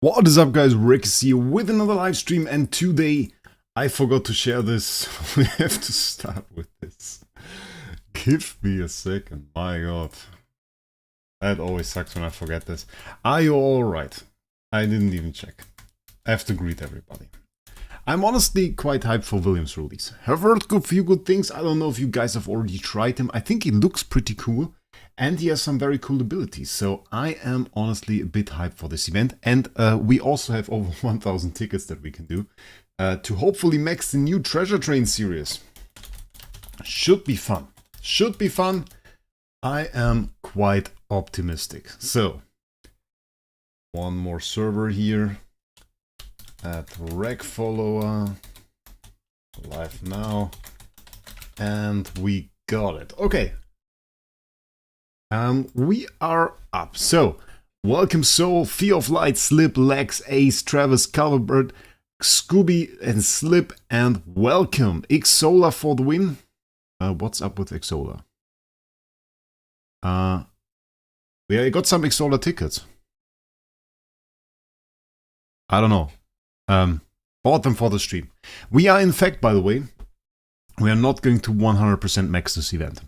What is up, guys? Wraec is here with another live stream, and today I forgot to share this. We have to start with this. Give me a second. My god. That always sucks when I forget this. Are you alright? I didn't even check. I have to greet everybody. I'm honestly quite hyped for William's release. I've heard a few good things. I don't know if you guys have already tried him. I think he looks pretty cool. And he has some very cool abilities, so I am honestly a bit hyped for this event. And we also have over 1000 tickets that we can do to hopefully max the new Treasure Train series. Should be fun. Should be fun. I am quite optimistic. So, one more server here at Wraec follower. Live now. And we got it. Okay. We are up. So, welcome Soul, Fear of Light, Slip, Lex, Ace, Travis, Calverbert, Scooby, and Slip, and welcome Xsola for the win. What's up with Xsola? Yeah, I got some Xsola tickets. I don't know. Bought them for the stream. We are, in fact, by the way, we are not going to 100% max this event.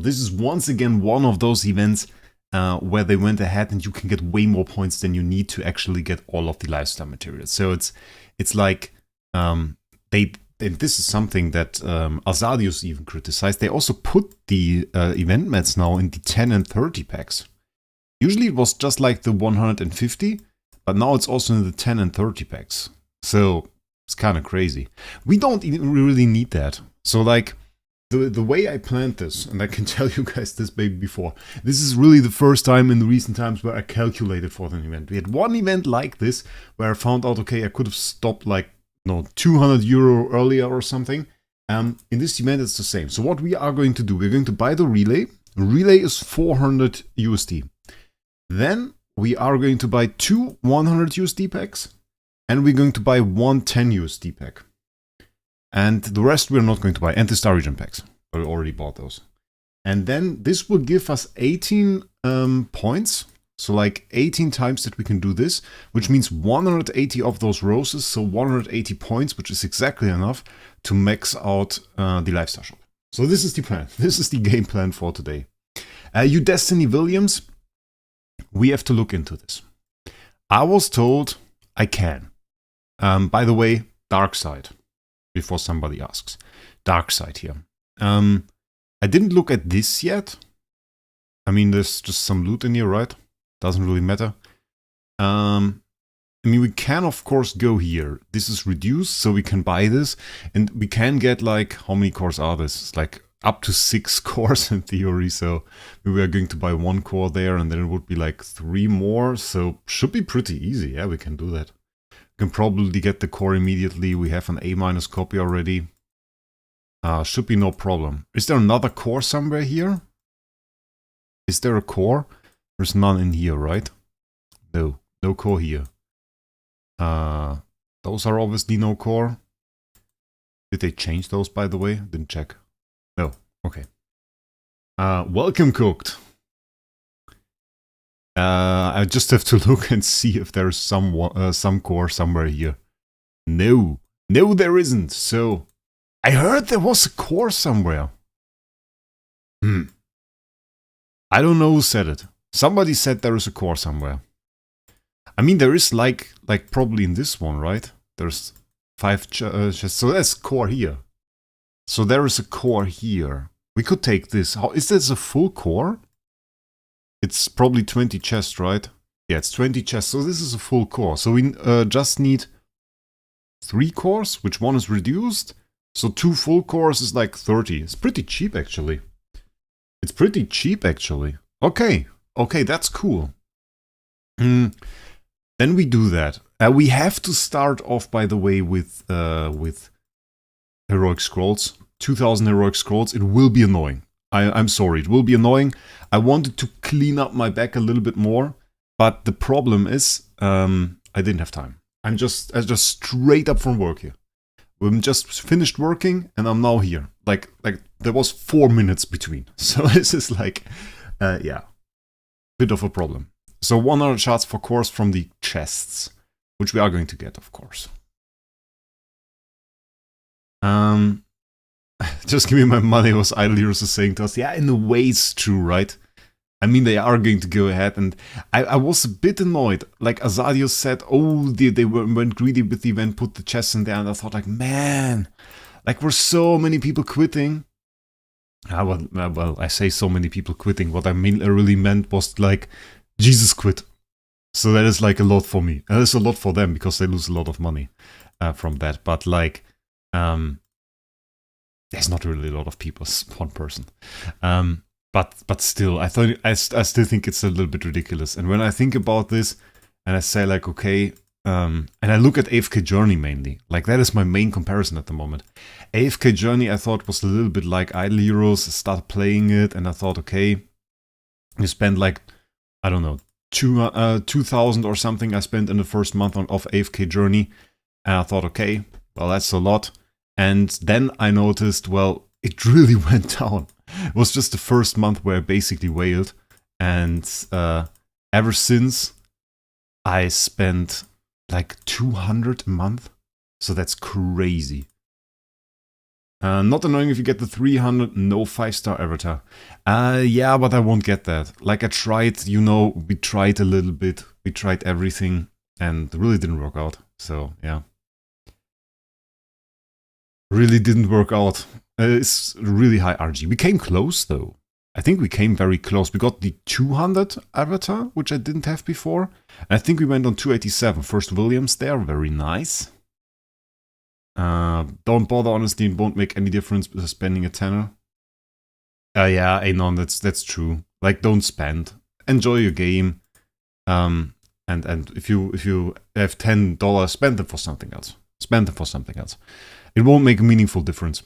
This is once again one of those events where they went ahead and you can get way more points than you need to actually get all of the lifestyle materials. So it's like and this is something that Azadius even criticized. They also put the event mats now in the 10 and 30 packs. Usually it was just like the 150, but now it's also in the 10 and 30 packs. So it's kind of crazy. We don't even really need that. So like the way I planned this, and I can tell you guys this maybe before, this is really the first time in the recent times where I calculated for an event. We had one event like this where I found out, okay, I could have stopped like, no, 200 euro earlier or something. In this event, it's the same. So what we are going to do, we're going to buy the relay. Relay is 400 USD. Then we are going to buy two 100 USD packs, and we're going to buy one 10 USD pack. And the rest we're not going to buy. And the Star Region packs. We already bought those. And then this will give us 18 points. So like 18 times that we can do this. Which means 180 of those roses. So 180 points, which is exactly enough to max out the lifestyle shop. So this is the plan. This is the game plan for today. You Destiny Williams, we have to look into this. I was told I can. By the way, Dark Side. Before somebody asks. Dark Side here. I didn't look at this yet. I mean, there's just some loot in here, right? Doesn't really matter. I mean, we can, of course, go here. This is reduced, so we can buy this. And we can get, like, how many cores are this? It's like up to 6 cores in theory. So we are going to buy 1 core there, and then it would be like 3 more. So should be pretty easy. Yeah, we can do that. Can probably get the core immediately. We have an A- copy already. Should be no problem. Is there another core somewhere here? Is there a core? There's none in here, right? No, no core here. Those are obviously no core. Did they change those, by the way? Didn't check. No, okay. Welcome, Cooked. I just have to look and see if there's some core somewhere here. No, there isn't. So I heard there was a core somewhere. I don't know who said it. Somebody said there is a core somewhere. I mean, there is like probably in this one, right? There's 5 chests. So there's core here. So there is a core here. We could take this. How is this a full core? It's probably 20 chests, right? Yeah, it's 20 chests. So this is a full core. So we just need 3 cores, which one is reduced. So 2 full cores is like 30. It's pretty cheap, actually. It's pretty cheap, actually. Okay, that's cool. Then we do that. We have to start off, by the way, with Heroic Scrolls. 2000 Heroic Scrolls. It will be annoying. I'm sorry, it will be annoying. I wanted to clean up my back a little bit more, but the problem is I didn't have time. I just straight up from work here. We just finished working and I'm now here. Like there was 4 minutes between. So this is like, yeah, bit of a problem. So 100 shards for course from the chests, which we are going to get, of course. Just give me my money, was Idle saying to us. Yeah, in a way it's true, right? I mean, they are going to go ahead, and I was a bit annoyed. Like Azadio said, oh, they went greedy with the event, put the chests in there, and I thought like, man, like we're so many people quitting. Well, I say so many people quitting. What I really meant was like, Jesus quit. So that is like a lot for me. And it's a lot for them because they lose a lot of money from that. But like, there's not really a lot of people, it's one person. But still, I still think it's a little bit ridiculous. And when I think about this, and I say like, okay, and I look at AFK Journey mainly, like that is my main comparison at the moment. AFK Journey I thought was a little bit like Idle Heroes. I started playing it, and I thought, okay, you spend like, I don't know, 2,000 or something I spent in the first month of AFK Journey, and I thought, okay, well that's a lot. And then I noticed, well, it really went down. It was just the first month where I basically wailed, and ever since I spent like 200 a month, so that's crazy. Not annoying if you get the 300, no 5-star avatar. Yeah, but I won't get that. Like I tried, you know, we tried a little bit, we tried everything, and it really didn't work out, so yeah. Really didn't work out. It's really high RG. We came close though. I think we came very close. We got the 200 avatar, which I didn't have before. And I think we went on 287. First Williams there, very nice. Don't bother, honestly, it won't make any difference spending a tenner. Yeah, Anon, that's true. Like, don't spend. Enjoy your game. And if you have $10, spend them for something else. Spend them for something else. It won't make a meaningful difference.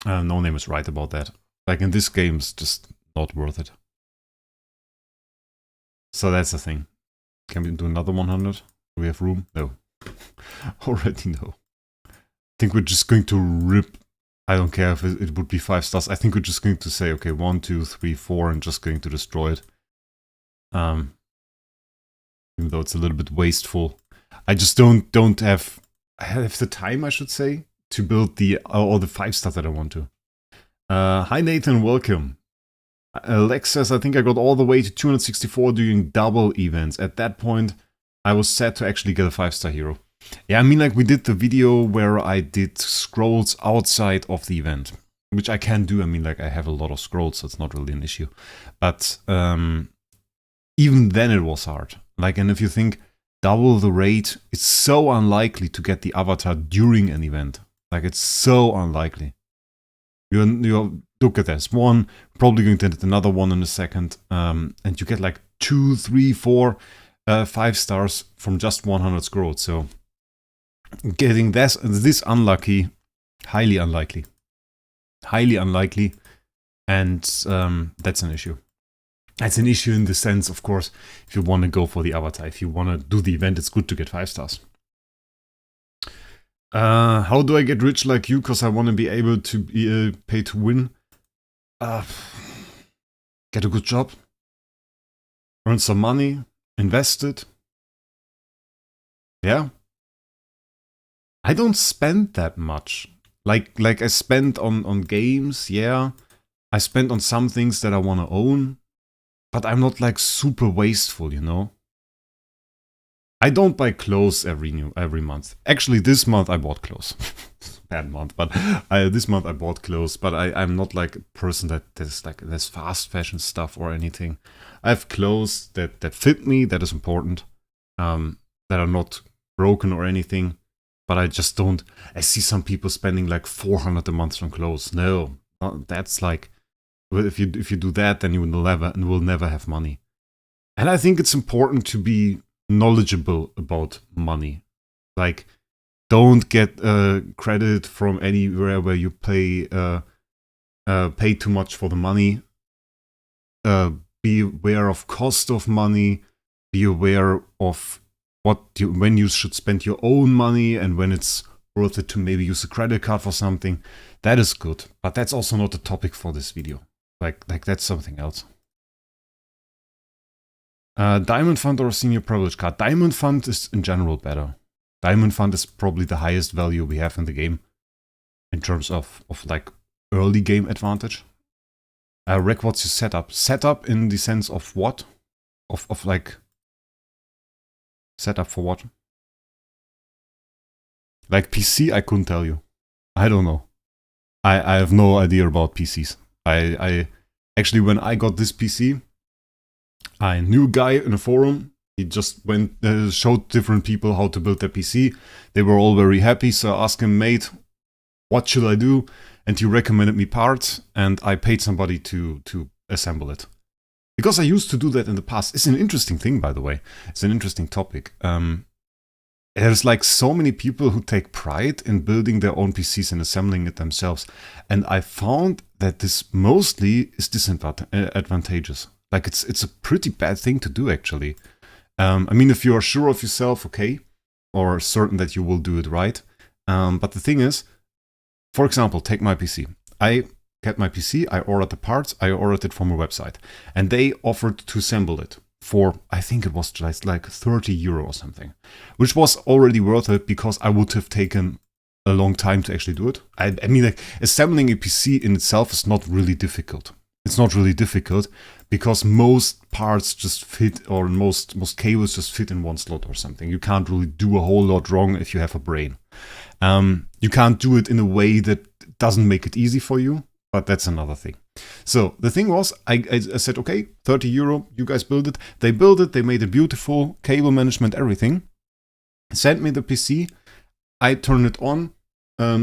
No name is right about that. Like in this game, it's just not worth it. So that's the thing. Can we do another 100? Do we have room? No. Already no. I think we're just going to rip. I don't care if it would be 5 stars. I think we're just going to say, okay, 1, 2, 3, 4, and just going to destroy it. Even though it's a little bit wasteful. I just don't have the time, I should say, to build all the 5 stars that I want to. Hi Nathan, welcome. Lex says, I think I got all the way to 264 doing double events. At that point, I was set to actually get a 5-star hero. Yeah, I mean, like we did the video where I did scrolls outside of the event, which I can do. I mean, like I have a lot of scrolls, so it's not really an issue. But even then it was hard. Like, and if you think double the rate, it's so unlikely to get the avatar during an event. Like, it's so unlikely. You look at this one, probably going to get another one in a second, and you get like 2, 3, 4, 5 stars from just 100 scrolls. So getting this unlucky, highly unlikely, and that's an issue. That's an issue in the sense, of course, if you want to go for the avatar, if you want to do the event, it's good to get 5 stars. How do I get rich like you? Because I want to be able to pay to win. Get a good job. Earn some money. Invest it. Yeah. I don't spend that much. Like I spend on games, yeah. I spend on some things that I want to own. But I'm not like super wasteful, you know? I don't buy clothes every month. Actually, this month I bought clothes. Bad month, but this month I bought clothes. But I'm not like a person there's fast fashion stuff or anything. I have clothes that fit me, that is important, that are not broken or anything. But I just don't. I see some people spending like 400 a month on clothes. No, that's like, if you do that, then you will never have money. And I think it's important to be knowledgeable about money. Like, don't get credit from anywhere where you pay too much for the money. Be aware of cost of money. Be aware of when you should spend your own money and when it's worth it to maybe use a credit card for something. That is good, but that's also not the topic for this video. Like that's something else. Diamond Fund or Senior Privilege card? Diamond Fund is in general better. Diamond Fund is probably the highest value we have in the game in terms of like early game advantage. Wraec, what's your setup? Setup in the sense of what? Of like setup for what? Like PC, I couldn't tell you. I don't know. I have no idea about PCs. I actually, when I got this PC, I knew a guy in a forum. He just went, showed different people how to build their PC. They were all very happy, so I asked him, mate, what should I do? And he recommended me parts, and I paid somebody to assemble it. Because I used to do that in the past. It's an interesting thing, by the way. It's an interesting topic. There's like so many people who take pride in building their own PCs and assembling it themselves. And I found that this mostly is disadvantageous. Like it's a pretty bad thing to do, actually. I mean, if you are sure of yourself, okay, or certain that you will do it right. But the thing is, for example, take my PC. I get my PC, I ordered the parts, I ordered it from a website. And they offered to assemble it for, I think it was just like 30 euro or something. Which was already worth it because I would have taken a long time to actually do it. I mean, like, assembling a PC in itself is not really difficult. It's not really difficult because most parts just fit, or most cables just fit in one slot or something. You can't really do a whole lot wrong if you have a brain. You can't do it in a way that doesn't make it easy for you, but that's another thing. So the thing was, I said, okay, 30 euro, you guys build it. They built it, they made it beautiful, cable management, everything. Sent me the PC, I turn it on,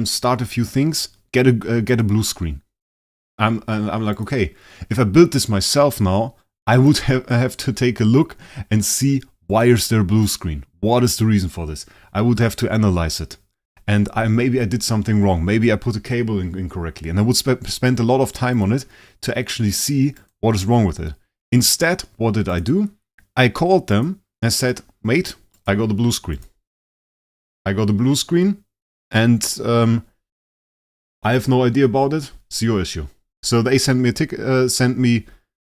start a few things, get a blue screen. I'm like, okay, if I build this myself now, I would have to take a look and see, why is there a blue screen? What is the reason for this? I would have to analyze it. And maybe I did something wrong. Maybe I put a cable in incorrectly. And I would spend a lot of time on it to actually see what is wrong with it. Instead, what did I do? I called them and said, mate, I got a blue screen. I got a blue screen and I have no idea about it. It's your issue. So they sent me a ticket, sent me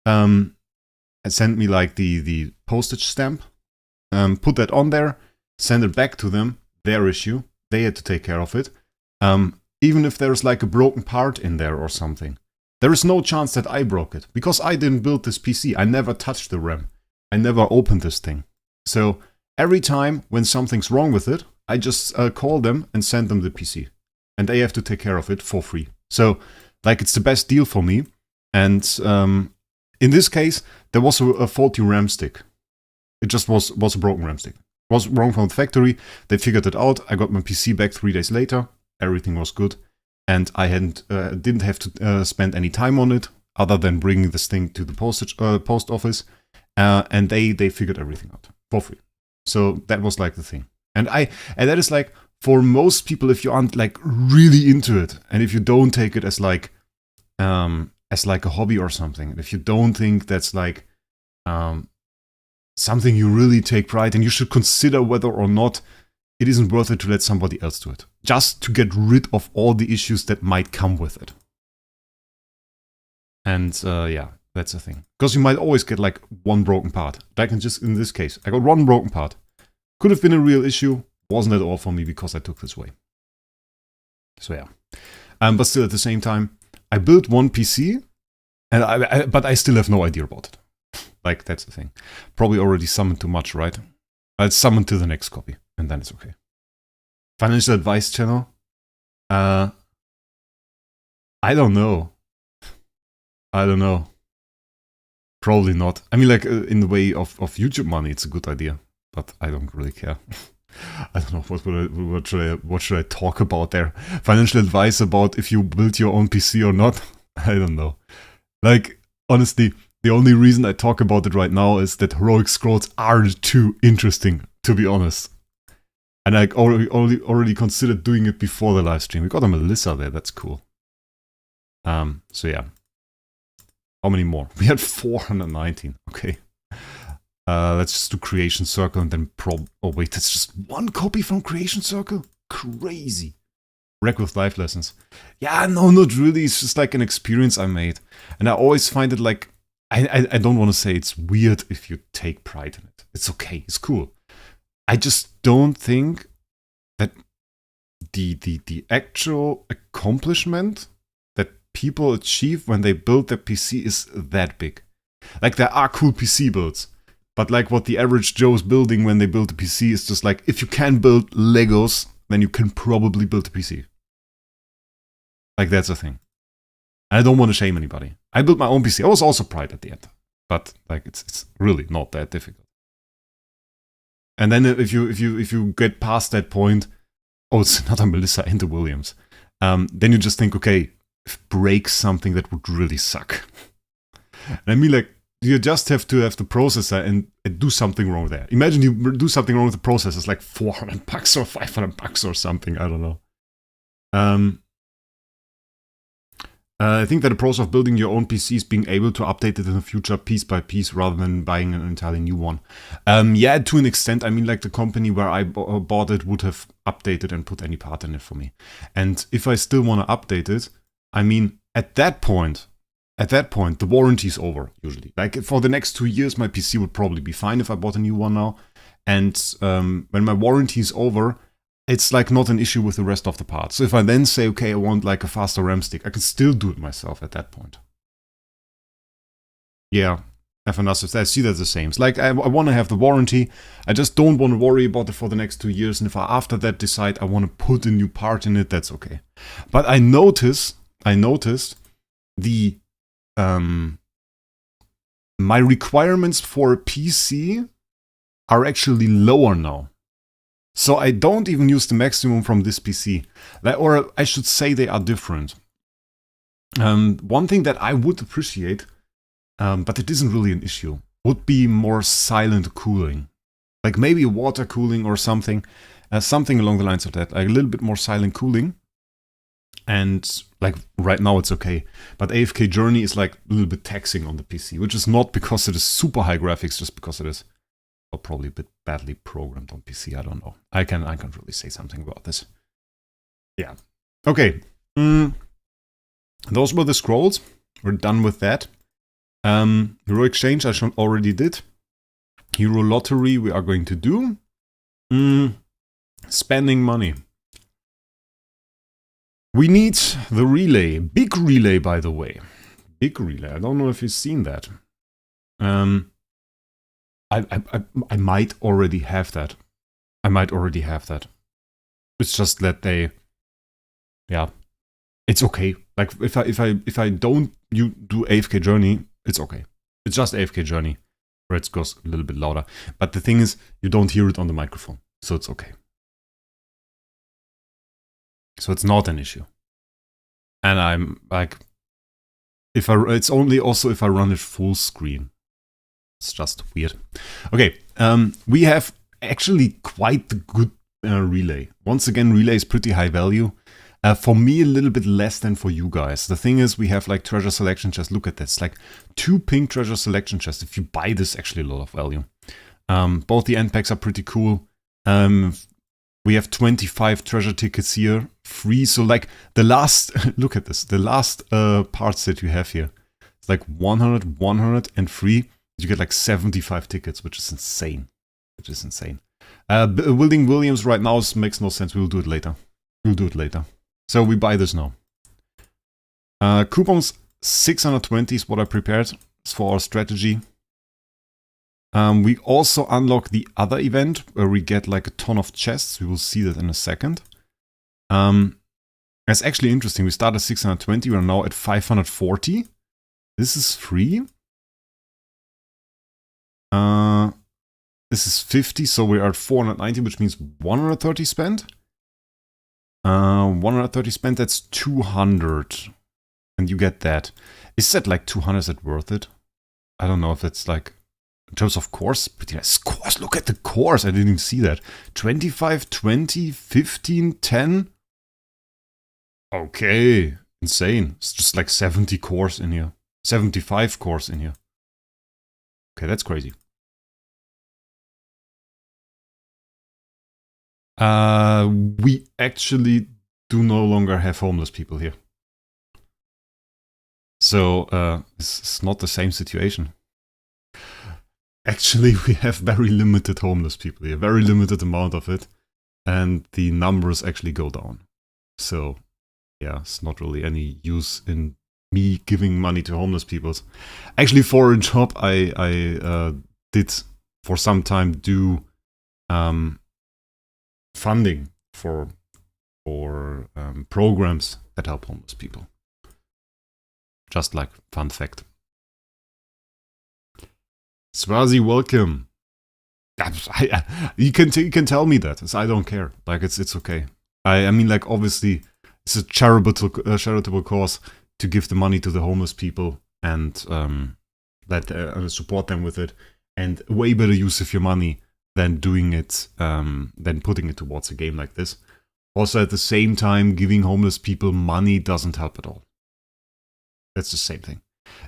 like the postage stamp, put that on there, send it back to them, their issue. They had to take care of it. Even if there's like a broken part in there or something, there is no chance that I broke it because I didn't build this PC. I never touched the RAM. I never opened this thing. So every time when something's wrong with it, I just call them and send them the PC. And they have to take care of it for free. So like, it's the best deal for me. And in this case, there was a faulty RAM stick. It just was a broken RAM stick. It was wrong from the factory. They figured it out. I got my PC back 3 days later. Everything was good. And I didn't have to spend any time on it other than bringing this thing to the post office. And they figured everything out for free. So that was like the thing. And that is like, for most people, if you aren't like really into it, and if you don't take it as like a hobby or something, and if you don't think that's like something you really take pride in, you should consider whether or not it isn't worth it to let somebody else do it, just to get rid of all the issues that might come with it. And yeah, that's the thing, because you might always get like one broken part. Like in this case, I got one broken part. Could have been a real issue. Wasn't at all for me because I took this way. So yeah. But still at the same time, I built one PC, and but I still have no idea about it. Like, that's the thing. Probably already summoned too much, right? I'll summon to the next copy, and then it's okay. Financial advice channel? I don't know. Probably not. I mean, like, in the way of YouTube money, it's a good idea, but I don't really care. I don't know, what should I talk about there? Financial advice about if you build your own PC or not? I don't know. Like, honestly, the only reason I talk about it right now is that heroic scrolls are too interesting, to be honest. And I already considered doing it before the live stream. We got a Melissa there, that's cool. So yeah. How many more? We had 419, okay. Let's just do Creation Circle and then oh wait, that's just one copy from Creation Circle? Crazy. Wraec with life lessons. Yeah, no, not really. It's just like an experience I made. And I always find it like, I don't want to say it's weird if you take pride in it. It's okay. It's cool. I just don't think that the actual accomplishment that people achieve when they build their PC is that big. Like, there are cool PC builds, but like what the average Joe is building when they build a PC is just like, if you can build Legos, then you can probably build a PC. Like, that's the thing. I don't want to shame anybody. I built my own PC. I was also proud at the end, but like, it's really not that difficult. And then if you get past that point, oh, it's another Melissa and the Williams. Then you just think, okay, break something that would really suck. And I mean, like, you just have to have the processor and do something wrong there. Imagine you do something wrong with the processor. It's like $400 or $500 or something. I don't know. I think that the process of building your own PC is being able to update it in the future piece by piece rather than buying an entirely new one. Yeah, to an extent. I mean, like, the company where I bought it would have updated and put any part in it for me. And if I still want to update it, I mean, at that point, the warranty is over, usually. Like, for the next 2 years, my PC would probably be fine if I bought a new one now. And when my warranty is over, it's like not an issue with the rest of the parts. So if I then say, okay, I want like a faster RAM stick, I can still do it myself at that point. Yeah, FNS, I see that the same. It's like, I want to have the warranty. I just don't want to worry about it for the next 2 years. And if I after that decide I want to put a new part in it, that's okay. But I noticed the my requirements for a PC are actually lower now. So I don't even use the maximum from this PC. Or I should say they are different. One thing that I would appreciate, but it isn't really an issue, would be more silent cooling. Like maybe water cooling or something. Something along the lines of that. Like a little bit more silent cooling. And like right now it's okay. But AFK Journey is like a little bit taxing on the PC. Which is not because it is super high graphics, just because it is probably a bit badly programmed on PC. I don't know. I can't really say something about this. Yeah. Okay. Those were the scrolls. We're done with that. Hero Exchange I already did. Hero Lottery we are going to do. Spending money. We need the relay. Big relay, by the way. Big relay. I don't know if you've seen that. I might already have that. It's just that they, yeah, it's okay. Like if I don't do AFK Journey, it's okay. It's just AFK Journey, where it goes a little bit louder. But the thing is, you don't hear it on the microphone, so it's okay. So it's not an issue. And I'm like, it's only also if I run it full screen. It's just weird. Okay, we have actually quite the good relay. Once again, relay is pretty high value. For me, a little bit less than for you guys. The thing is, we have like treasure selection chests. Look at this, like 2 pink treasure selection chests. If you buy this, actually a lot of value. Both the end packs are pretty cool. We have 25 treasure tickets here, free. So like the last, look at this, the last parts that you have here. It's like 100, 100 and free. You get like 75 tickets, which is insane. Building Williams right now makes no sense. We'll do it later. So we buy this now. Coupons 620 is what I prepared for our strategy. We also unlock the other event where we get like a ton of chests. We will see that in a second. It's actually interesting. We start at 620. We are now at 540. This is free. This is 50, so we are at 490, which means 130 spent. 130 spent, that's 200. And you get that. Is that like 200? Is that worth it? I don't know if it's like, in terms of course, pretty nice. Course, look at the course. I didn't even see that. 25, 20, 15, 10. Okay, insane. It's just like 70 cores in here. 75 cores in here. Okay, that's crazy. We actually do no longer have homeless people here. So it's not the same situation. Actually, we have very limited homeless people here, very limited amount of it, and the numbers actually go down. So yeah, it's not really any use in me giving money to homeless people. Actually, for a job, I did for some time do funding for programs that help homeless people. Just like fun fact. Swazi, welcome. You can tell me that. I don't care. Like it's okay. I mean, like, obviously it's a charitable cause to give the money to the homeless people and support them with it. And way better use of your money than doing it, than putting it towards a game like this. Also, at the same time, giving homeless people money doesn't help at all. That's the same thing.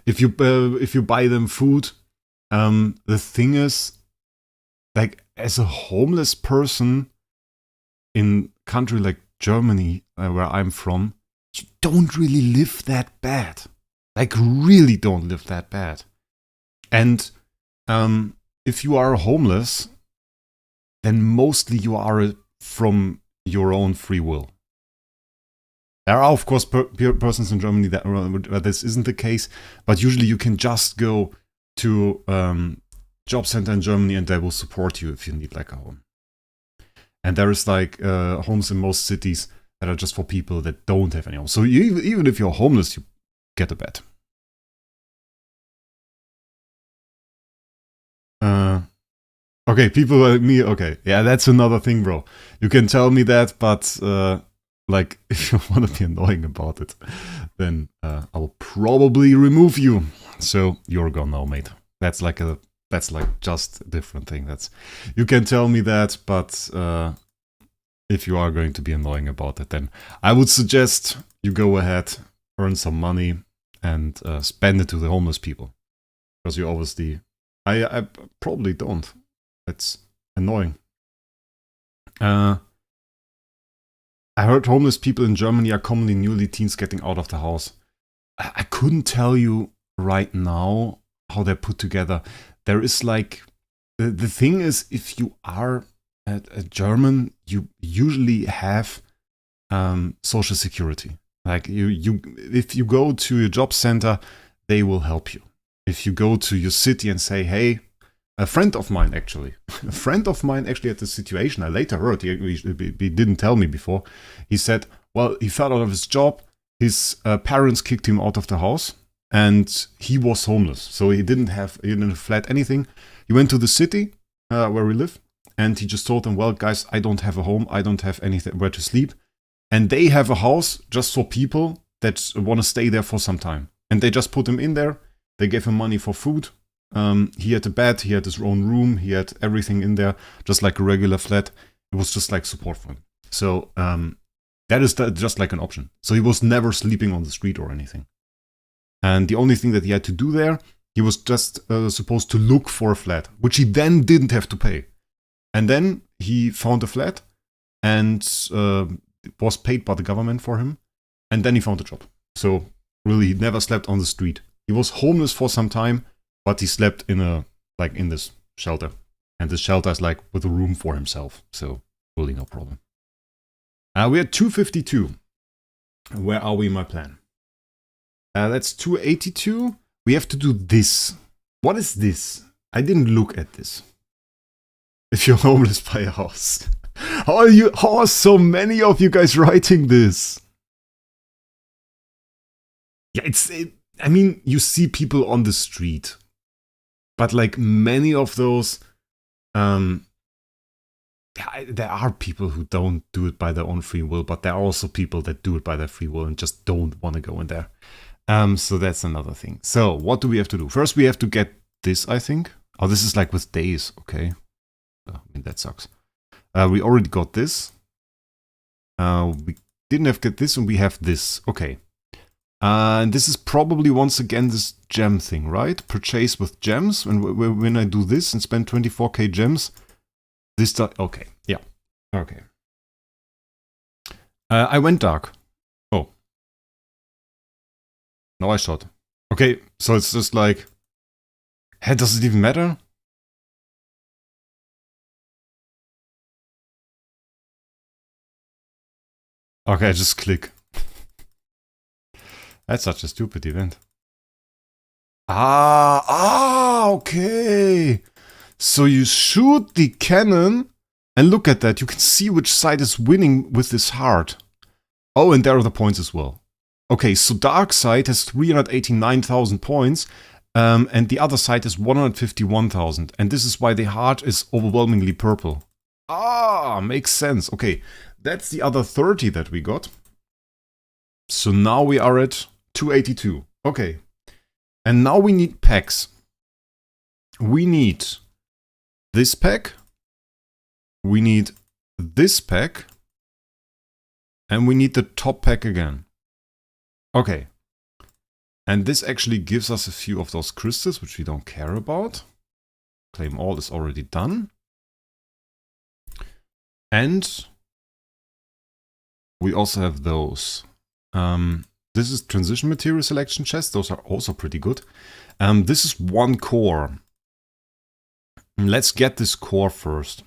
If you buy them food, the thing is, like, as a homeless person in a country like Germany, where I'm from, you don't really live that bad. Like, really don't live that bad. And if you are homeless, then mostly you are from your own free will. There are, of course, persons in Germany where this isn't the case, but usually you can just go to job center in Germany and they will support you if you need like a home. And there is like homes in most cities that are just for people that don't have any home. So even if you're homeless, you get a bed. Okay, people like me, okay. Yeah, that's another thing, bro. You can tell me that, but like, if you want to be annoying about it, then I'll probably remove you. So you're gone now, mate. That's like just a different thing. You can tell me that, but if you are going to be annoying about it, then I would suggest you go ahead, earn some money, and spend it to the homeless people. Because you obviously, I probably don't. That's annoying. I heard homeless people in Germany are commonly newly teens getting out of the house. I couldn't tell you right now how they're put together. There is like, the thing is, if you are a German, you usually have social security. Like if you go to your job center, they will help you. If you go to your city and say, hey, a friend of mine actually had this situation. I later heard, he didn't tell me before. He said, well, he fell out of his job. His parents kicked him out of the house and he was homeless. So he didn't have a flat, anything. He went to the city where we live and he just told them, well, guys, I don't have a home. I don't have anything where to sleep. And they have a house just for people that want to stay there for some time. And they just put him in there. They gave him money for food. He had a bed, he had his own room, he had everything in there, just like a regular flat. It was just like support for him. So that is just like an option. So he was never sleeping on the street or anything. And the only thing that he had to do there, he was just supposed to look for a flat, which he then didn't have to pay. And then he found a flat and it was paid by the government for him. And then he found a job. So really, he never slept on the street. He was homeless for some time, but he slept in this shelter. And this shelter is like with a room for himself. So really no problem. We're at 252. Where are we in my plan? That's 282. We have to do this. What is this? I didn't look at this. If you're homeless, buy a house. How are so many of you guys writing this? Yeah, I mean, you see people on the street. But like many of those, there are people who don't do it by their own free will, but there are also people that do it by their free will and just don't want to go in there. So that's another thing. So what do we have to do? First, we have to get this, I think. Oh, this is like with days, okay. I mean, that sucks. We already got this. We didn't have to get this, and we have this. Okay. And this is probably once again this gem thing, right? Purchase with gems. When I do this and spend 24k gems, this does. Okay, yeah, okay. I went dark. Oh, now I shot. Okay, so it's just like... Hey, does it even matter? Okay, just click. That's such a stupid event. Okay. So you shoot the cannon, and look at that. You can see which side is winning with this heart. Oh, and there are the points as well. Okay, so dark side has 389,000 points, and the other side is 151,000. And this is why the heart is overwhelmingly purple. Makes sense. Okay, that's the other 30 that we got. So now we are at 282. Okay. And now we need packs. We need this pack. We need this pack. And we need the top pack again. Okay. And this actually gives us a few of those crystals, which we don't care about. Claim all is already done. And we also have those. This is transition material selection chest. Those are also pretty good. This is one core. Let's get this core first.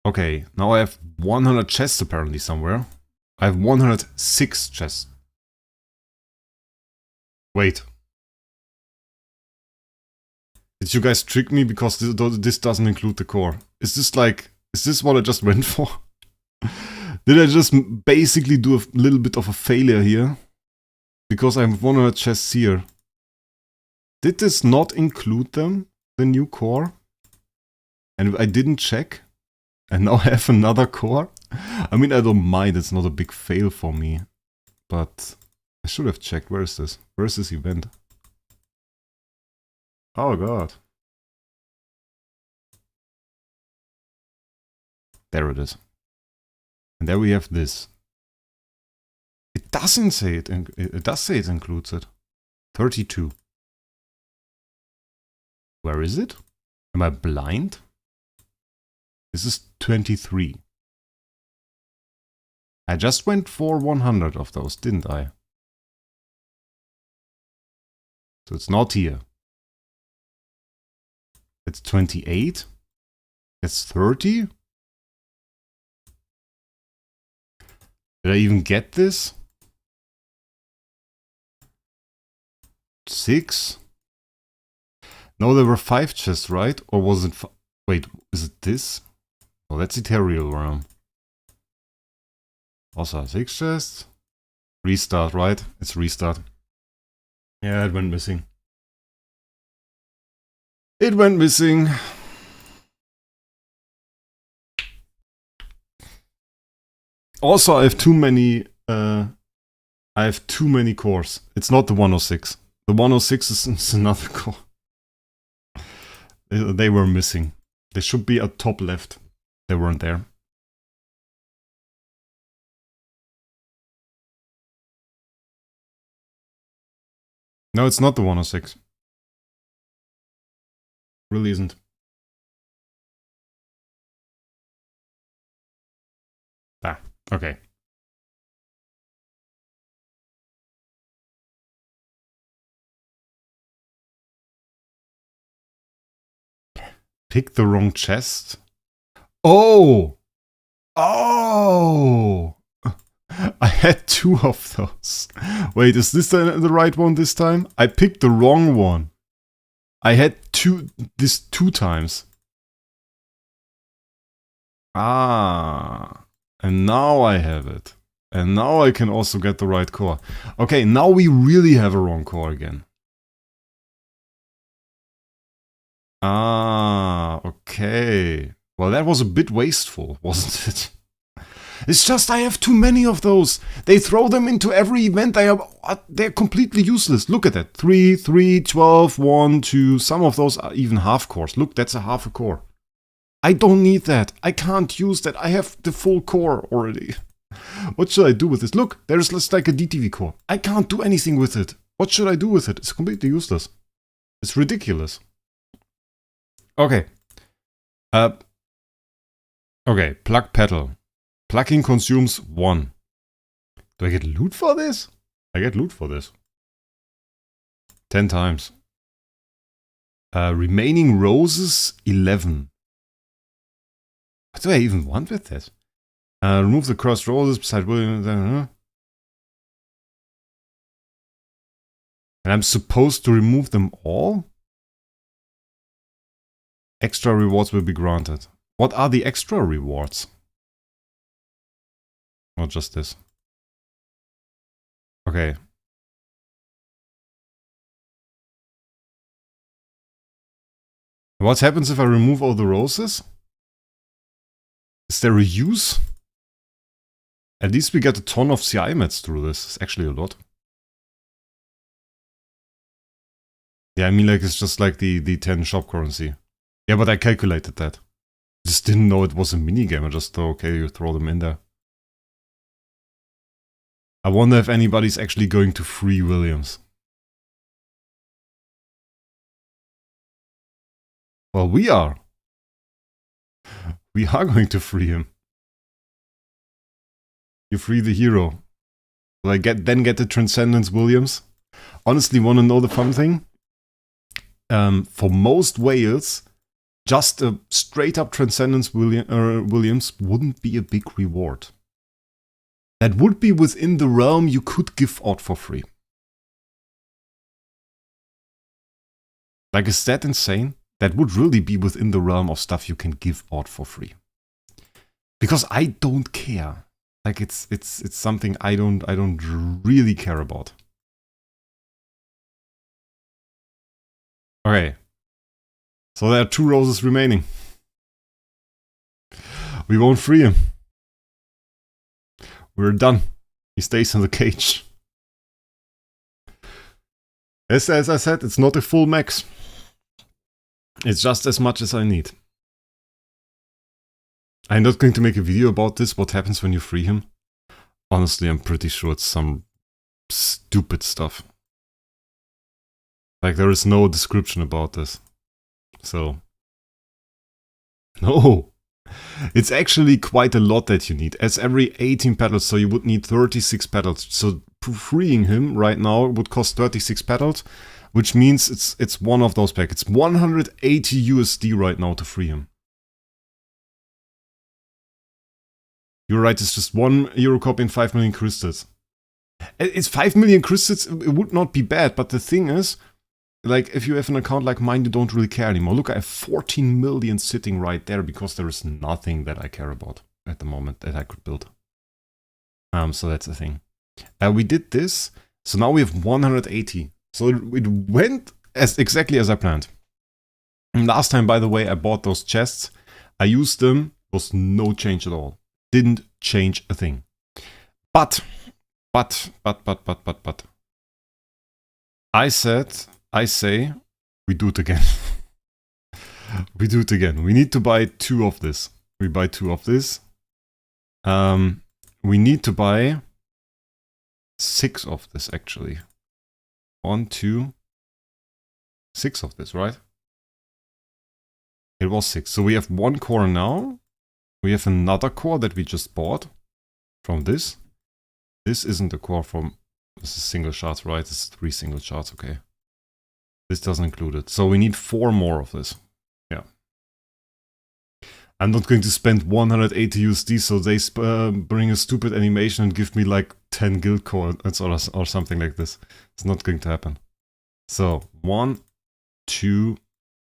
Okay, now I have 100 chests apparently somewhere. I have 106 chests. Wait. Did you guys trick me because this doesn't include the core? Is this what I just went for? Did I just basically do a little bit of a failure here? Because I have 100 chests here. Did this not include them? The new core? And I didn't check? And now I have another core? I mean, I don't mind, it's not a big fail for me. But I should have checked. Where is this? Where is this event? Oh god. There it is. And there we have this. It doesn't say it. It does say it includes it. 32. Where is it? Am I blind? This is 23. I just went for 100 of those, didn't I? So it's not here. It's 28. It's 30. Did I even get this? 6. No, there were 5 chests, right? Or was it... Wait, is it this? Oh, that's Ethereal Realm. Also 6 chests. Restart, right? It's restart. Yeah, it went missing. It went missing. Also, I have too many cores. It's not the 106. The 106 is another core. They were missing. They should be at top left. They weren't there. No, it's not the 106. Really isn't. Okay. Pick the wrong chest. Oh! I had 2 of those. Wait, is this the right one this time? I picked the wrong one. I had this 2 times. And now I have it. And now I can also get the right core. Okay, now we really have a wrong core again. Okay. Well, that was a bit wasteful, wasn't it? It's just I have too many of those. They throw them into every event. They're completely useless. Look at that. 3, 3, 12, 1, 2. Some of those are even half cores. Look, that's a half a core. I don't need that. I can't use that. I have the full core already. What should I do with this? Look, there's just like a DTV core. I can't do anything with it. What should I do with it? It's completely useless. It's ridiculous. Okay. Okay, plug petal. Plugging consumes 1. Do I get loot for this? I get loot for this. 10 times. Remaining roses, 11. What do I even want with that? Remove the crossed roses beside William. And I'm supposed to remove them all? Extra rewards will be granted. What are the extra rewards? Not just this. Okay. What happens if I remove all the roses? Is there a use? At least we get a ton of CI mats through this. It's actually a lot. Yeah, I mean, like, it's just like the 10 shop currency. Yeah, but I calculated that. Just didn't know it was a minigame. I just thought, okay, you throw them in there. I wonder if anybody's actually going to free Williams. Well, we are. We are going to free him. You free the hero. Will I then get the Transcendence Williams? Honestly, want to know the fun thing? For most whales, just a straight up Transcendence Williams wouldn't be a big reward. That would be within the realm you could give out for free. Like, is that insane? That would really be within the realm of stuff you can give out for free. Because I don't care. Like, it's something I don't really care about. Okay. So there are 2 roses remaining. We won't free him. We're done. He stays in the cage. As I said, it's not a full max. It's just as much as I need. I'm not going to make a video about this, what happens when you free him. Honestly, I'm pretty sure it's some stupid stuff. Like, there is no description about this. So. No! It's actually quite a lot that you need. As every 18 petals, so you would need 36 petals. So freeing him right now would cost 36 petals, which means it's one of those packs. It's 180 USD right now to free him. You're right, it's just 1 euro copy and 5 million crystals. It's 5 million crystals, it would not be bad, but the thing is, like, if you have an account like mine, you don't really care anymore. Look, I have 14 million sitting right there because there is nothing that I care about at the moment that I could build. So that's the thing. We did this, so now we have 180. So it went exactly as I planned. And last time, by the way, I bought those chests. I used them, was no change at all. Didn't change a thing. But. I say, we do it again. We do it again. We need to buy 2 of this. We buy 2 of this. We need to buy 6 of this, actually. 1, 2, 6 of this, right? It was 6. So we have 1 core now. We have another core that we just bought from this. This isn't a core from... This is single shards, right? This is 3 single shards, okay. This doesn't include it. So we need 4 more of this. Yeah. I'm not going to spend 180 USD so they bring a stupid animation and give me like 10 guild coins or something like this. It's not going to happen. So 1, 2,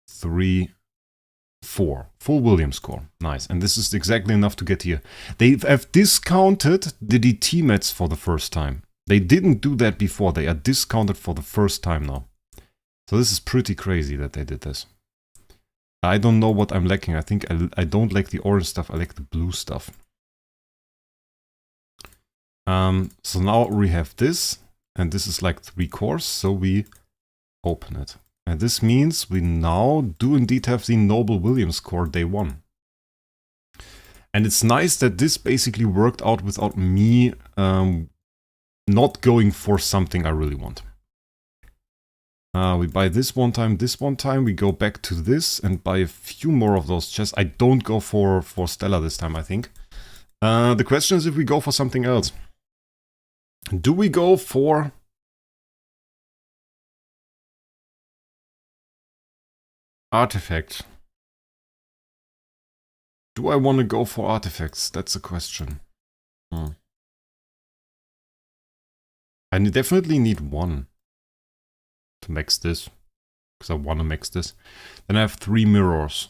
3, 4. Full Williams core. Nice. And this is exactly enough to get here. They have discounted the DT mats for the first time. They didn't do that before. They are discounted for the first time now. So this is pretty crazy that they did this. I don't know what I'm lacking. I think I don't like the orange stuff. I like the blue stuff. So now we have this. And this is like 3 cores. So we open it. And this means we now do indeed have the Noble Williams core day 1. And it's nice that this basically worked out without me not going for something I really want. We buy this one time, we go back to this and buy a few more of those chests. I don't go for Stella this time, I think. The question is if we go for something else. Do we go for... artifacts? Do I want to go for artifacts? That's the question. I definitely need one to max this, because I want to max this. Then I have 3 mirrors.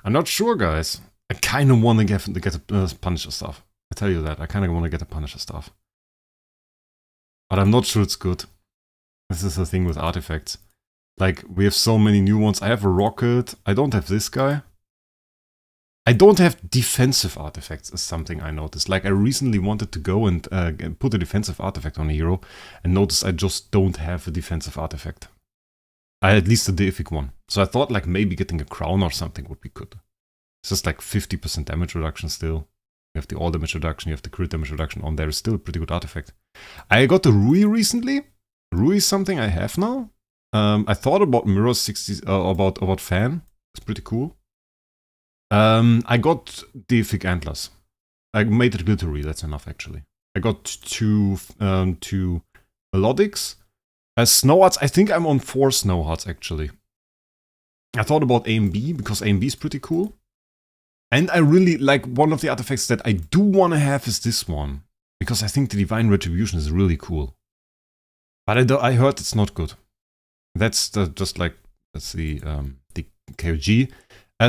I'm not sure, guys. I kind of want to get a Punisher stuff. I tell you that. I kind of want to get a Punisher stuff. But I'm not sure it's good. This is the thing with artifacts. Like, we have so many new ones. I have a rocket. I don't have this guy. I don't have defensive artifacts is something I noticed. Like, I recently wanted to go and put a defensive artifact on a hero and noticed I just don't have a defensive artifact. I had at least a deific one. So I thought like maybe getting a crown or something would be good. It's just like 50% damage reduction still. You have the all damage reduction, you have the crit damage reduction on there. It's still a pretty good artifact. I got the Rui recently. Rui is something I have now. I thought about Mirror 60, about Fan. It's pretty cool. I got deific antlers. I made it glittery, that's enough actually. I got two melodics. Snow Hearts, I think I'm on 4 Snow Hearts actually. I thought about A and B because A and B is pretty cool. And I really like one of the artifacts that I do want to have is this one. Because I think the Divine Retribution is really cool. But I heard it's not good. That's the KOG.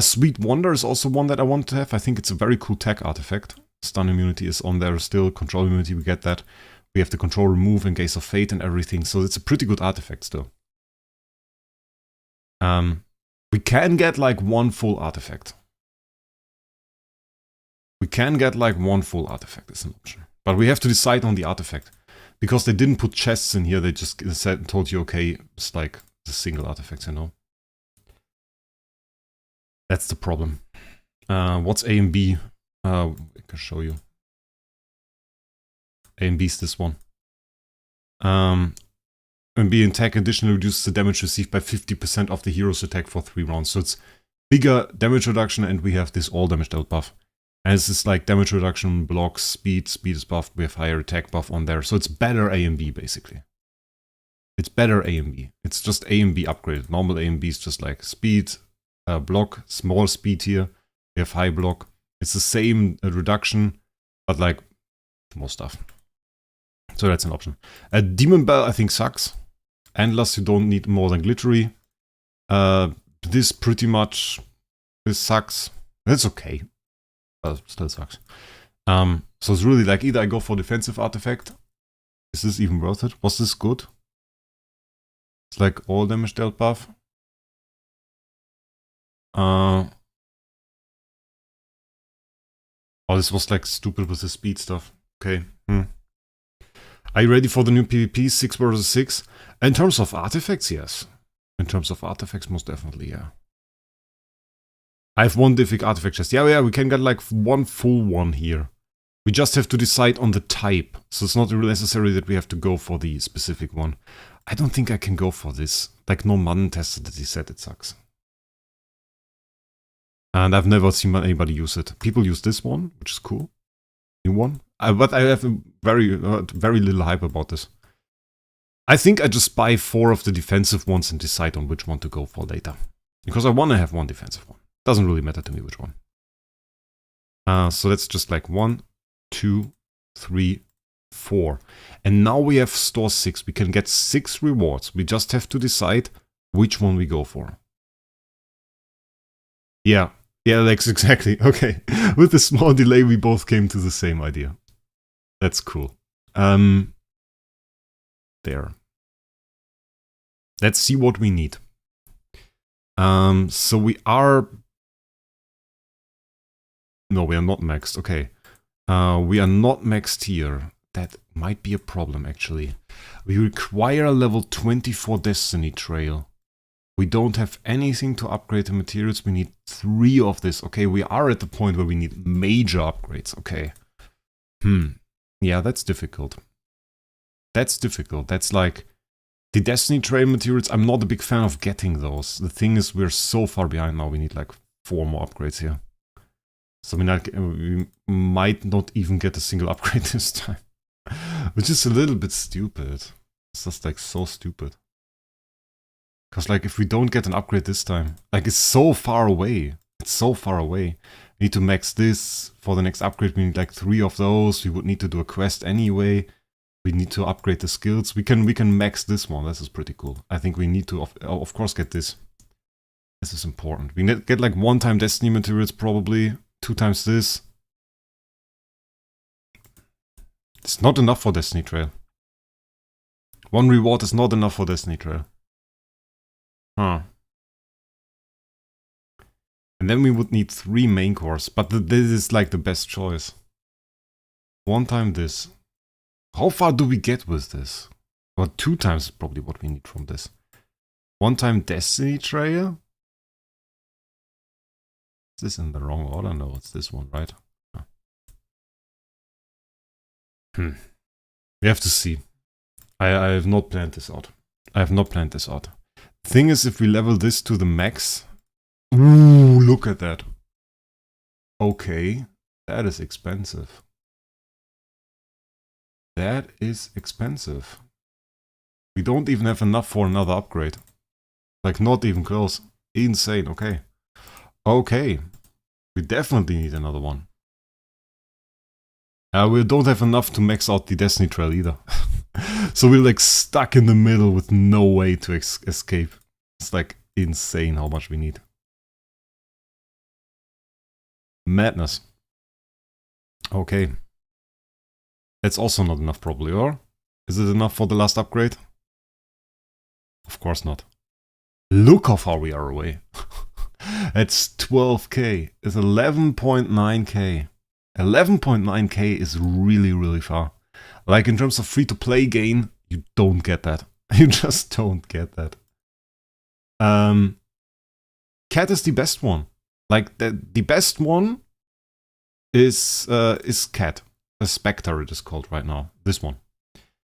Sweet Wonder is also one that I want to have. I think it's a very cool tech artifact. Stun immunity is on there still. Control immunity, we get that. We have the control remove in case of fate and everything. So it's a pretty good artifact still. We can get like one full artifact. We can get like one full artifact as an option. But we have to decide on the artifact. Because they didn't put chests in here, they just told you, okay, it's like the single artifact, you know. That's the problem. What's A and B? I can show you. A and B is this one. And B attack additionally reduces the damage received by 50% of the hero's attack for 3 rounds. So it's bigger damage reduction and we have this all damage dealt buff. And this is like damage reduction, blocks, speed is buffed, we have higher attack buff on there. So it's better A and B basically. It's better A and B. It's just A and B upgraded. Normal A and B is just like speed, block, small speed here. We have high block. It's the same reduction, but like more stuff. So that's an option. Demon Bell I think sucks. Endless you don't need more than glittery. This pretty much, this sucks. That's okay. Still sucks. So it's really like either I go for defensive artifact. Is this even worth it? Was this good? It's like all damage dealt buff. Oh, this was like stupid with the speed stuff. Okay. Are you ready for the new PvP 6 versus 6? In terms of artifacts, yes. In terms of artifacts, most definitely, yeah. I have one deific artifact chest. Yeah, we can get like one full one here. We just have to decide on the type. So it's not really necessary that we have to go for the specific one. I don't think I can go for this. Like no Madden tested that he said it sucks. And I've never seen anybody use it. People use this one, which is cool. New one. But I have a very little hype about this. I think I just buy 4 of the defensive ones and decide on which one to go for later. Because I want to have one defensive one. Doesn't really matter to me which one. So that's just like 1, 2, 3, 4. And now we have store 6. We can get 6 rewards. We just have to decide which one we go for. Yeah, Lex, exactly. Okay. With a small delay, we both came to the same idea. That's cool. There. Let's see what we need. So we are... No, we are not maxed. Okay. We are not maxed here. That might be a problem, actually. We require a level 24 Destiny Trail. We don't have anything to upgrade the materials. We need 3 of this. Okay, we are at the point where we need major upgrades. Okay. Yeah, that's difficult. That's difficult. That's like... The Destiny Trail materials, I'm not a big fan of getting those. The thing is, we're so far behind now. We need like 4 more upgrades here. So we might not even get a single upgrade this time. Which is a little bit stupid. It's just like so stupid. Because like if we don't get an upgrade this time, like it's so far away. It's so far away. We need to max this. For the next upgrade we need like 3 of those. We would need to do a quest anyway. We need to upgrade the skills. We can max this one. This is pretty cool. I think we need to of course get this. This is important. We get like 1-time Destiny materials probably. 2 times this. It's not enough for Destiny Trail. 1 reward is not enough for Destiny Trail. Huh. And then we would need 3 main cores. But this is like the best choice. 1 time this. How far do we get with this? Well, 2 times is probably what we need from this. 1 time Destiny Trail. Is this in the wrong order? No, it's this one, right? Oh. We have to see. I have not planned this out. I have not planned this out. Thing is, if we level this to the max... Ooh, look at that. Okay, that is expensive. That is expensive. We don't even have enough for another upgrade. Like, not even close. Insane, okay. Okay. We definitely need another one. We don't have enough to max out the Destiny Trail either. So we're like stuck in the middle with no way to escape. It's like insane how much we need. Madness. Okay. That's also not enough probably, or? Is it enough for the last upgrade? Of course not. Look how far we are away. That's 12k. It's 11.9k. 11.9k is really, really far. Like in terms of free-to-play gain, you don't get that. You just don't get that. Cat is the best one. Like the best one is Cat. A Spectre it is called right now. This one.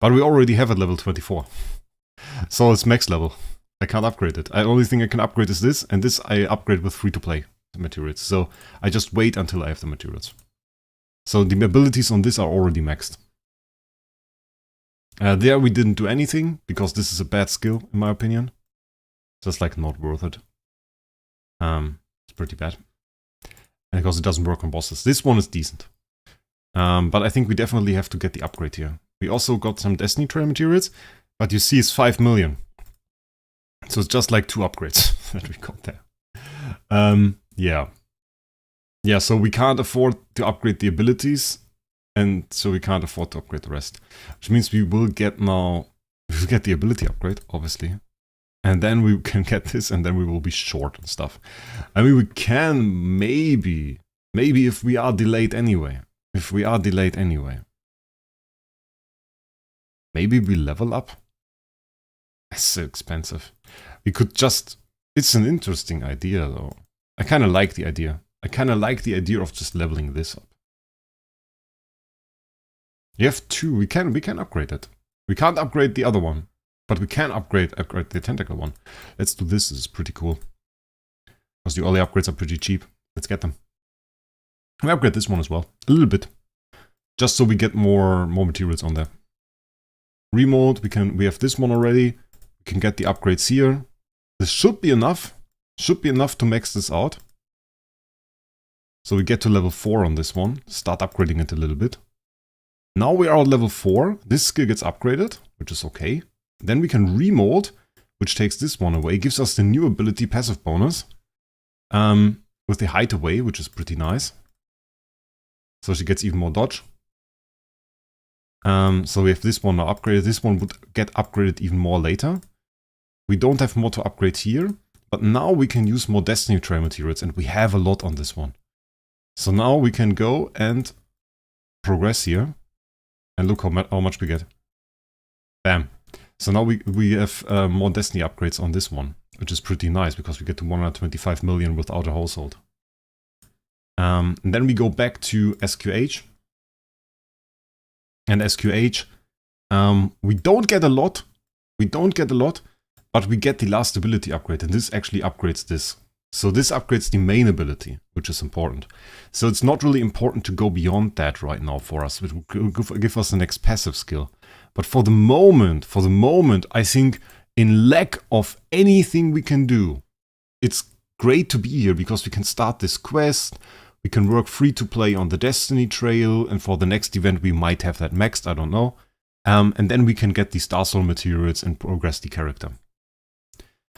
But we already have it level 24. So it's max level. I can't upgrade it. The only thing I can upgrade is this, and this I upgrade with free-to-play materials. So I just wait until I have the materials. So the abilities on this are already maxed. There we didn't do anything, because this is a bad skill, in my opinion. Just like not worth it. It's pretty bad. And because it doesn't work on bosses. This one is decent. But I think we definitely have to get the upgrade here. We also got some Destiny Trail materials, but you see it's 5 million. So it's just like 2 upgrades that we got there. Yeah. Yeah, so we can't afford to upgrade the abilities, and so we can't afford to upgrade the rest. Which means we will get now... We will get the ability upgrade, obviously. And then we can get this, and then we will be short and stuff. I mean, we can maybe if we are delayed anyway. If we are delayed anyway. Maybe we level up. It's so expensive. We could just... It's an interesting idea, though. I kind of like the idea. I kind of like the idea of just leveling this up. You have 2. We can upgrade it. We can't upgrade the other one. But we can upgrade the tentacle one. Let's do this. This is pretty cool. Because the early upgrades are pretty cheap. Let's get them. We upgrade this one as well. A little bit. Just so we get more materials on there. Remote. We have this one already. We can get the upgrades here. This should be enough. Should be enough to max this out. So we get to level 4 on this one. Start upgrading it a little bit. Now we are at level 4. This skill gets upgraded, which is okay. Then we can remold, which takes this one away. Gives us the new ability passive bonus. With the height away, which is pretty nice. So she gets even more dodge. So we have this one now upgraded. This one would get upgraded even more later. We don't have more to upgrade here. But now we can use more Destiny Trail materials. And we have a lot on this one. So now we can go and progress here. And look how much we get. Bam. So now we have more Destiny upgrades on this one. Which is pretty nice, because we get to 125 million without a household. And then we go back to SQH. And SQH, we don't get a lot. We don't get a lot, but we get the last ability upgrade. And this actually upgrades this. So this upgrades the main ability, which is important. So it's not really important to go beyond that right now for us. It will give us the next passive skill. But for the moment, I think in lack of anything we can do, it's great to be here because we can start this quest. We can work free to play on the Destiny Trail. And for the next event, we might have that maxed, I don't know. And then we can get the Star Soul materials and progress the character.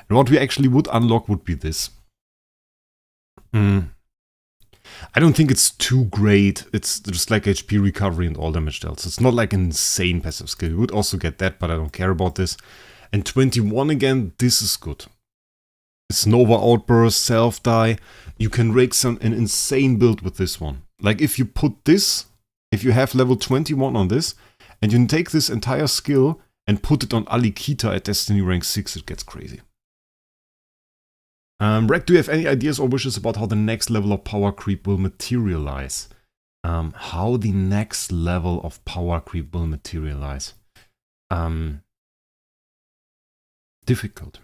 And what we actually would unlock would be this. I don't think it's too great. It's just like HP recovery and all damage dealt. So it's not like an insane passive skill. You would also get that, but I don't care about this. And 21 again, this is good. It's Nova Outburst, self-die. You can rake an insane build with this one. Like if you put this, if you have level 21 on this, and you can take this entire skill and put it on Alikita at Destiny rank 6, it gets crazy. Wraec, do you have any ideas or wishes about how the next level of power creep will materialize? How the next level of power creep will materialize? Difficult.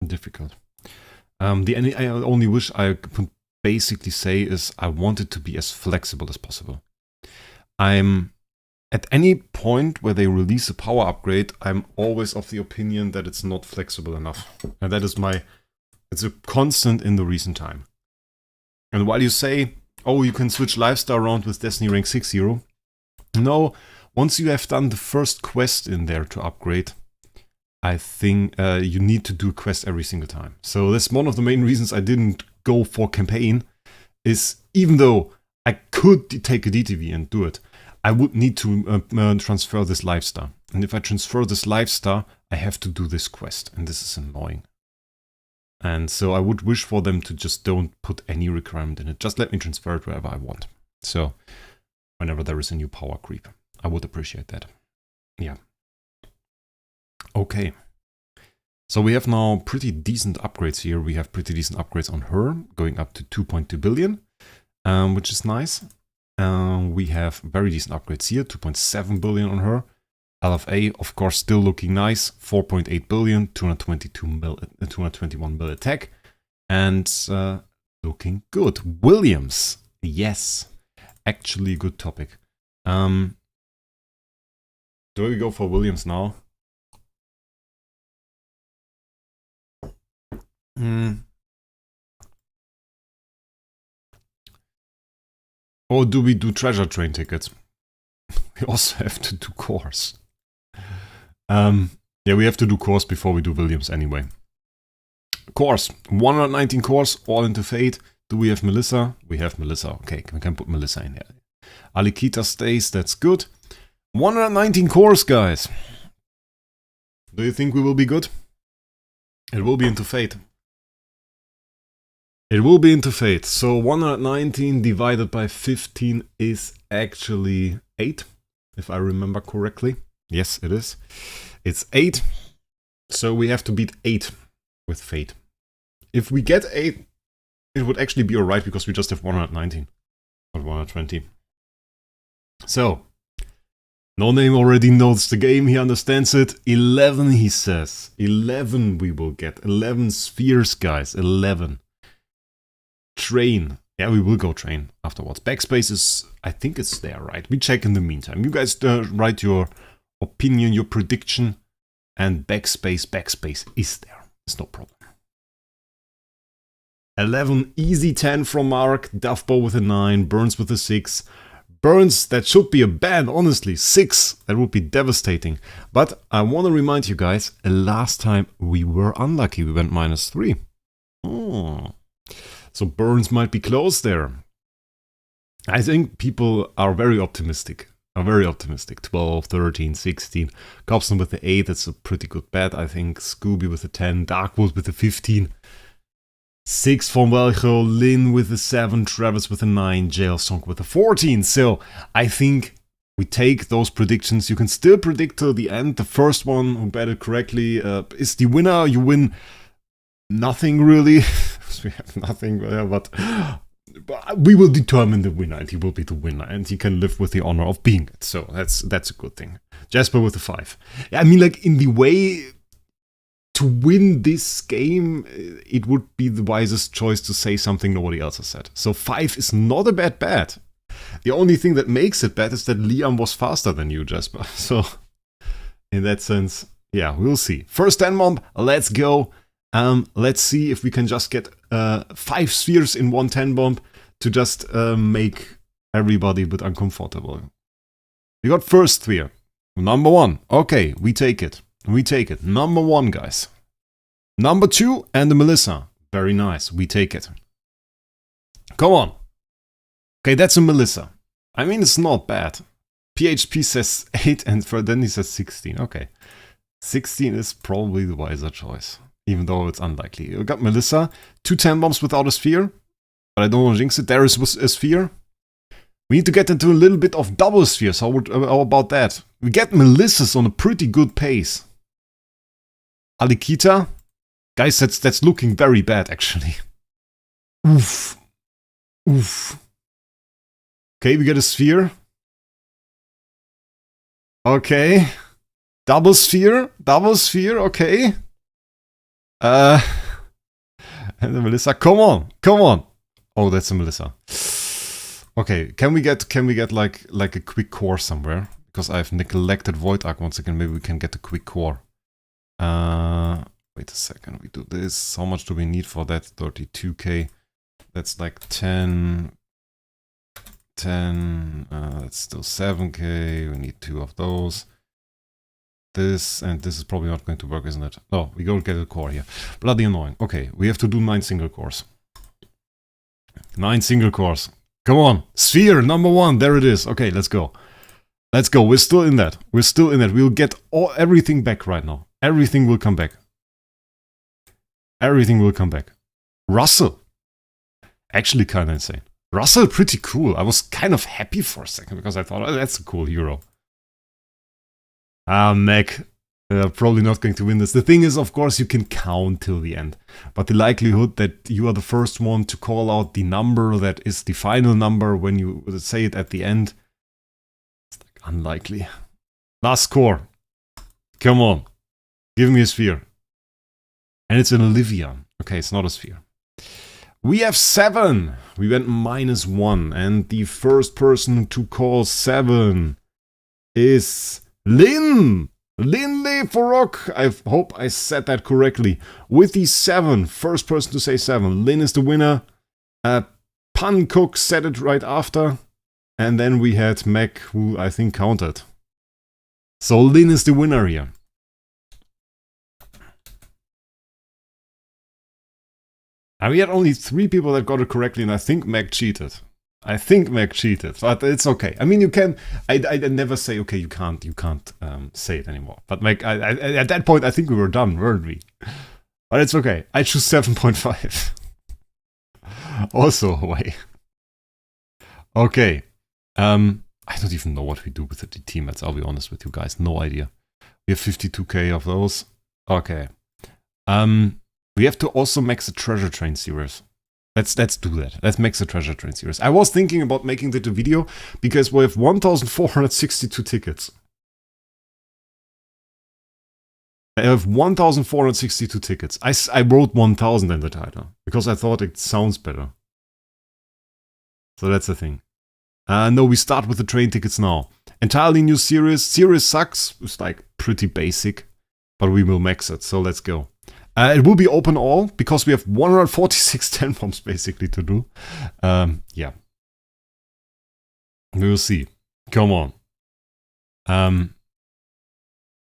The only wish I could basically say is I want it to be as flexible as possible. At any point where they release a power upgrade, I'm always of the opinion that it's not flexible enough. And that is it's a constant in the recent time. And while you say, oh, you can switch lifestyle around with Destiny rank 6 hero. No, once you have done the first quest in there to upgrade, I think you need to do a quest every single time. So that's one of the main reasons I didn't go for campaign, is even though I could take a DTV and do it, I would need to transfer this lifestyle. And if I transfer this lifestyle, I have to do this quest. And this is annoying. And so I would wish for them to just don't put any requirement in it. Just let me transfer it wherever I want. So whenever there is a new power creep, I would appreciate that. Yeah. Okay. So we have now pretty decent upgrades here. We have pretty decent upgrades on her, going up to 2.2 billion, which is nice. We have very decent upgrades here, 2.7 billion on her. LFA, of course, still looking nice, 4.8 billion, 221 mil attack, and looking good. Williams, yes, actually a good topic. Do we go for Williams now? Or do we do treasure train tickets? We also have to do cores. Yeah, we have to do cores before we do Williams anyway. Cores, 119 cores, all into Fate. Do we have Melissa? We have Melissa. Okay, we can put Melissa in here. Alikita stays, that's good. 119 cores, guys. Do you think we will be good? It will be into Fate. It will be into Fate. So 119 divided by 15 is actually 8, if I remember correctly. Yes, it is. It's 8. So we have to beat 8 with Fate. If we get 8, it would actually be alright because we just have 119, not 120. So, No Name already knows the game, he understands it. 11, he says. 11 we will get. 11 spheres, guys. 11. Train. Yeah, we will go train afterwards. Backspace is, I think it's there, right? We check in the meantime. You guys write your opinion, your prediction, and backspace is there. It's no problem. 11, easy 10 from Mark, Duffbo with a 9, Burns with a 6. Burns, that should be a ban, honestly. 6, that would be devastating. But I want to remind you guys, last time we were unlucky. We went -3. So Burns might be close there. I think people are very optimistic. 12, 13, 16. Cobson with the 8, that's a pretty good bet, I think. Scooby with a 10, Darkwood with a 15. 6 from Velcro, Lynn with a 7, Travis with a 9, Jailsong with a 14. So I think we take those predictions. You can still predict till the end. The first one who bet it correctly is the winner. You win nothing really. We have nothing, but we will determine the winner, and he will be the winner, and he can live with the honor of being it. So that's a good thing. Jasper with a 5. Yeah, I mean, like, in the way, to win this game, it would be the wisest choice to say something nobody else has said. So 5 is not a bad bet. The only thing that makes it bad is that Liam was faster than you, Jasper. So in that sense, yeah, we'll see. First 10 bomb, let's go. Let's see if we can just get 5 spheres in one 10 bomb to just make everybody a bit uncomfortable. We got first sphere. Number 1. Okay, we take it. We take it. Number 1, guys. Number 2 and the Melissa. Very nice. We take it. Come on. Okay, that's a Melissa. I mean, it's not bad. PHP says 8 and then he says 16. Okay. 16 is probably the wiser choice. Even though it's unlikely. We got Melissa. 2 10 bombs without a sphere. But I don't want to jinx it. There is a sphere. We need to get into a little bit of double spheres. How about that? We get Melissas on a pretty good pace. Alikita? Guys, that's looking very bad, actually. Oof. Oof. Okay, we get a sphere. Okay. Double sphere, okay. And the Melissa, come on. Oh, that's a Melissa. Okay, can we get like a quick core somewhere? Because I've neglected Void Arc once again. Maybe we can get a quick core. Wait a second. We do this. How much do we need for that? 32k. That's like 10. That's still 7k. We need 2 of those. This and this is probably not going to work, isn't it? No, we don't get a core here. Bloody annoying. Okay, we have to do 9 single cores. 9 single cores. Come on, sphere number 1. There it is. Okay, let's go. Let's go. We're still in that. We'll get everything back right now. Everything will come back. Russell. Actually kind of insane. Russell, pretty cool. I was kind of happy for a second because I thought, oh, that's a cool hero. Meg. Probably not going to win this. The thing is, of course, you can count till the end. But the likelihood that you are the first one to call out the number that is the final number when you say it at the end, it's like unlikely. Last score. Come on. Give me a sphere. And it's an Olivia. Okay, it's not a sphere. We have 7. We went -1. And the first person to call 7 is Lynn. Linley Forok, I hope I said that correctly. With the 7, first person to say 7. Lynn is the winner. Pun Cook said it right after. And then we had Mac, who I think counted. So Lynn is the winner here. And we had only 3 people that got it correctly, and I think Mac cheated. But it's okay. I mean, you can. I never say okay. You can't say it anymore. But Mac, at that point, I think we were done, weren't we? But it's okay. I choose 7.5. Also away. Okay. I don't even know what we do with the teammates. I'll be honest with you guys. No idea. We have 52k of those. Okay. We have to also max the treasure train series. Let's do that. Let's max the treasure train series. I was thinking about making that a video because we have 1,462 tickets. I have 1,462 tickets. I wrote 1,000 in the title because I thought it sounds better. So that's the thing. No, we start with the train tickets now. Entirely new series. Series sucks. It's like pretty basic, but we will max it. So let's go. It will be open all, because we have 146 10 bombs basically to do. Yeah. We will see. Come on.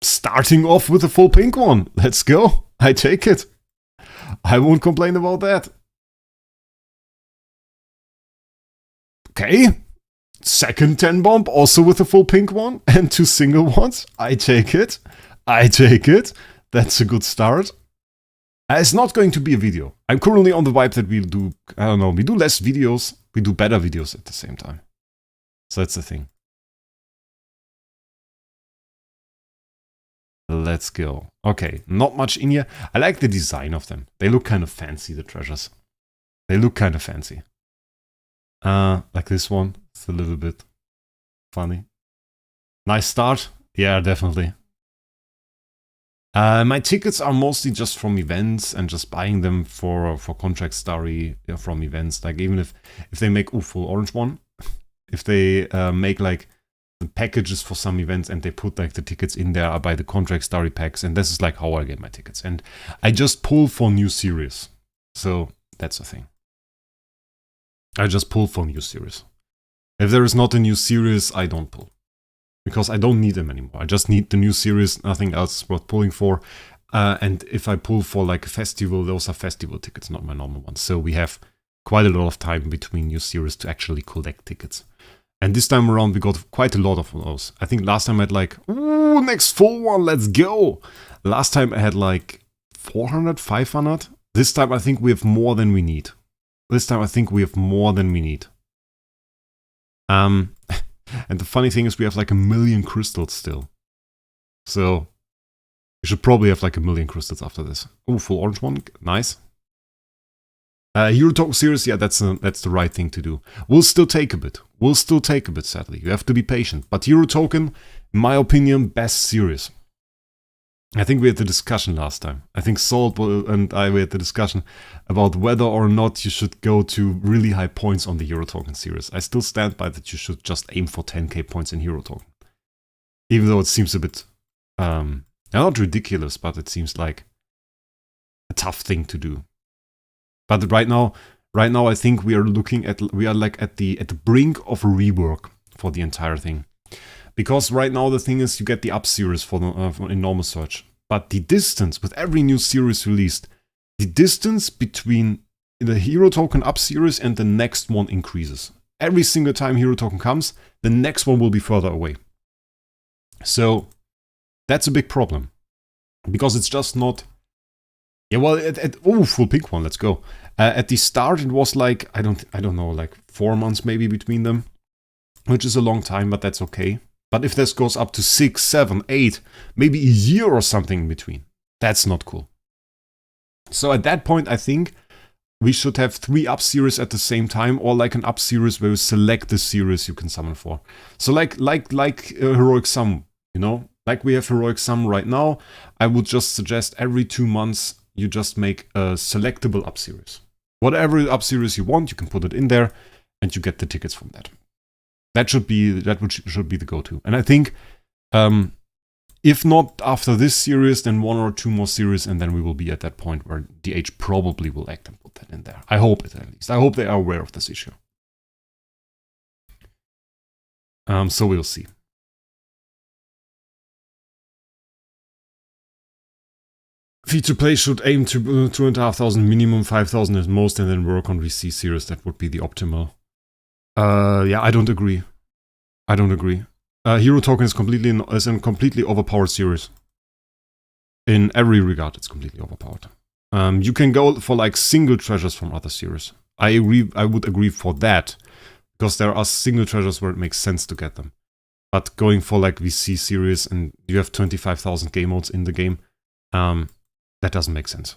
Starting off with a full pink one. Let's go. I take it. I won't complain about that. Okay. Second 10 bomb, also with a full pink one, and 2 single ones. I take it. That's a good start. It's not going to be a video. I'm currently on the vibe that we'll do, I don't know, we do less videos, we do better videos at the same time. So that's the thing. Let's go. Okay, not much in here. I like the design of them. They look kind of fancy, the treasures. They look kind of fancy. Like this one. It's a little bit funny. Nice start. Yeah, definitely. My tickets are mostly just from events and just buying them for contract story from events. Like even if they make full orange one, if they make like packages for some events and they put like the tickets in there, I buy the contract story packs, and this is like how I get my tickets. And I just pull for new series. So that's the thing. I just pull for new series. If there is not a new series, I don't pull. Because I don't need them anymore. I just need the new series, nothing else worth pulling for. And if I pull for like a festival, those are festival tickets, not my normal ones. So we have quite a lot of time between new series to actually collect tickets. And this time around, we got quite a lot of those. I think last time I had like, ooh, next full one, let's go. Last time I had like 400, 500. This time I think we have more than we need. And the funny thing is we have like 1 million crystals still. So we should probably have like 1 million crystals after this. Oh, full orange one. Nice. Hero Token series, yeah, that's the right thing to do. We'll still take a bit, sadly. You have to be patient. But Hero Token, in my opinion, best series. I think we had the discussion last time. I think Salt and I had the discussion about whether or not you should go to really high points on the Hero Token series. I still stand by that you should just aim for 10k points in Hero Token. Even though it seems a bit, not ridiculous, but it seems like a tough thing to do. But right now I think we are like at the brink of a rework for the entire thing. Because right now the thing is you get the up series for in normal search. But the distance, with every new series released, the distance between the Hero Token up series and the next one increases. Every single time Hero Token comes, the next one will be further away. So that's a big problem. Because it's just not... Yeah, well, full pink one, let's go. At the start it was like, I don't know, like 4 months maybe between them. Which is a long time, but that's okay. But if this goes up to 6, 7, 8, maybe a year or something in between, that's not cool. So at that point, I think we should have 3 up series at the same time, or like an up series where you select the series you can summon for. So like Heroic Sum, you know? Like we have Heroic Sum right now, I would just suggest every 2 months you just make a selectable up series. Whatever up series you want, you can put it in there, and you get the tickets from that. That should be the go-to. And I think, if not after this series, then 1 or 2 more series, and then we will be at that point where DH probably will act and put that in there. I hope it, at least. I hope they are aware of this issue. So we'll see. Free-to-play should aim to 2,500 minimum, 5,000 at most, and then work on VC series. That would be the optimal. Yeah, I don't agree. Hero Token is a completely overpowered series. In every regard, it's completely overpowered. You can go for like single treasures from other series. I agree. I would agree for that, because there are single treasures where it makes sense to get them. But going for like VC series and you have 25,000 game modes in the game, that doesn't make sense.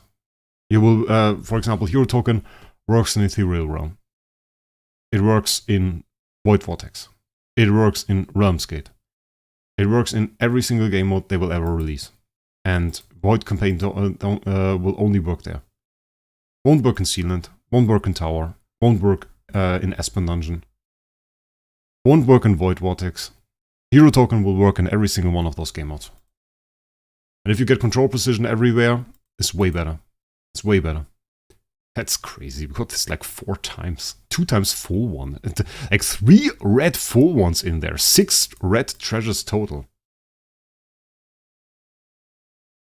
You will, for example, Hero Token works in Ethereal Realm. It works in Void Vortex. It works in Realmsgate. It works in every single game mode they will ever release. And Void Campaign will only work there. Won't work in Sealand. Won't work in Tower. Won't work in Aspen Dungeon. Won't work in Void Vortex. Hero Token will work in every single one of those game modes. And if you get control precision everywhere, it's way better. It's way better. That's crazy. We got this like 4 times. 2 times full one. Like 3 red full ones in there. 6 red treasures total.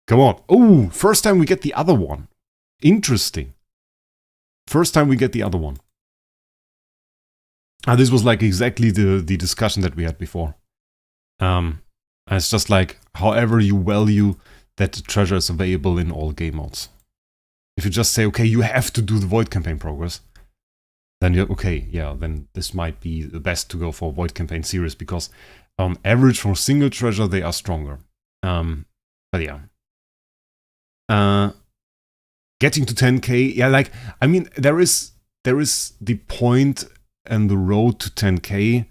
Come on. Oh, first time we get the other one. Interesting. First time we get the other one. This was like exactly the discussion that we had before. It's just like, however you value that the treasure is available in all game modes. If you just say, okay, you have to do the Void Campaign progress, then you're okay, yeah, then this might be the best to go for Void Campaign series, because on average for single treasure they are stronger. But yeah. Getting to 10k, yeah, like, I mean, there is the point and the road to 10k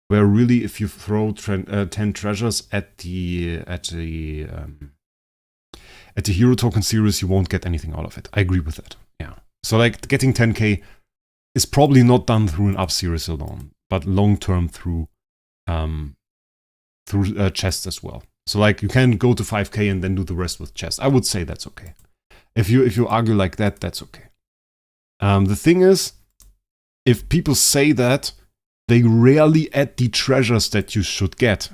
where really if you throw 10 treasures at the at the hero token series, you won't get anything out of it. I agree with that. Yeah. So like getting 10k is probably not done through an up series alone, but long term through chests as well. So like you can go to 5k and then do the rest with chests. I would say that's okay. If you argue like that, that's okay. The thing is, if people say that, they rarely add the treasures that you should get.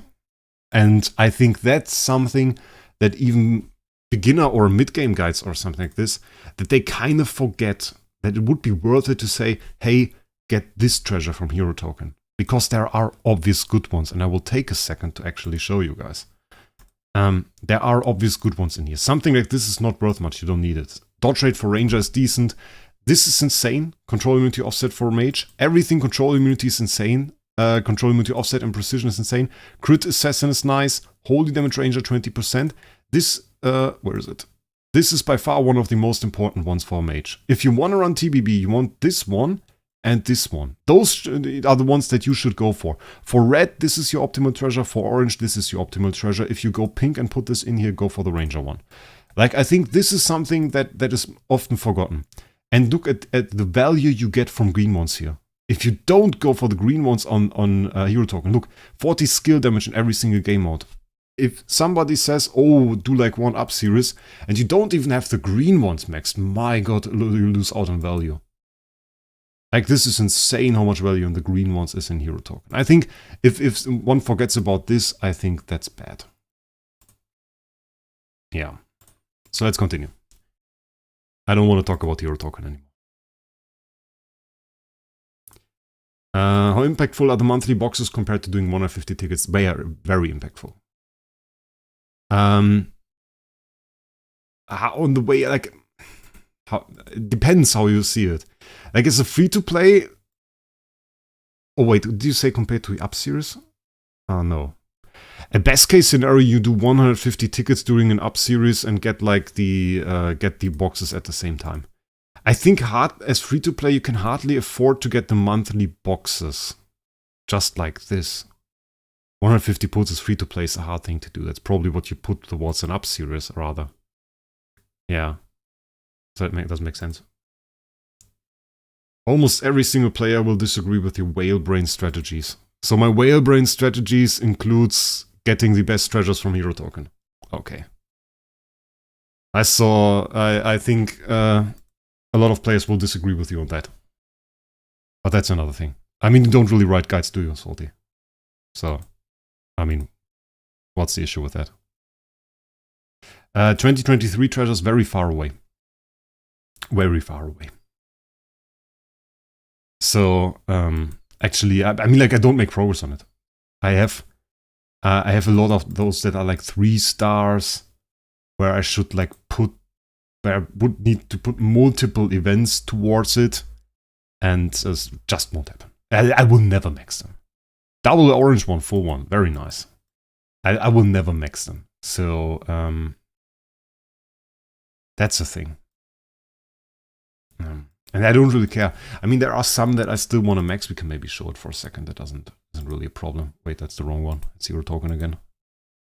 And I think that's something that even beginner or mid-game guides or something like this, that they kind of forget that it would be worth it to say, hey, get this treasure from hero token. Because there are obvious good ones, and I will take a second to actually show you guys. There are obvious good ones in here. Something like this is not worth much, you don't need it. Dodge rate for ranger is decent. This is insane. Control immunity offset for mage. Everything control immunity is insane. Control immunity offset and precision is insane. Crit assassin is nice. Holy damage ranger 20%. This, where is it? This is by far one of the most important ones for a mage. If you want to run TBB, you want this one and this one. Those are the ones that you should go for. For red, this is your optimal treasure. For orange, this is your optimal treasure. If you go pink and put this in here, go for the ranger one. Like, I think this is something that is often forgotten. And look at the value you get from green ones here. If you don't go for the green ones on hero token, look, 40 skill damage in every single game mode. If somebody says, oh, do like one up series, and you don't even have the green ones maxed, my god, you lose out on value. Like, this is insane how much value in the green ones is in hero token. I think if one forgets about this, I think that's bad. Yeah. So let's continue. I don't want to talk about hero token anymore. How impactful are the monthly boxes compared to doing 150 tickets? They are very impactful. On the way, like, it depends how you see it. Like, it's a free-to-play... Oh, wait, did you say compared to the up series? Oh, no. A best case scenario, you do 150 tickets during an up series and get like get the boxes at the same time. I think as free-to-play, you can hardly afford to get the monthly boxes. Just like this. 150 puts as free-to-play is a hard thing to do. That's probably what you put towards an up series, rather. Yeah. So that doesn't make sense. Almost every single player will disagree with your whale brain strategies. So my whale brain strategies includes getting the best treasures from hero token. Okay. I think a lot of players will disagree with you on that. But that's another thing. I mean, you don't really write guides, do you, Salty? So, I mean, what's the issue with that? 2023 treasures very far away. Very far away. So, actually, I mean, like, I don't make progress on it. I have a lot of those that are like 3 stars, where I should like where I would need to put multiple events towards it, and just won't happen. I will never max them. Double orange one, full one, very nice. I will never max them. So, that's the thing. And I don't really care. I mean, there are some that I still want to max. We can maybe show it for a second. That isn't really a problem. Wait, that's the wrong one. It's hero token again.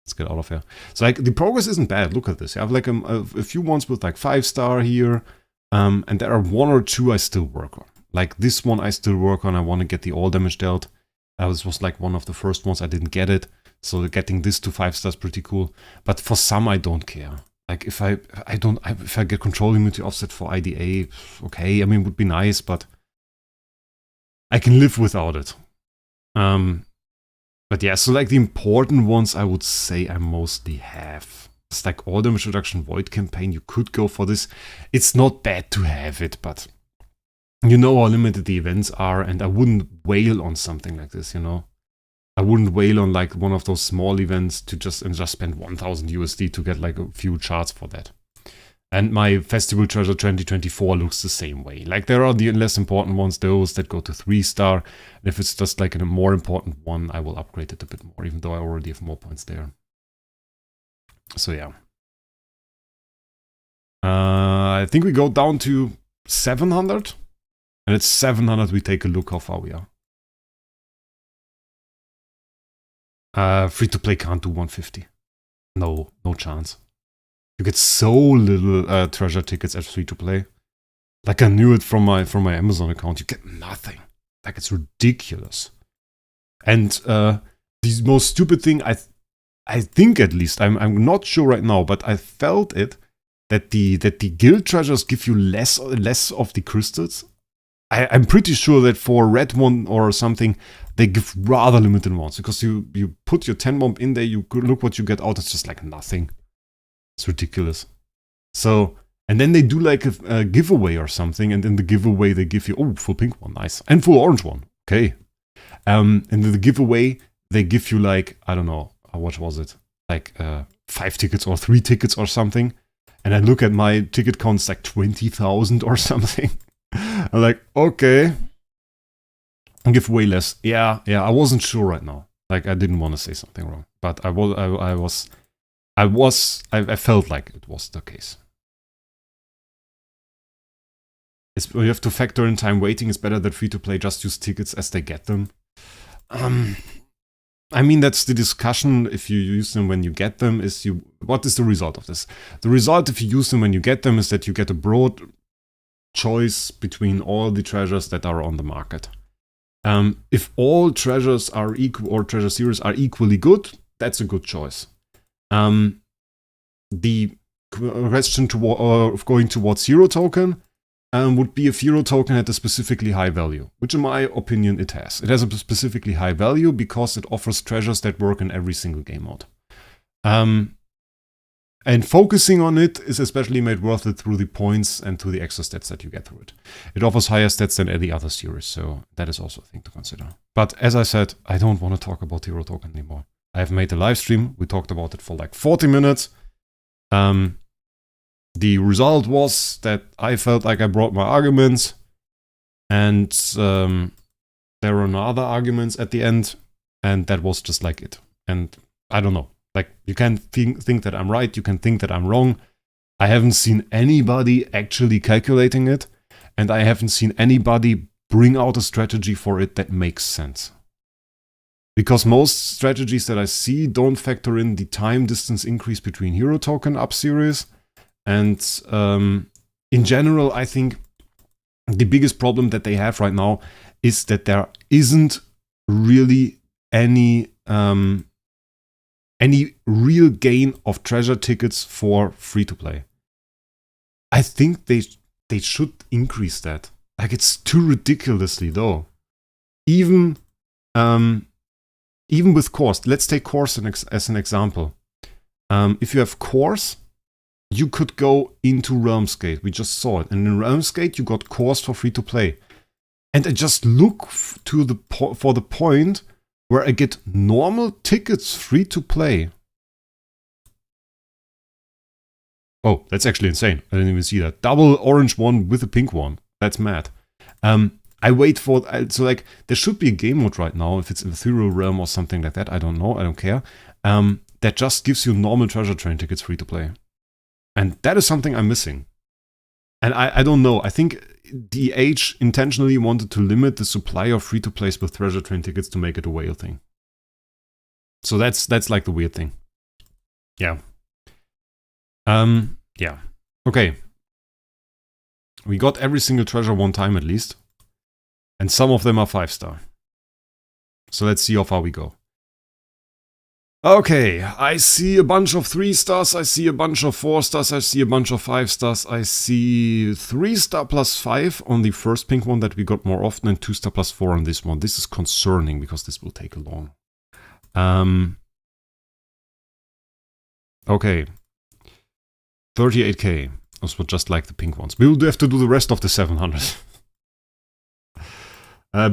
Let's get out of here. So like the progress isn't bad. Look at this. I have like a few ones with like 5-star here. And there are 1 or 2 I still work on. Like this one I still work on. I want to get the all damage dealt. This was like one of the first ones. I didn't get it. So getting this to 5 stars pretty cool. But for some I don't care. Like if I get control immunity offset for IDA, okay, I mean, would be nice, but I can live without it. But yeah, so like the important ones I would say I mostly have. It's like all damage reduction void campaign, you could go for this. It's not bad to have it, but you know how limited the events are, and I wouldn't wail on something like this, you know? I wouldn't wail on like one of those small events to just spend 1000 USD to get like a few charts for that. And my Festival Treasure 2024 looks the same way. Like there are the less important ones, those that go to 3-star. And if it's just like a more important one, I will upgrade it a bit more, even though I already have more points there. So yeah. I think we go down to 700. And at 700 we take a look how far we are. Free to play can't do 150. No chance. You get so little treasure tickets at free-to-play. Like I knew it from my Amazon account. You get nothing. Like it's ridiculous. And the most stupid thing, I think at least, I'm not sure right now, but I felt it, that the guild treasures give you less of the crystals. I'm pretty sure that for red one or something, they give rather limited ones, because you put your 10 bomb in there, you look what you get out, it's just like nothing. It's ridiculous. So, and then they do like a giveaway or something, and in the giveaway they give you, oh, full pink one, nice, and full orange one, okay. And in the giveaway, they give you like, I don't know, what was it? Like 5 tickets or 3 tickets or something. And I look at my ticket count, it's like 20,000 or something. I'm like, okay. I'll give way less. Yeah, I wasn't sure right now. Like, I didn't want to say something wrong. But I felt like it was the case. You have to factor in time waiting. It's better that free-to-play just use tickets as they get them. I mean, that's the discussion. If you use them when you get them, what is the result of this? The result, if you use them when you get them, is that you get a broad choice between all the treasures that are on the market. If all treasures are equal, or treasure series are equally good, that's a good choice. The question of going towards hero token would be if hero token had a specifically high value, which in my opinion it has. It has a specifically high value because it offers treasures that work in every single game mode. And focusing on it is especially made worth it through the points and through the extra stats that you get through it. It offers higher stats than any other series, so that is also a thing to consider. But as I said, I don't want to talk about hero token anymore. I have made a live stream, we talked about it for like 40 minutes. The result was that I felt like I brought my arguments, and there were no other arguments at the end, and that was just like it. And I don't know, like you can think that I'm right, you can think that I'm wrong. I haven't seen anybody actually calculating it, and I haven't seen anybody bring out a strategy for it that makes sense. Because most strategies that I see don't factor in the time distance increase between hero token up series. And in general, I think the biggest problem that they have right now is that there isn't really any real gain of treasure tickets for free-to-play. I think they should increase that. Like, it's too ridiculously low. Even with Course, let's take Course as an example. If you have Course, you could go into Realmsgate. We just saw it. And in Realmsgate, you got Course for free-to-play. And I just look for the point where I get normal tickets free-to-play. Oh, that's actually insane. I didn't even see that. Double orange one with a pink one. That's mad. I wait for... So, like, there should be a game mode right now, if it's in Ethereal Realm or something like that. I don't know. I don't care. That just gives you normal treasure train tickets free-to-play. And that is something I'm missing. And I don't know. I think DH intentionally wanted to limit the supply of free-to-plays with treasure train tickets to make it a whale thing. So that's like the weird thing. Yeah. Yeah. Okay. We got every single treasure one time at least. And some of them are 5-star. So let's see how far we go. Okay, I see a bunch of 3 stars, I see a bunch of 4 stars, I see a bunch of 5 stars, I see 3-star plus 5 on the first pink one that we got more often, and 2-star plus 4 on this one. This is concerning because this will take long. Okay. 38k. Those were just like the pink ones. We will have to do the rest of the 700.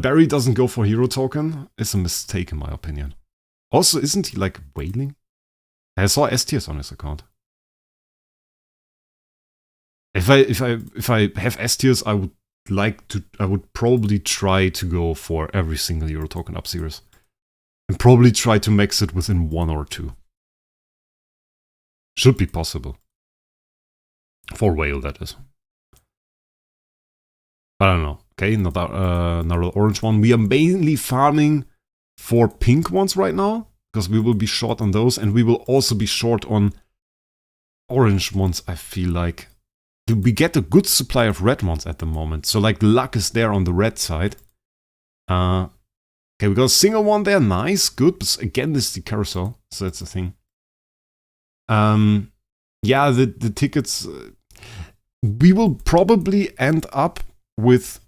Barry doesn't go for hero token. It's a mistake in my opinion. Also, isn't he like whaling? I saw S tiers on his account. If I have S tiers, I would probably try to go for every single hero token up series. And probably try to max it within 1 or 2. Should be possible. For whale, that is. I don't know. Okay, another orange one. We are mainly farming for pink ones right now, because we will be short on those, and we will also be short on orange ones, I feel like. We get a good supply of red ones at the moment. So like the luck is there on the red side. Okay, we got a single one there. Nice, good. But again, this is the carousel. So that's the thing. Yeah, the tickets... we will probably end up with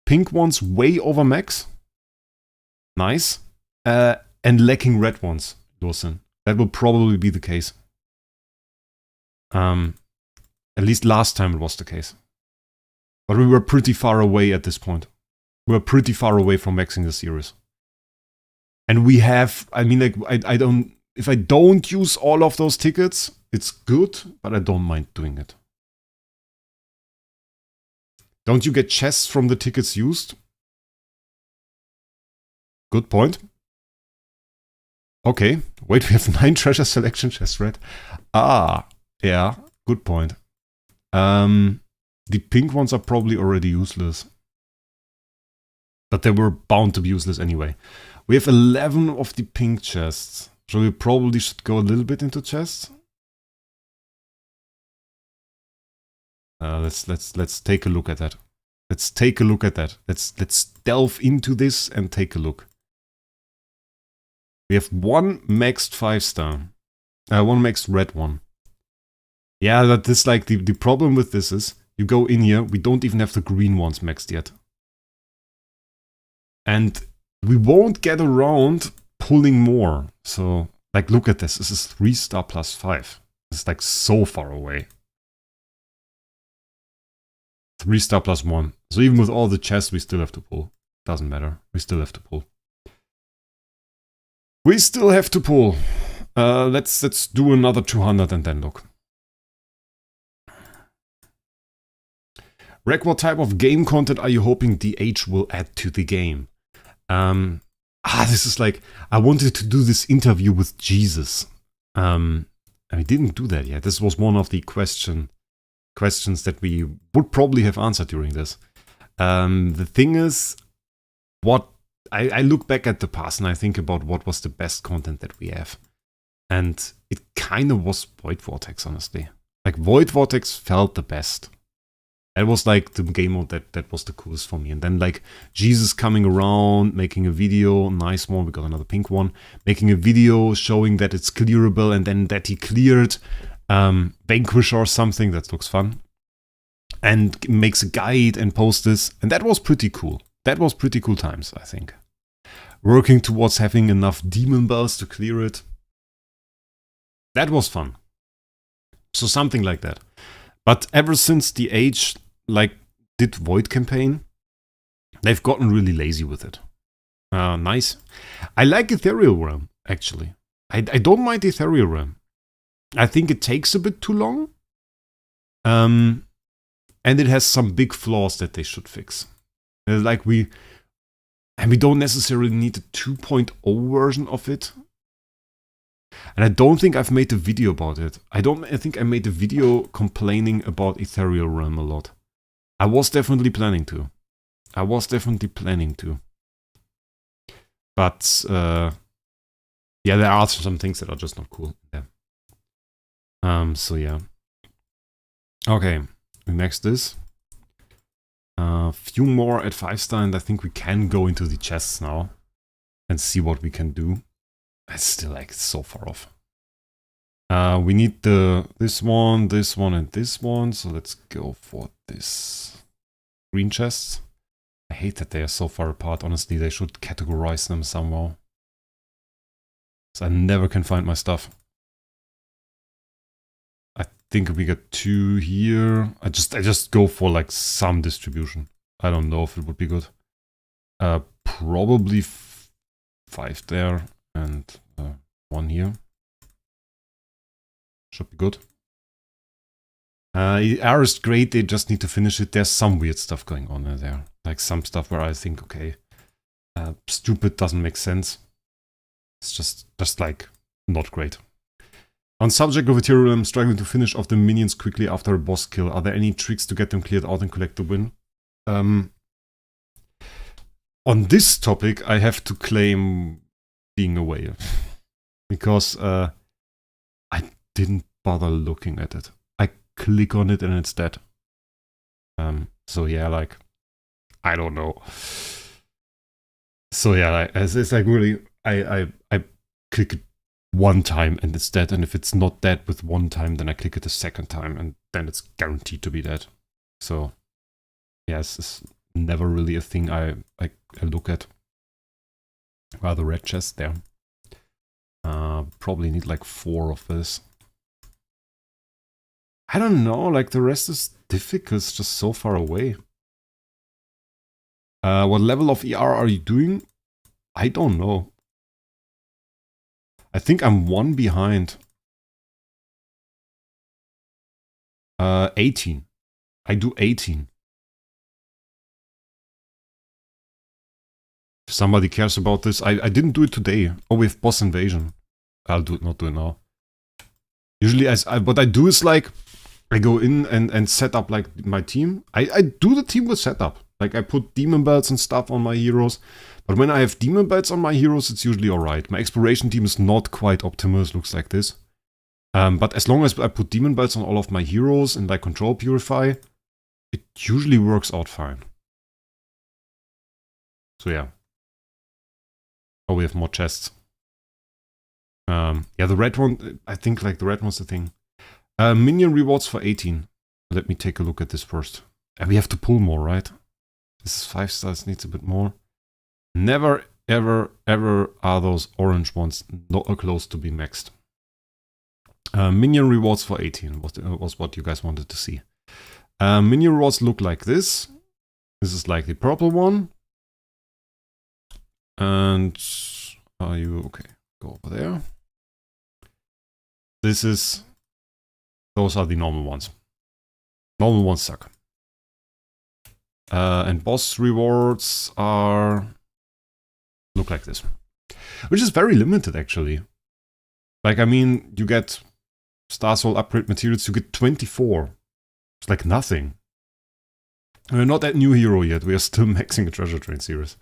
pink ones way over max. Nice. And lacking red ones, Lawson. That will probably be the case. At least last time it was the case. But we were pretty far away at this point. We were pretty far away from maxing the series. And we have, I mean, like, I don't, if I don't use all of those tickets, it's good, but I don't mind doing it. Don't you get chests from the tickets used? Good point. Okay, wait, we have 9 treasure selection chests, right? Ah, yeah, good point. The pink ones are probably already useless. But they were bound to be useless anyway. We have 11 of the pink chests. So we probably should go a little bit into chests. Let's take a look at that. Let's take a look at that. Let's delve into this and take a look. We have one maxed 5-star. One maxed red one. Yeah, that is like the problem with this is you go in here, we don't even have the green ones maxed yet. And we won't get around pulling more. So, like, look at this. This is 3-star plus 5. This is like so far away. 3-star plus 1. So even with all the chests, we still have to pull. Doesn't matter. We still have to pull. We still have to pull. Let's do another 200 and then look. Wraec, what type of game content are you hoping DH will add to the game? This is like, I wanted to do this interview with Jesus. I didn't do that yet. This was one of the questions that we would probably have answered during this. The thing is, what I look back at the past and I think about what was the best content that we have. And it kind of was Void Vortex, honestly. Like, Void Vortex felt the best. That was like the game mode that was the coolest for me. And then like Jesus coming around, making a video, nice one, we got another pink one, making a video showing that it's clearable and then that he cleared Vanquish or something, that looks fun. And makes a guide and posts this, and that was pretty cool. That was pretty cool times, I think. Working towards having enough demon bells to clear it. That was fun. So something like that. But ever since the age did Void campaign, they've gotten really lazy with it. Nice. I like Ethereal Realm, actually. I don't mind Ethereal Realm. I think it takes a bit too long. And it has some big flaws that they should fix. Like we don't necessarily need a 2.0 version of it. And I don't think I've made a video about it. I think I made a video complaining about Ethereal Realm a lot. I was definitely planning to. But, yeah, there are some things that are just not cool. Yeah. So yeah. Okay, we maxed this. Few more at 5-star, and I think we can go into the chests now and see what we can do. It's still like so far off. We need this one, and this one. So let's go for this green chests. I hate that they are so far apart. Honestly, they should categorize them somehow. So I never can find my stuff. I think we got 2 here. I just go for like some distribution. I don't know if it would be good. Probably 5 there and 1 here. Should be good. R is great, they just need to finish it. There's some weird stuff going on in there. Like some stuff where I think, okay, stupid, doesn't make sense. It's just like not great. On subject of Ethereal, I'm struggling to finish off the minions quickly after a boss kill. Are there any tricks to get them cleared out and collect the win? On this topic, I have to claim being away. Because I didn't bother looking at it. I click on it and it's dead. So yeah, like, I don't know. So yeah, like, it's like really, I click it one time and it's dead, and if it's not dead with one time, then I click it a second time and then it's guaranteed to be dead. So yeah, it's never really a thing I look at. The red chest there. Probably need like 4 of this. I don't know, like the rest is difficult, it's just so far away. What level of ER are you doing? I don't know. I think I'm 1 behind. 18. I do 18. If somebody cares about this, I didn't do it today. Oh, we have boss invasion. I'll not do it now. Usually, what I do is like, I go in and set up like my team. I do the team with setup. Like I put demon belts and stuff on my heroes. But when I have demon belts on my heroes, it's usually alright. My exploration team is not quite optimal, it looks like this. But as long as I put demon belts on all of my heroes and I control purify, it usually works out fine. So yeah. Oh, we have more chests. Yeah, the red one, I think like the red one's the thing. Minion rewards for 18. Let me take a look at this first. And we have to pull more, right? This is 5 stars, needs a bit more. Never, ever, ever are those orange ones not close to be maxed. Minion rewards for 18 was what you guys wanted to see. Minion rewards look like this. This is like the purple one. And are you okay? Go over there. Those are the normal ones. Normal ones suck. And boss rewards look like this. Which is very limited actually. Like, I mean, you get Star Soul upgrade materials, you get 24. It's like nothing. We're not at new hero yet, we are still maxing a treasure train series.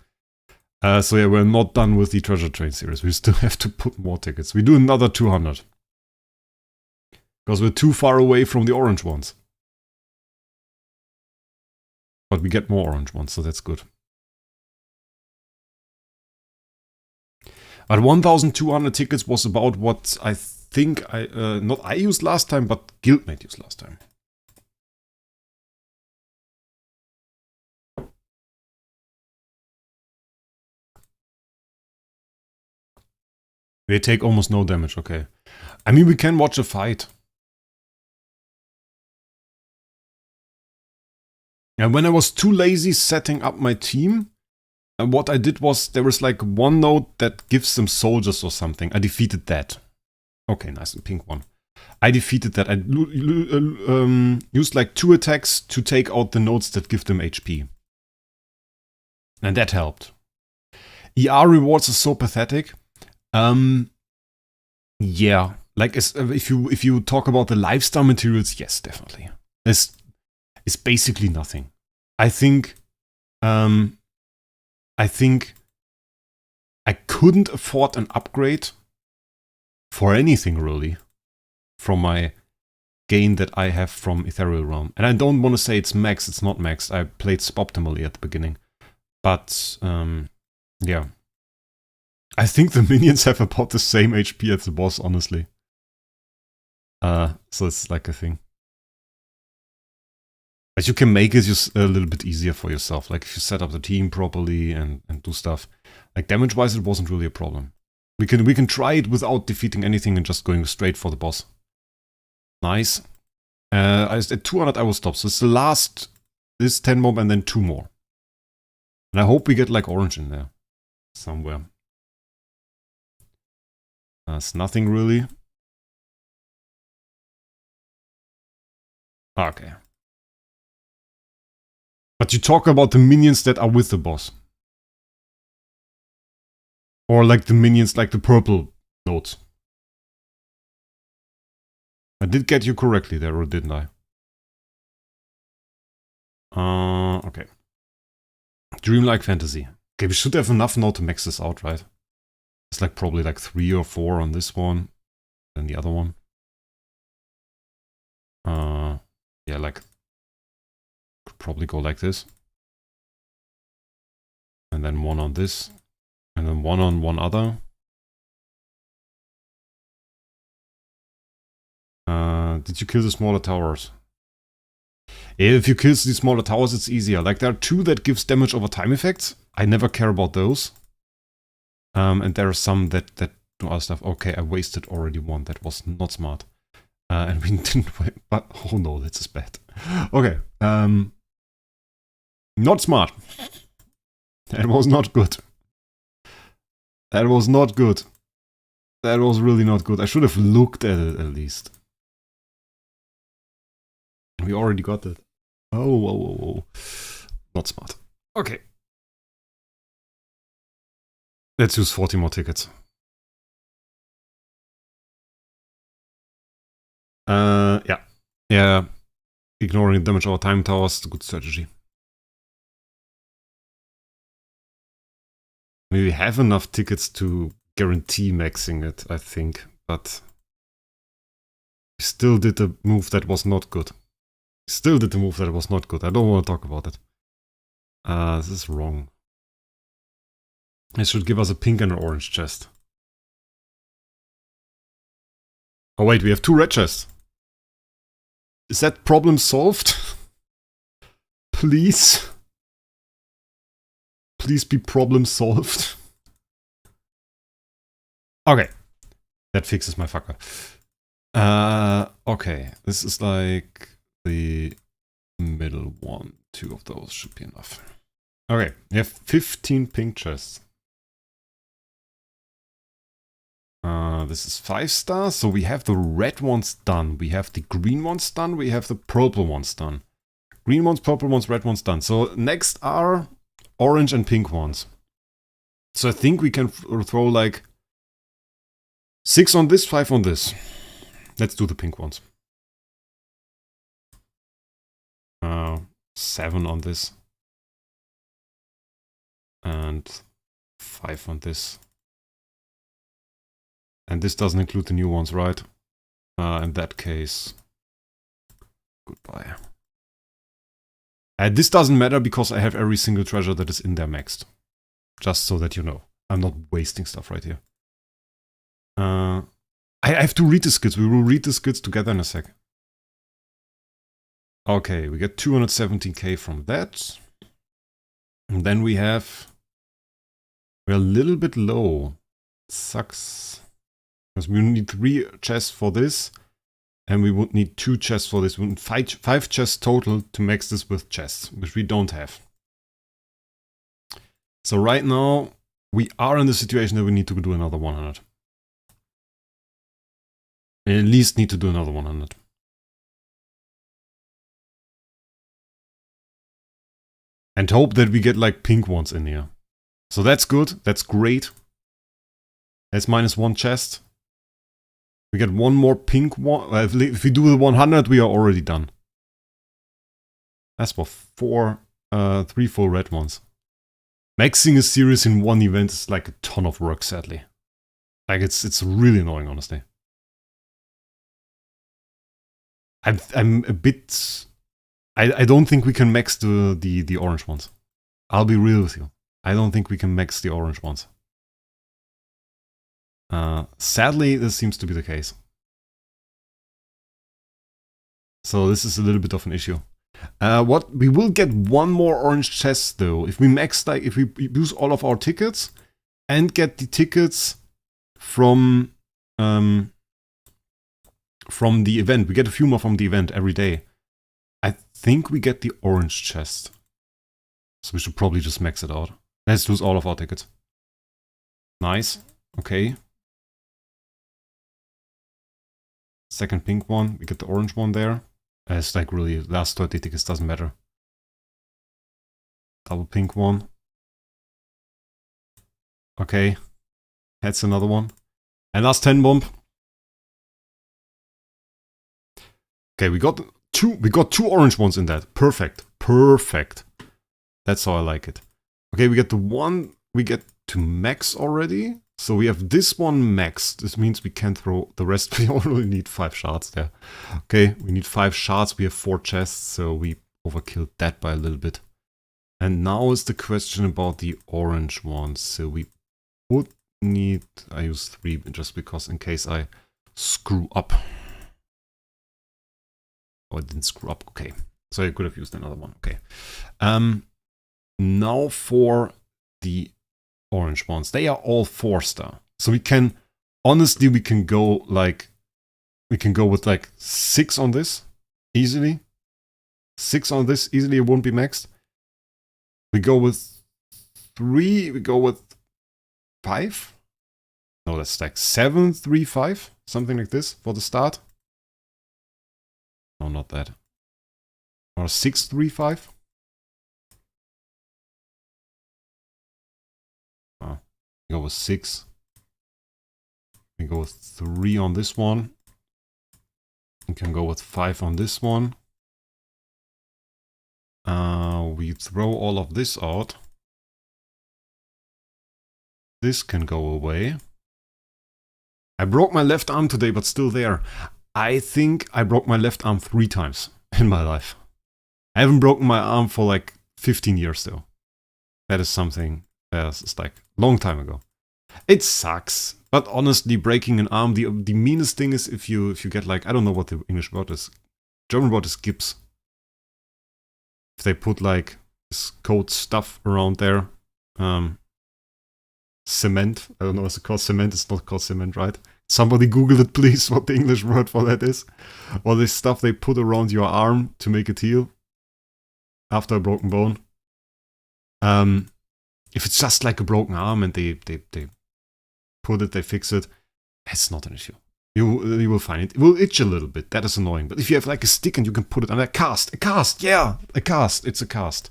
So yeah, we're not done with the treasure train series. We still have to put more tickets. We do another 200. Because we're too far away from the orange ones. But we get more orange ones, so that's good. But 1,200 tickets was about what I think not I used last time, but Guildmate used last time. They take almost no damage, okay. I mean, we can watch a fight. And when I was too lazy setting up my team, and what I did was, there was like one node that gives them soldiers or something. I defeated that. Okay, nice, and pink one. I defeated that. I used like 2 attacks to take out the nodes that give them HP. And that helped. ER rewards are so pathetic. Yeah, like if you talk about the lifestyle materials, yes, definitely. It's basically nothing. I think I couldn't afford an upgrade for anything really from my gain that I have from Ethereal Realm. And I don't want to say it's maxed, it's not maxed. I played suboptimally at the beginning. But yeah. I think the minions have about the same HP as the boss, honestly. So it's like a thing. But you can make it just a little bit easier for yourself. Like if you set up the team properly and do stuff. Like damage-wise, it wasn't really a problem. We can try it without defeating anything and just going straight for the boss. Nice. At 200 I will stop. So it's the last, this 10 mob and then 2 more. And I hope we get like orange in there. Somewhere. That's nothing really. Okay. But you talk about the minions that are with the boss. Or like the minions, like the purple nodes. I did get you correctly there, or didn't I? Okay. Dreamlike Fantasy. Okay, we should have enough now to max this out, right? It's like probably like 3 or 4 on this one, then the other one. Yeah, like, could probably go like this. And then one on this. And then one on one other. Did you kill the smaller towers? If you kill the smaller towers, it's easier. Like, there are 2 that gives damage over time effects. I never care about those. And there are some that do other stuff. Okay, I wasted already 1. That was not smart. And we didn't wait, but oh no, this is bad. Okay, not smart. That was not good. That was not good. That was really not good. I should have looked at it at least. We already got that. Oh. Not smart. Okay. Let's use 40 more tickets. Yeah. Ignoring damage over time towers is a good strategy. We have enough tickets to guarantee maxing it, I think, but we still did a move that was not good. I don't want to talk about it. This is wrong. It should give us a pink and an orange chest. Oh wait, we have 2 red chests. Is that problem solved? Please? Please be problem solved. Okay. That fixes my fucker. Okay. This is like the middle one. 2 of those should be enough. Okay. We have 15 pink chests. This is 5 stars, so we have the red ones done. We have the green ones done. We have the purple ones done. Green ones, purple ones, red ones done. So next are orange and pink ones. So I think we can throw like 6 on this, 5 on this. Let's do the pink ones. 7 on this. And 5 on this. And this doesn't include the new ones, right? In that case, goodbye. This doesn't matter because I have every single treasure that is in there maxed. Just so that you know. I'm not wasting stuff right here. I have to read the skits. We will read the skits together in a sec. Okay, we get 217k from that. And then we're a little bit low. Sucks. Because we need 3 chests for this. And we would need 2 chests for this. We need 5 chests total to max this with chests, which we don't have. So right now, we are in the situation that we need to do another 100. We at least need to do another 100. And hope that we get like pink ones in here. So that's good. That's great. That's -1 chest. We get 1 more pink one. If we do the 100, we are already done. That's for 3 full red ones. Maxing a series in 1 event is like a ton of work, sadly. Like it's really annoying, honestly. I'm a bit. I don't think we can max the orange ones. I'll be real with you. I don't think we can max the orange ones. Sadly, this seems to be the case. So this is a little bit of an issue. What we will get 1 more orange chest though. If we max, like if we use all of our tickets and get the tickets from the event, we get a few more from the event every day. I think we get the orange chest. So we should probably just max it out. Let's lose all of our tickets. Nice. Okay. Second pink one. We get the orange one there. It's like really, last 30 tickets doesn't matter. Double pink one. Okay. That's another one. And last 10 bump. Okay, we got 2 orange ones in that. Perfect. Perfect. That's how I like it. Okay, we get the one we get to max already. So we have this one maxed. This means we can throw the rest. We only need 5 shards there. Okay, we need 5 shards. We have 4 chests, so we overkilled that by a little bit. And now is the question about the orange ones. So we would need... I use 3 just because in case I screw up. Oh, I didn't screw up. Okay. So I could have used another one. Okay. Now for the orange ones. They are all 4-star. So we can, honestly, we can go with like 6 on this easily. 6 on this easily, it won't be maxed. We go with 3, we go with 5. No, that's like 7, 3, 5. Something like this for the start. No, not that. Or 6, 3, 5. Oh, we go with 6. We go with 3 on this one. We can go with 5 on this one. We throw all of this out. This can go away. I broke my left arm today, but still there. I think I broke my left arm 3 times in my life. I haven't broken my arm for like 15 years though. That is something that's like a long time ago. It sucks, but honestly, breaking an arm, the meanest thing is if you get like, I don't know what the English word is. German word is gips. If they put like this coat stuff around there, cement. I don't know what's it called. Cement is not called cement, right? Somebody Google it, please, what the English word for that is. Or this stuff they put around your arm to make it heal after a broken bone. If it's just like a broken arm and they put it, they fix it, it's not an issue. You will find it. It will itch a little bit. That is annoying. But if you have like a stick and you can put it on a cast, yeah, a cast. It's a cast.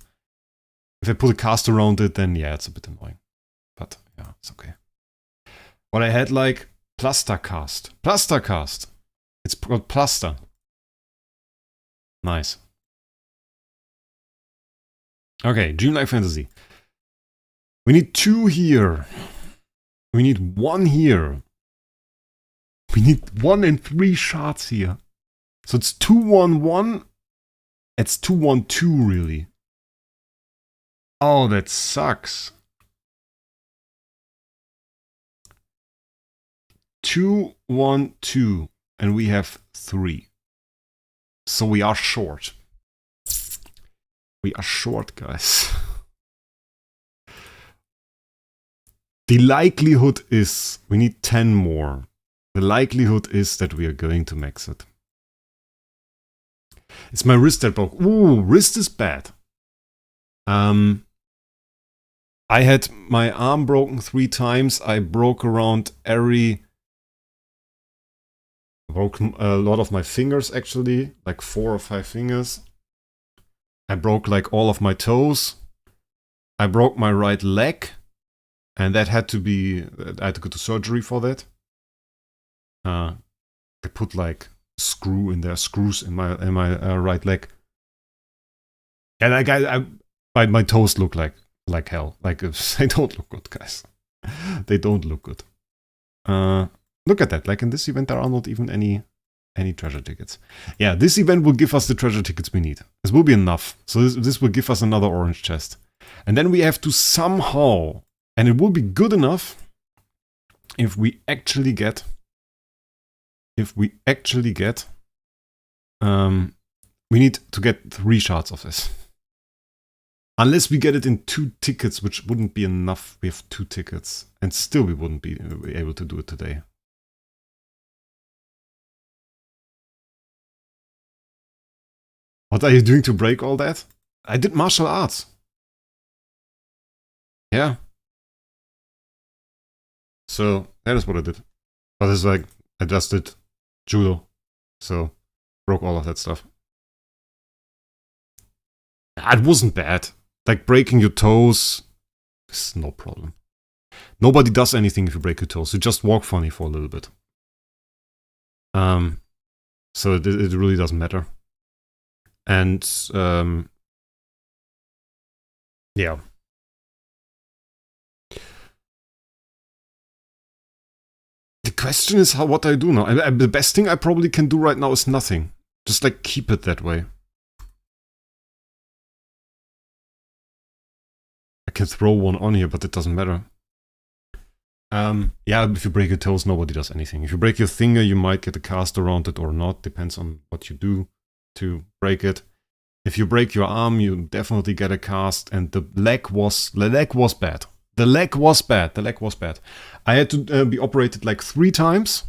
If I put a cast around it, then yeah, it's a bit annoying. But yeah, it's okay. But I had like plaster cast. It's called plaster. Nice. Okay, Dreamlike Fantasy. We need 2 here. We need 1 here. We need 1 and 3 shards here. So it's 2-1-1. It's 2-1-2 really. Oh, that sucks. 2-1-2. And we have 3. So we are short. We are short, guys. The likelihood is we need 10 more. The likelihood is that we are going to max it. It's my wrist that broke. Ooh, wrist is bad. I had my arm broken 3 times. I broke around broke a lot of my fingers actually, like 4 or 5 fingers. I broke like all of my toes. I broke my right leg. And that had to be, I had to go to surgery for that. They put like screws in my right leg. And my toes look like hell. Like they don't look good, guys. They don't look good. Look at that. Like in this event, there are not even any treasure tickets. Yeah, this event will give us the treasure tickets we need. This will be enough. So this will give us another orange chest. And then we have to somehow, and it will be good enough if we actually get, we need to get 3 shards of this. Unless we get it in 2 tickets, which wouldn't be enough. We have 2 tickets, and still we wouldn't be able to do it today. What are you doing to break all that? I did martial arts. Yeah. So that is what I did. But it's like, I just did judo. So, broke all of that stuff. It wasn't bad. Like, breaking your toes is no problem. Nobody does anything if you break your toes. You just walk funny for a little bit. So it really doesn't matter. And, yeah. question is what I do now. The best thing I probably can do right now is nothing. Just like keep it that way. I can throw one on here, but it doesn't matter. Yeah, if you break your toes, nobody does anything. If you break your finger, you might get a cast around it or not. Depends on what you do to break it. If you break your arm, you definitely get a cast. And the leg was bad. The leg was bad. I had to be operated like 3 times.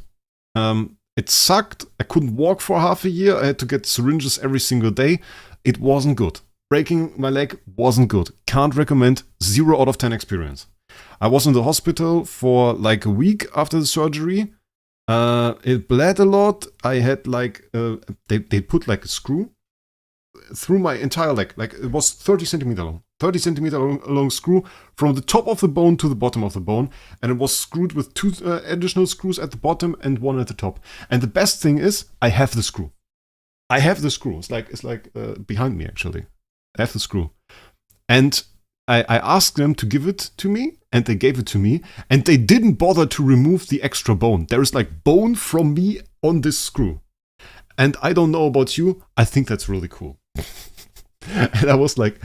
It sucked. I couldn't walk for half a year. I had to get syringes every single day. It wasn't good. Breaking my leg wasn't good. Can't recommend. 0 out of 10 experience. I was in the hospital for like a week after the surgery. It bled a lot. I had like, they put like a screw through my entire leg. Like it was 30 centimeter long. 30 centimeter long screw from the top of the bone to the bottom of the bone. And it was screwed with 2 additional screws at the bottom and 1 at the top. And the best thing is, I have the screw. It's like behind me actually. I have the screw. And I asked them to give it to me, and they gave it to me, and they didn't bother to remove the extra bone. There is like bone from me on this screw. And I don't know about you, I think that's really cool. And I was like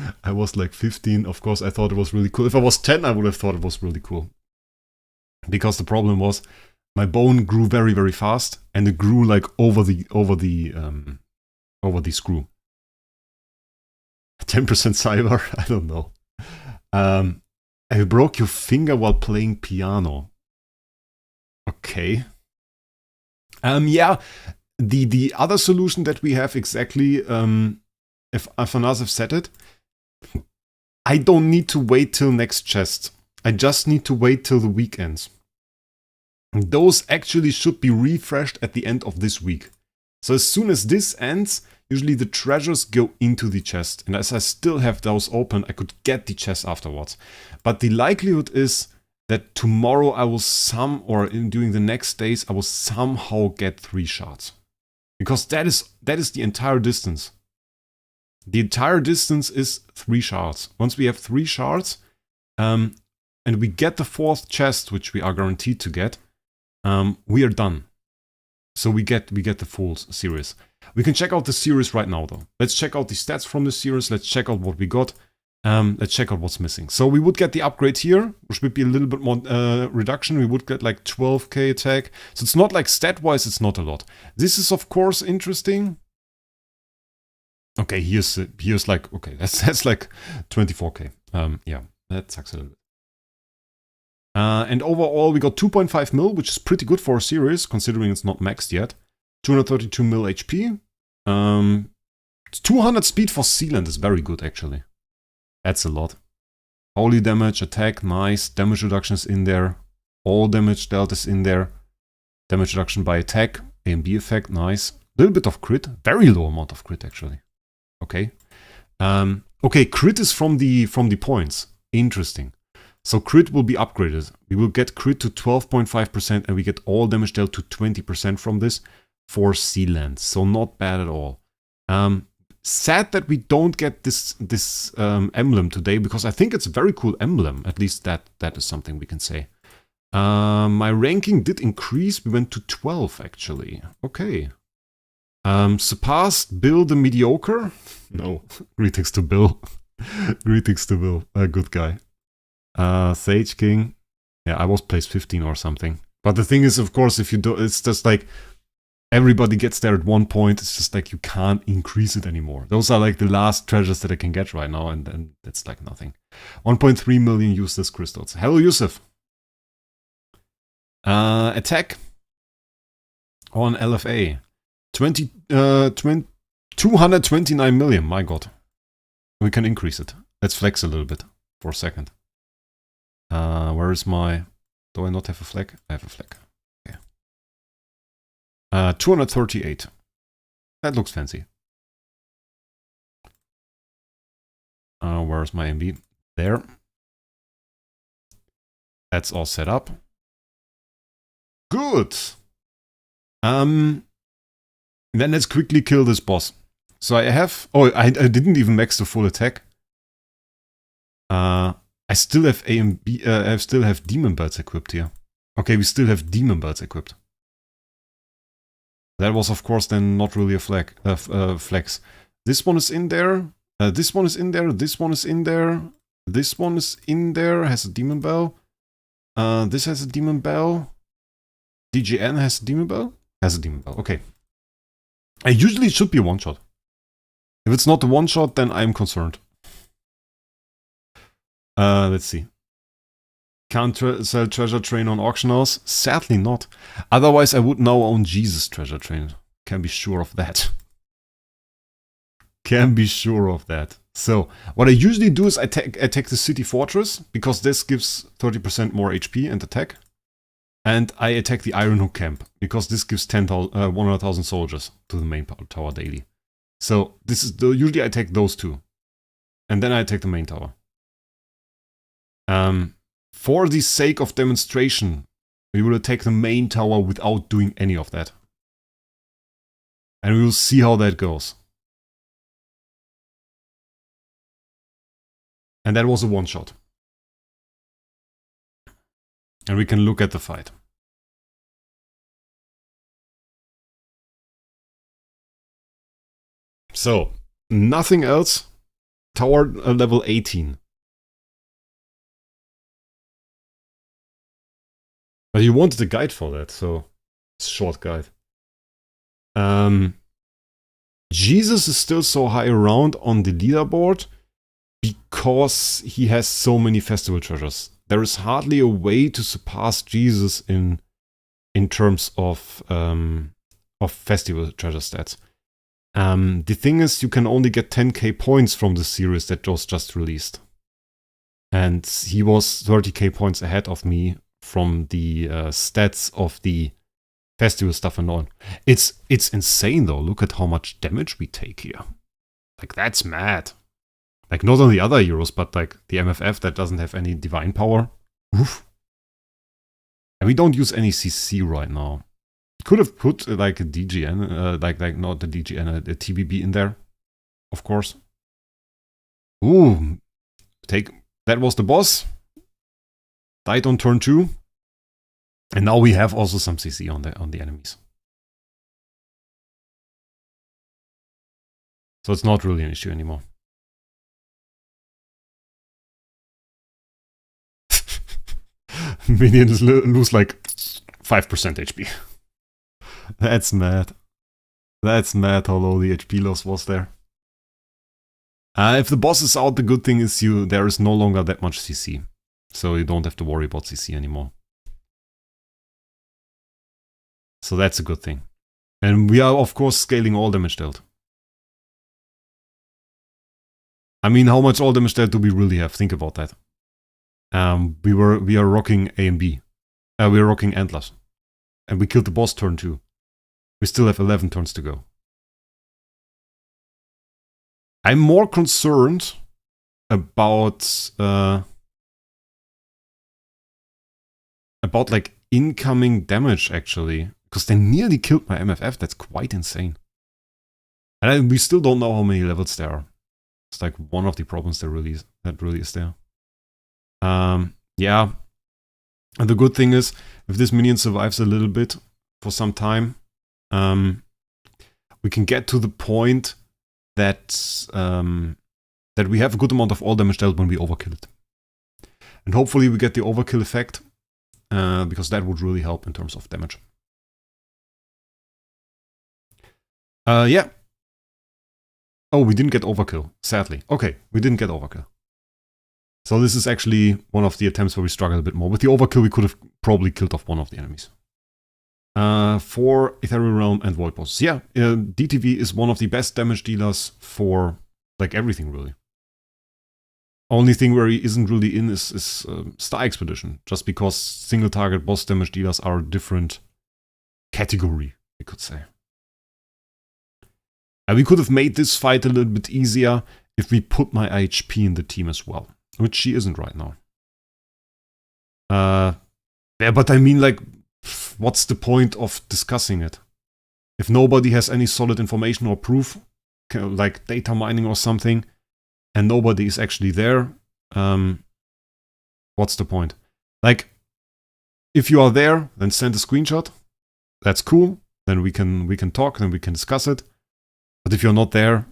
15, of course I thought it was really cool. If I was 10, I would have thought it was really cool. Because the problem was, my bone grew very, very fast, and it grew like over the screw. 10% cyber, I don't know. I broke your finger while playing piano. Okay. Yeah. The other solution that we have exactly, if Afanasyev said it, I don't need to wait till next chest. I just need to wait till the week ends. Those actually should be refreshed at the end of this week. So as soon as this ends, usually the treasures go into the chest. And as I still have those open, I could get the chest afterwards. But the likelihood is that tomorrow I will during the next days, I will somehow get 3 shards. Because that is the entire distance. The entire distance is 3 shards. Once we have 3 shards, and we get the 4th chest, which we are guaranteed to get, we are done. So we get the full series. We can check out the series right now though. Let's check out the stats from the series. Let's check out what we got. Let's check out what's missing. So we would get the upgrade here, which would be a little bit more reduction. We would get like 12k attack. So it's not like stat-wise, it's not a lot. This is of course interesting. Okay, here's like, okay, that's like 24k. Yeah, that sucks a little bit. And overall, we got 2.5 mil, which is pretty good for a series, considering it's not maxed yet. 232 mil HP. 200 speed for Sealant is very good, actually. That's a lot. Holy damage, attack, nice. Damage reduction is in there. All damage dealt is in there. Damage reduction by attack. A and B effect, nice. A little bit of crit. Very low amount of crit, actually. Okay. Okay, crit is from the points. Interesting. So crit will be upgraded. We will get crit to 12.5% and we get all damage dealt to 20% from this for Sealant. So not bad at all. Sad that we don't get this emblem today because I think it's a very cool emblem. At least that is something we can say. My ranking did increase. We went to 12 actually. Okay. Surpassed Bill the Mediocre? No. Greetings to Bill. Greetings to Bill. A good guy. Sage King. Yeah, I was placed 15 or something. But the thing is, of course, if you do, it's just like everybody gets there at one point. It's just like you can't increase it anymore. Those are like the last treasures that I can get right now, and it's like nothing. 1.3 million useless crystals. Hello, Yusuf. Attack on LFA. 229 million. My god. We can increase it. Let's flex a little bit for a second. Where is my... Do I not have a flag? I have a flag. Okay. 238. That looks fancy. Where's my MB? There. That's all set up. Good. Then let's quickly kill this boss. So I have... Oh, I didn't even max the full attack. I still have A and B. I still have demon belts equipped here. Okay, we still have demon belts equipped. That was, of course, then not really a flex. This one is in there. This one is in there. This one is in there. This one is in there. Has a demon bell. This has a demon bell. DGN has a demon bell. Has a demon bell. Okay. Usually it should be a one-shot. If it's not a one-shot, then I'm concerned. Let's see. Can't sell treasure train on auction house? Sadly not. Otherwise I would now own Jesus treasure train. Can be sure of that. Can be sure of that. So, what I usually do is I attack the city fortress, because this gives 30% more HP and attack. And I attack the Iron Hook camp, because this gives 100,000 soldiers to the main tower daily. So, this is usually I attack those two. And then I attack the main tower. For the sake of demonstration, we will attack the main tower without doing any of that. And we will see how that goes. And that was a one-shot. And we can look at the fight. So, nothing else. Tower level 18. But you wanted a guide for that, so it's a short guide. Jesus is still so high around on the leaderboard because he has so many festival treasures. There is hardly a way to surpass Jesus in terms of festival treasure stats. The thing is, you can only get 10k points from the series that was just released. And he was 30k points ahead of me from the stats of the festival stuff and on. It's insane though. Look at how much damage we take here. Like, that's mad. Like, not only other heroes, but like the MFF that doesn't have any divine power. Oof. And we don't use any CC right now. Could have put like a DGN, like not the DGN, a TBB in there, of course. Ooh, that was the boss. Died on turn 2. And now we have also some CC on the enemies. So it's not really an issue anymore. Minions lose like 5% HP. That's mad. That's mad how low the HP loss was there. If the boss is out, the good thing is there is no longer that much CC. So you don't have to worry about CC anymore. So that's a good thing. And we are, of course, scaling all damage dealt. I mean, how much all damage dealt do we really have? Think about that. We are rocking A and B. We are rocking Antlers. And we killed the boss turn 2. We still have 11 turns to go. I'm more concerned about like incoming damage, actually, because they nearly killed my MFF. That's quite insane. And we still don't know how many levels there are. It's like one of the problems that really is there. Yeah. And the good thing is, if this minion survives a little bit for some time, we can get to the point that that we have a good amount of all damage dealt when we overkill it. And hopefully we get the overkill effect, because that would really help in terms of damage. Yeah. Oh, we didn't get overkill, sadly. Okay, we didn't get overkill. So this is actually one of the attempts where we struggle a bit more. With the overkill, we could have probably killed off one of the enemies. For Ethereal Realm and Void Bosses. Yeah, DTV is one of the best damage dealers for like everything, really. Only thing where he isn't really in is Star Expedition, just because single target boss damage dealers are a different category, we could say. And we could have made this fight a little bit easier if we put my IHP in the team as well, which she isn't right now. Yeah, but I mean, like, what's the point of discussing it? If nobody has any solid information or proof, like data mining or something, and nobody is actually there, what's the point? Like, If you are there, then send a screenshot. That's cool. Then we can talk, then we can discuss it. But if you're not there,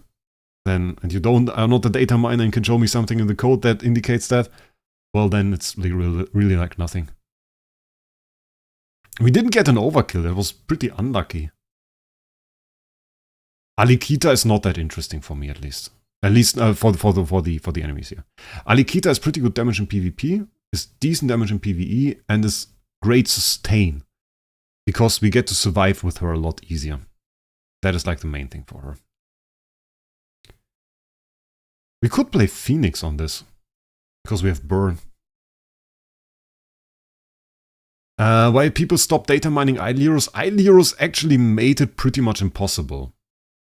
then and you are not a data miner and can show me something in the code that indicates that, well, then it's really like nothing. We didn't get an overkill. That was pretty unlucky. Alikita is not that interesting for me, at least. At least for the enemies here. Alikita is pretty good damage in PvP, is decent damage in PvE, and is great sustain. Because we get to survive with her a lot easier. That is like the main thing for her. We could play Phoenix on this. Because we have Burn. Why people stop data mining idle heroes? Idle heroes actually made it pretty much impossible.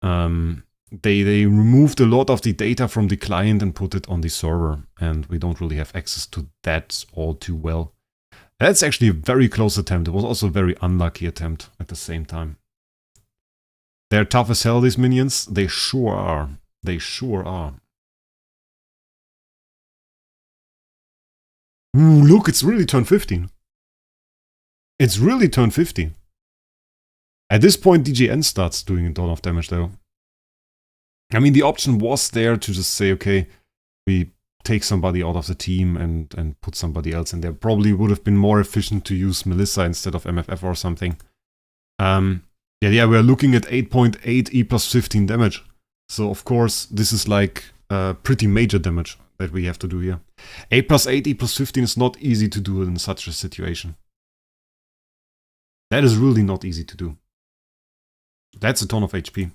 They removed a lot of the data from the client and put it on the server. And we don't really have access to that all too well. That's actually a very close attempt. It was also a very unlucky attempt at the same time. They're tough as hell, these minions. They sure are. They sure are. Ooh, look, it's really turn 15. It's really turn 15. At this point, DGN starts doing a ton of damage, though. I mean, the option was there to just say, okay, we take somebody out of the team and put somebody else in there. Probably would have been more efficient to use Melissa instead of MFF or something. Yeah, we're looking at 8.8 E plus 15 damage. So, of course, this is like pretty major damage that we have to do here. 8 plus 8, E plus 15 is not easy to do in such a situation. That is really not easy to do. That's a ton of HP.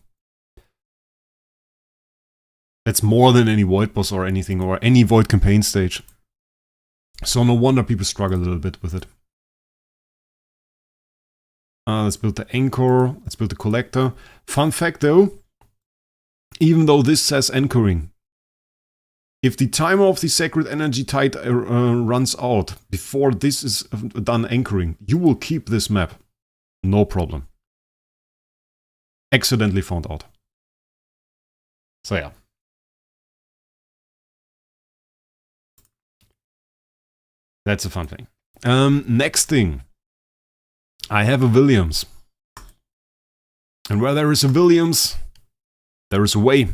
That's more than any Void boss or anything, or any Void campaign stage. So no wonder people struggle a little bit with it. Let's build the Anchor, let's build the Collector. Fun fact though, even though this says anchoring, if the timer of the Sacred Energy Tide runs out before this is done anchoring, you will keep this map. No problem. Accidentally found out. So yeah. That's a fun thing. Next thing. I have a Williams. And where there is a Williams, there is a way.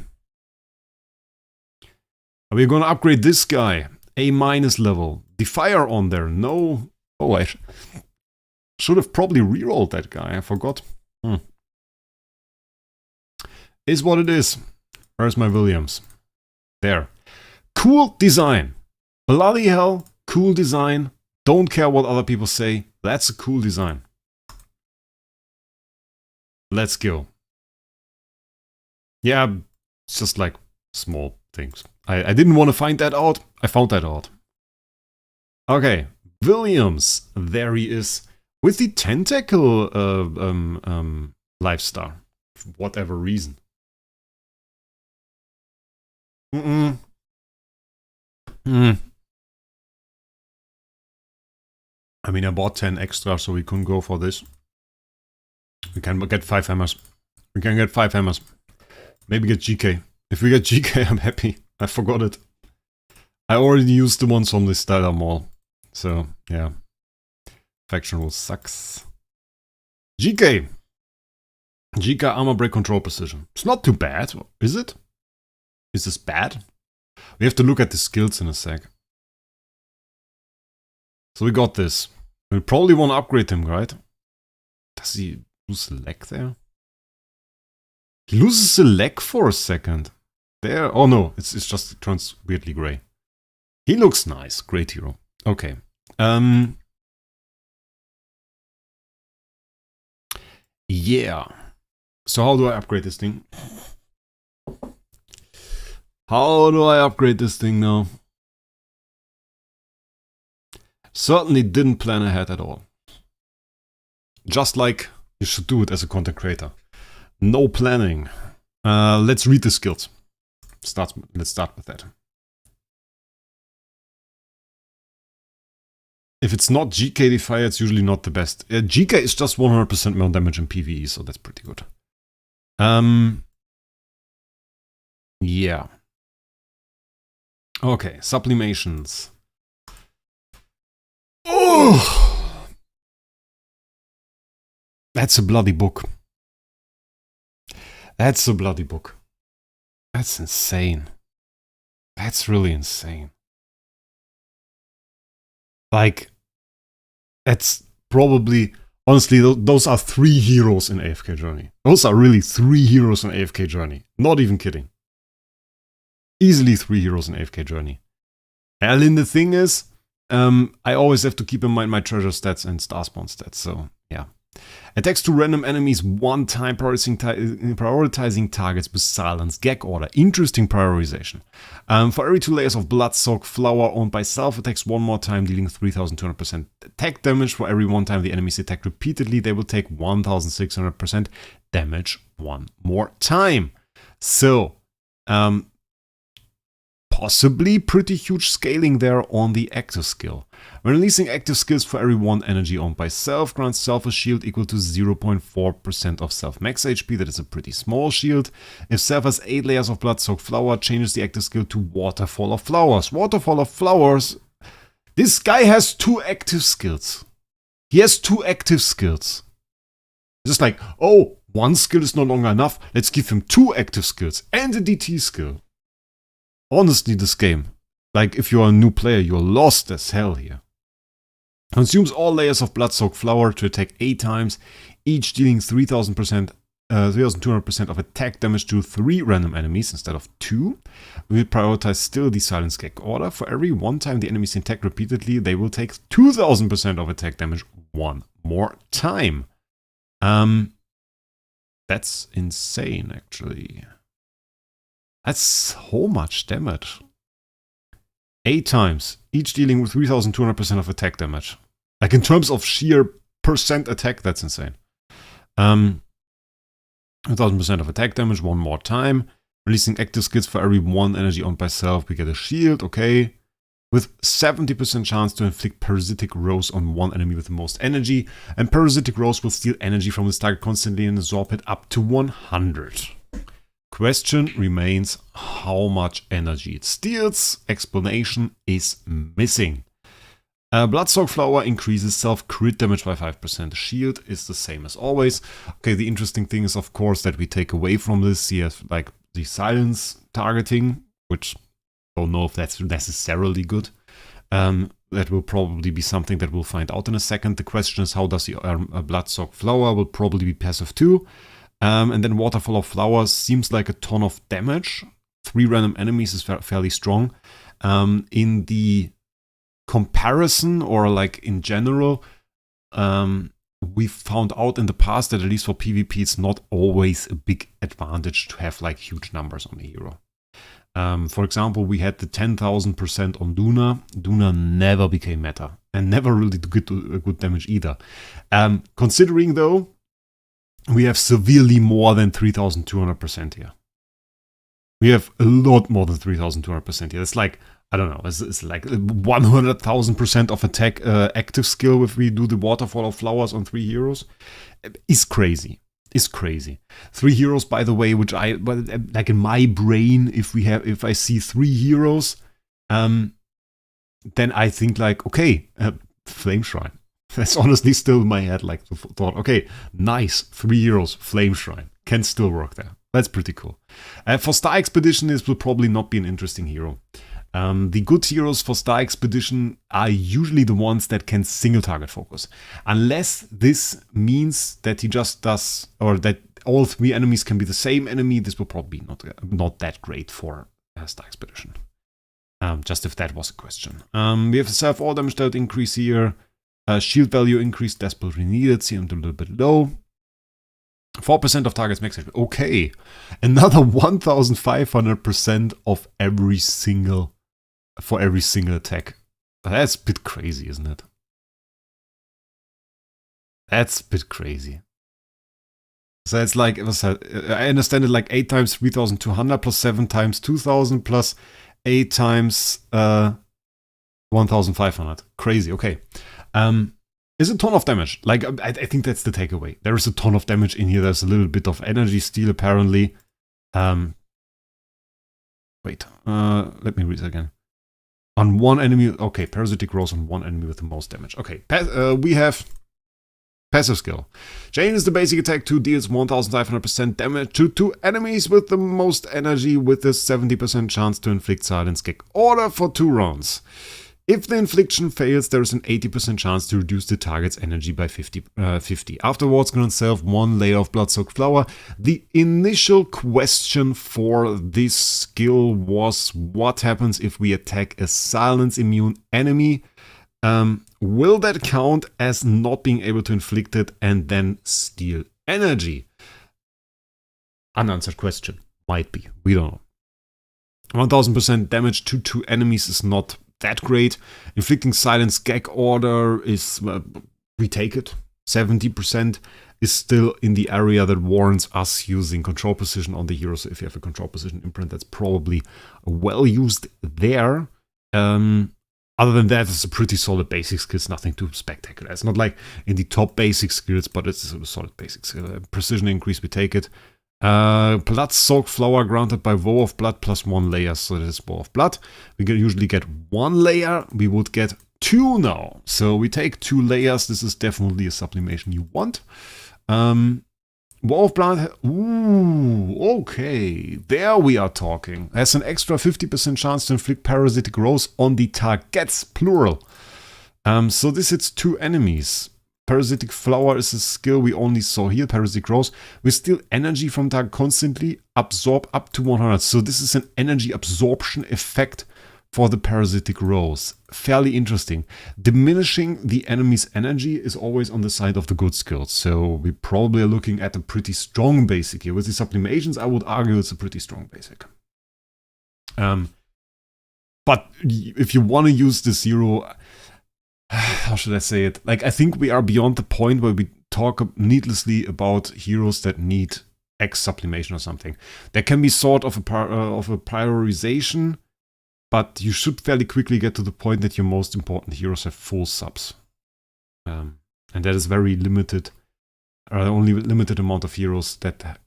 We're gonna upgrade this guy. A- level. The fire on there. No. Oh, I should have probably rerolled that guy. I forgot. Is what it is. Where's my Williams? There. Cool design. Bloody hell. Cool design. Don't care what other people say. That's a cool design. Let's go. Yeah, it's just like small things. I didn't want to find that out. I found that out. Okay, Williams. There he is. With the tentacle lifestyle. For whatever reason. I mean, I bought 10 extra, so we couldn't go for this. We can get 5 hammers. We can get 5 hammers. Maybe get GK. If we get GK, I'm happy. I forgot it. I already used the ones from the Styler Mall. So, yeah. Faction rule sucks. GK. GK armor break control precision. It's not too bad, is it? Is this bad? We have to look at the skills in a sec. So we got this. We probably want to upgrade him, right? Does he lose a leg there? He loses a leg for a second. There. Oh no, it's just it turns weirdly grey. He looks nice. Great hero. Okay. Yeah. So how do I upgrade this thing? How do I upgrade this thing now? Certainly didn't plan ahead at all. Just like you should do it as a content creator. No planning. Let's read the skills. Let's start with that. If it's not GK Defier, it's usually not the best. GK is just 100% more damage in PvE, so that's pretty good. Yeah. Okay, sublimations. Oh! That's a bloody book. That's a bloody book. That's insane. That's really insane. Like, that's probably, honestly, those are 3 heroes in AFK Journey. Those are really 3 heroes in AFK Journey. Not even kidding. Easily 3 heroes in AFK Journey. And then the thing is, I always have to keep in mind my treasure stats and star spawn stats, so yeah. Attacks to random enemies one time, prioritizing targets with silence gag order. Interesting prioritization. For every 2 layers of blood-soaked flower owned by self, attacks one more time, dealing 3200% attack damage. For every 1 time the enemies attack repeatedly, they will take 1600% damage 1 more time. So, possibly pretty huge scaling there on the active skill. When releasing active skills, for every 1 energy owned by self, grants self a shield equal to 0.4% of self max HP. That is a pretty small shield. If self has 8 layers of blood-soaked flower, changes the active skill to Waterfall of Flowers. Waterfall of Flowers. This guy has 2 active skills. He has 2 active skills. It's just like, oh, 1 skill is no longer enough. Let's give him 2 active skills and a DT skill. Honestly, this game, like if you're a new player, you're lost as hell here. Consumes all layers of blood-soaked flower to attack 8 times, each dealing 3200% of attack damage to 3 random enemies instead of 2. We will prioritize still the silence gag order. For every 1 time the enemies attack repeatedly, they will take 2000% of attack damage 1 more time. That's insane, actually. That's so much damage. 8 times, each dealing with 3200% of attack damage. Like in terms of sheer percent attack, that's insane. 1000% of attack damage 1 more time. Releasing active skills for every 1 energy owned by self, we get a shield, okay. With 70% chance to inflict parasitic rose on 1 enemy with the most energy. And parasitic rose will steal energy from this target constantly and absorb it up to 100. Question remains how much energy it steals. Explanation is missing. Blood-soaked flower increases self-crit damage by 5%. Shield is the same as always. Okay, the interesting thing is, of course, that we take away from this here, like the silence targeting, which I don't know if that's necessarily good. That will probably be something that we'll find out in a second. The question is, how does the blood-soaked flower will probably be passive too. And then Waterfall of Flowers seems like a ton of damage. 3 random enemies is fairly strong. In the comparison, or like in general, we found out in the past that at least for PvP it's not always a big advantage to have like huge numbers on a hero. For example, we had the 10,000% on Duna. Duna never became meta and never really did good damage either. Considering though, we have severely more than 3,200% here. We have a lot more than 3,200% here. It's like, I don't know, it's like 100,000% of attack active skill if we do the Waterfall of Flowers on 3 heroes. It's crazy. It's crazy. 3 heroes, by the way, which like in my brain, if I see 3 heroes, then I think like, okay, Flame Shrine. That's honestly still in my head, like the thought, okay, nice, 3 heroes, Flame Shrine, can still work there. That's pretty cool. For Star Expedition, this will probably not be an interesting hero. The good heroes for Star Expedition are usually the ones that can single target focus. Unless this means that he just does, or that all 3 enemies can be the same enemy, this will probably not that great for Star Expedition. Just if that was a question. We have a self-all damage that increase here. Shield value increase desperately needed, seemed a little bit low. 4% of targets max HP. Okay. Another 1,500% of every single attack. That's a bit crazy, isn't it? That's a bit crazy. So it's like, I understand it like 8 times 3,200 plus 7 times 2,000 plus 8 times 1,500. Crazy, okay. Is a ton of damage. Like, I think that's the takeaway. There is a ton of damage in here. There's a little bit of energy steal, apparently. Wait, let me read it again. On 1 enemy, okay, parasitic rose on 1 enemy with the most damage. Okay, we have Passive skill. Changes the basic attack 2, deals 1500% damage to 2 enemies with the most energy with a 70% chance to inflict silence gag order for 2 rounds. If the infliction fails, there is an 80% chance to reduce the target's energy by 50. Afterwards, grant self 1 layer of blood-soaked flour. The initial question for this skill was what happens if we attack a silence-immune enemy? Will that count as not being able to inflict it and then steal energy? Unanswered question. Might be. We don't know. 1000% damage to 2 enemies is not that great. Inflicting silence gag order is, we take it. 70% is still in the area that warrants us using control position on the hero. So if you have a control position imprint, that's probably well used there. Other than that, it's a pretty solid basic skill. It's nothing too spectacular. It's not like in the top basic skills, but it's a solid basic skill. Precision increase, we take it. Blood-soaked flour granted by Woe of Blood plus 1 layer, so that is Woe of Blood. We usually get 1 layer, we would get 2 now. So we take 2 layers, this is definitely a sublimation you want. Woe of Blood, ooh, okay, there we are talking. Has an extra 50% chance to inflict parasitic growth on the targets, plural. So this hits 2 enemies. Parasitic Flower is a skill we only saw here, Parasitic Growth. We steal energy from target constantly, absorb up to 100. So this is an energy absorption effect for the Parasitic Growth. Fairly interesting. Diminishing the enemy's energy is always on the side of the good skills. So we probably are looking at a pretty strong basic here. With the sublimations, I would argue it's a pretty strong basic. But if you want to use the zero... How should I say it? Like, I think we are beyond the point where we talk needlessly about heroes that need X sublimation or something. There can be sort of a prioritization, but you should fairly quickly get to the point that your most important heroes have full subs. And that is very limited, or only limited amount of heroes that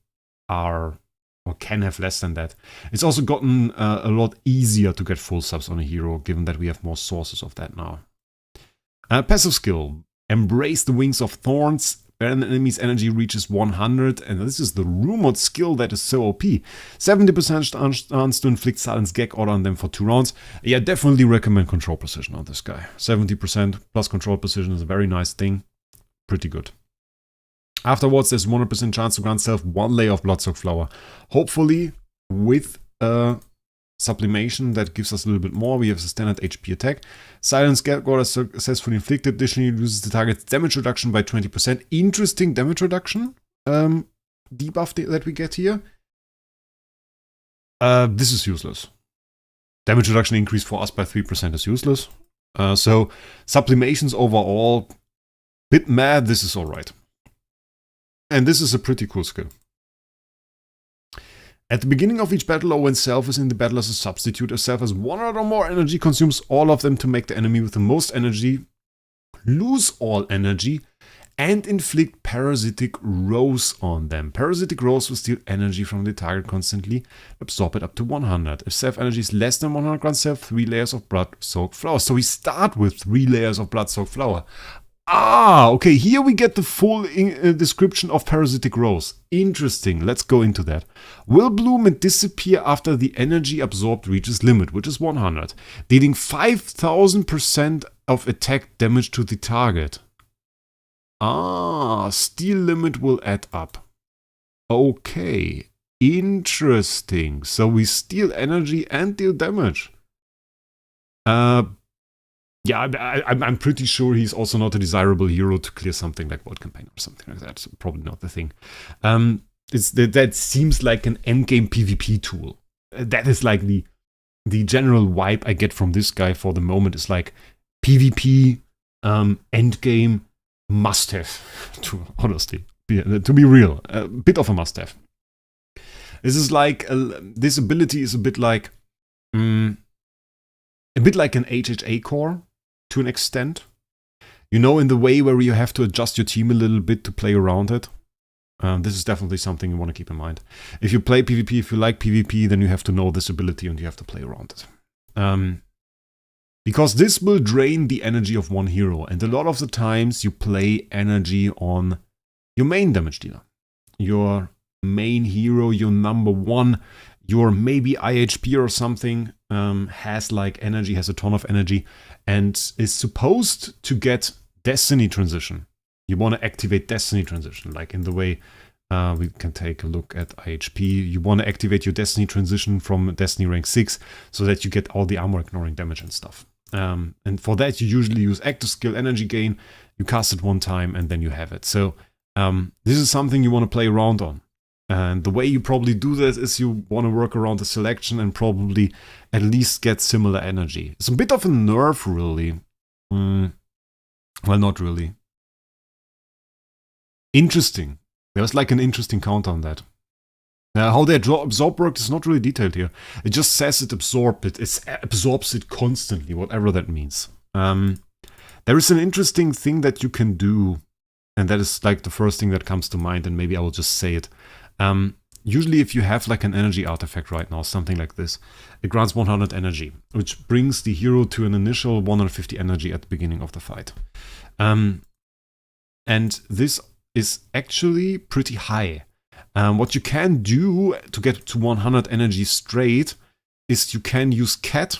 are or can have less than that. It's also gotten a lot easier to get full subs on a hero, given that we have more sources of that now. Passive skill. Embrace the Wings of Thorns. When an enemy's energy reaches 100, and this is the rumored skill that is so OP. 70% chance to inflict silence gag order on them for 2 rounds. Yeah, definitely recommend control precision on this guy. 70% plus control precision is a very nice thing. Pretty good. Afterwards, there's 100% chance to grant self 1 layer of blood-soaked flour. Hopefully, with a sublimation that gives us a little bit more. We have the standard HP attack. Silence gag order successfully inflicted. Additionally, reduces the target's damage reduction by 20%. Interesting damage reduction debuff that we get here. This is useless. Damage reduction increase for us by 3% is useless. So sublimations overall, bit mad. This is alright. And this is a pretty cool skill. At the beginning of each battle or when self is in the battle as a substitute, a self has 100 or more energy, consumes all of them to make the enemy with the most energy lose all energy and inflict parasitic growth on them. Parasitic growth will steal energy from the target constantly, absorb it up to 100. If self energy is less than 100, grant self 3 layers of blood-soaked flour. So we start with 3 layers of blood-soaked flour. Ah, okay, here we get the full description of parasitic growth. Interesting, let's go into that. Will bloom and disappear after the energy absorbed reaches limit, which is 100, dealing 5000% of attack damage to the target. Ah, steal limit will add up. Okay, interesting. So we steal energy and deal damage. Yeah, I'm pretty sure he's also not a desirable hero to clear something like World Campaign or something like that. So probably not the thing. That seems like an endgame PvP tool. That is like the general vibe I get from this guy for the moment. Is like PvP endgame must-have. Honestly, to be real, a bit of a must-have. This is like this ability is a bit like an HHA core. To an extent, you know, in the way where you have to adjust your team a little bit to play around it. This is definitely something you want to keep in mind. If you play PvP, if you like PvP, then you have to know this ability and you have to play around it. Because this will drain the energy of one hero, and a lot of the times you play energy on your main damage dealer. Your main hero, your number one, your maybe IHP or something, has like energy, has a ton of energy, and is supposed to get Destiny transition. You want to activate Destiny transition, like in the way we can take a look at IHP. You want to activate your Destiny transition from Destiny rank 6 so that you get all the armor ignoring damage and stuff. And for that, you usually use active skill energy gain. You cast it one time and then you have it. So this is something you want to play around on. And the way you probably do this is you want to work around the selection and probably at least get similar energy. It's a bit of a nerf, really. Well, not really. Interesting. There was like an interesting count on that. How the absorb worked is not really detailed here. It just says it absorbs it. It absorbs it constantly, whatever that means. There is an interesting thing that you can do, and that is like the first thing that comes to mind, and maybe I will just say it. Usually if you have like an energy artifact right now, something like this, it grants 100 energy, which brings the hero to an initial 150 energy at the beginning of the fight. And this is actually pretty high. What you can do to get to 100 energy straight is you can use Cat,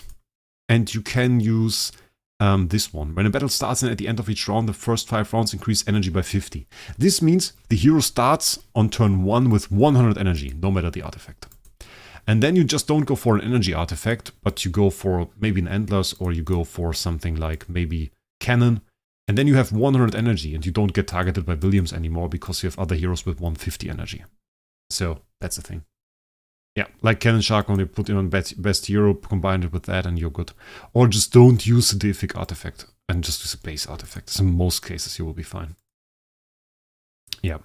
and you can use this one. When a battle starts and at the end of each round, the first 5 rounds increase energy by 50. This means the hero starts on turn 1 with 100 energy, no matter the artifact. And then you just don't go for an energy artifact, but you go for maybe an Endless, or you go for something like maybe Cannon. And then you have 100 energy, and you don't get targeted by Williams anymore because you have other heroes with 150 energy. So that's the thing. Yeah, like Cannon Shark, when you put in on best hero, combine it with that, and you're good. Or just don't use the deific artifact and just use a base artifact. So in most cases, you will be fine. Yeah,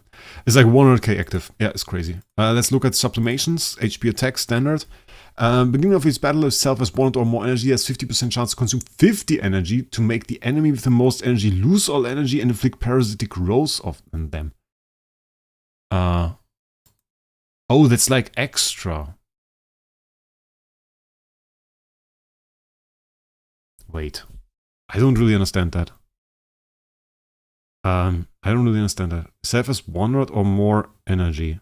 it's like 100k active. Yeah, it's crazy. Let's look at sublimations. HP attack standard. Beginning of each battle, if self has 100 or more energy, has 50% chance to consume 50 energy to make the enemy with the most energy lose all energy and inflict parasitic growth on them. Oh, that's like extra. Wait, I don't really understand that. I don't really understand that. Self has 100 or more energy.